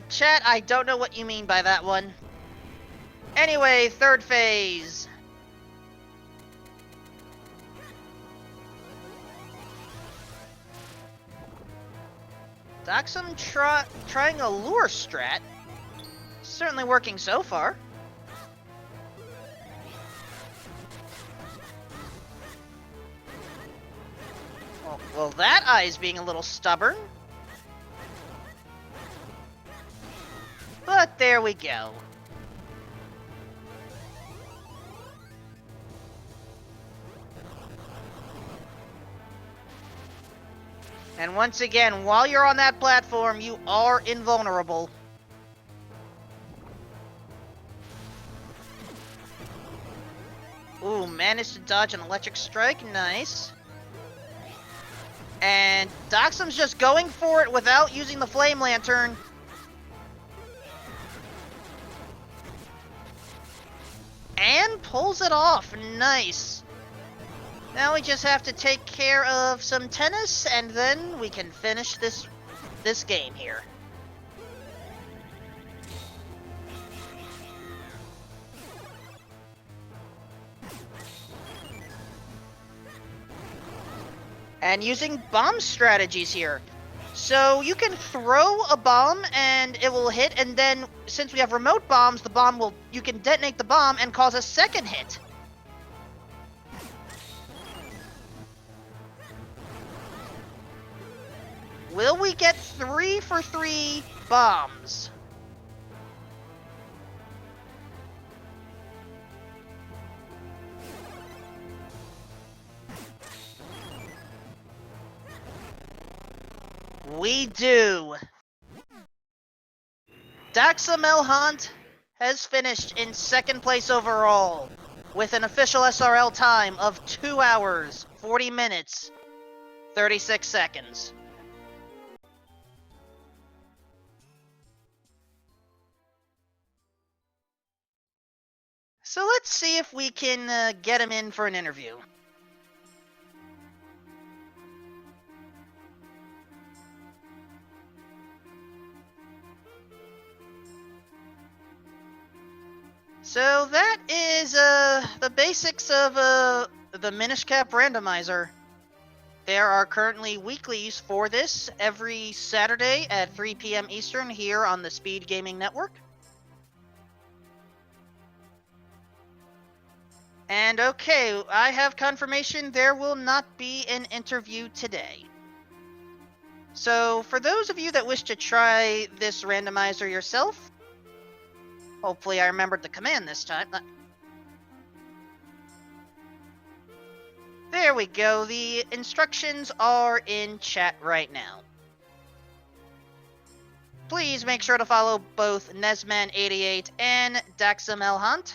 Speaker 1: Chat, I don't know what you mean by that one. Anyway, third phase. Daxum trying a lure strat. Certainly working so far. Well, that eye's being a little stubborn. But there we go. And once again, while you're on that platform, you are invulnerable. Ooh, managed to dodge an electric strike. Nice. And Doxum's just going for it without using the flame lantern. And pulls it off. Nice. Now we just have to take care of some tennis, and then we can finish this game here. And using bomb strategies here. So you can throw a bomb and it will hit, and then since we have remote bombs, you can detonate the bomb and cause a second hit. Will we get 3 for 3 bombs? We do. Daxa Melhant has finished in second place overall with an official SRL time of 2 hours, 40 minutes, 36 seconds. So let's see if we can get him in for an interview. So that is the basics of the Minish Cap Randomizer. There are currently weeklies for this every Saturday at 3 p.m. Eastern here on the Speed Gaming Network. And okay, I have confirmation there will not be an interview today. So for those of you that wish to try this randomizer yourself, hopefully I remembered the command this time. There we go. The instructions are in chat right now. Please make sure to follow both Nesman88 and Daxa Melhant,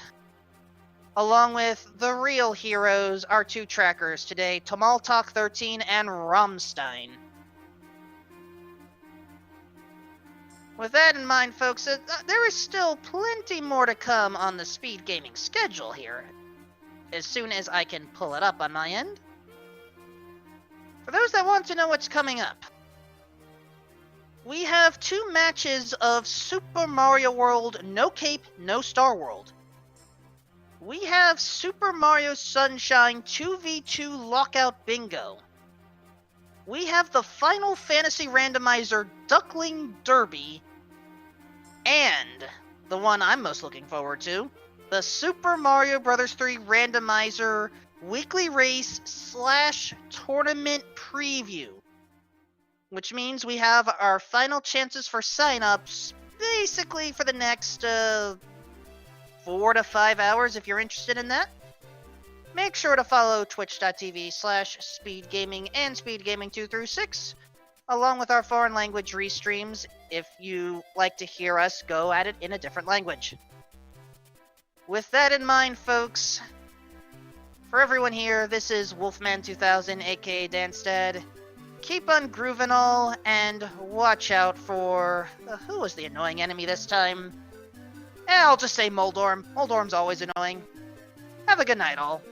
Speaker 1: along with the real heroes, our 2 trackers today, Tomaltok13 and Rammstein. With that in mind, folks, there is still plenty more to come on the Speed Gaming schedule here, as soon as I can pull it up on my end. For those that want to know what's coming up, we have 2 matches of Super Mario World No Cape, No Star World. We have Super Mario Sunshine 2v2 Lockout Bingo. We have the Final Fantasy Randomizer Duckling Derby. And the one I'm most looking forward to, the Super Mario Bros. 3 Randomizer Weekly Race / Tournament Preview. Which means we have our final chances for signups basically for the next 4 to 5 hours if you're interested in that. Make sure to follow twitch.tv/speedgaming and speedgaming 2 through 6, along with our foreign language restreams if you like to hear us go at it in a different language. With that in mind, folks, for everyone here, this is Wolfman2000, aka Danstad. Keep on grooving all, and watch out for... who was the annoying enemy this time? I'll just say Moldorm. Moldorm's always annoying. Have a good night, all.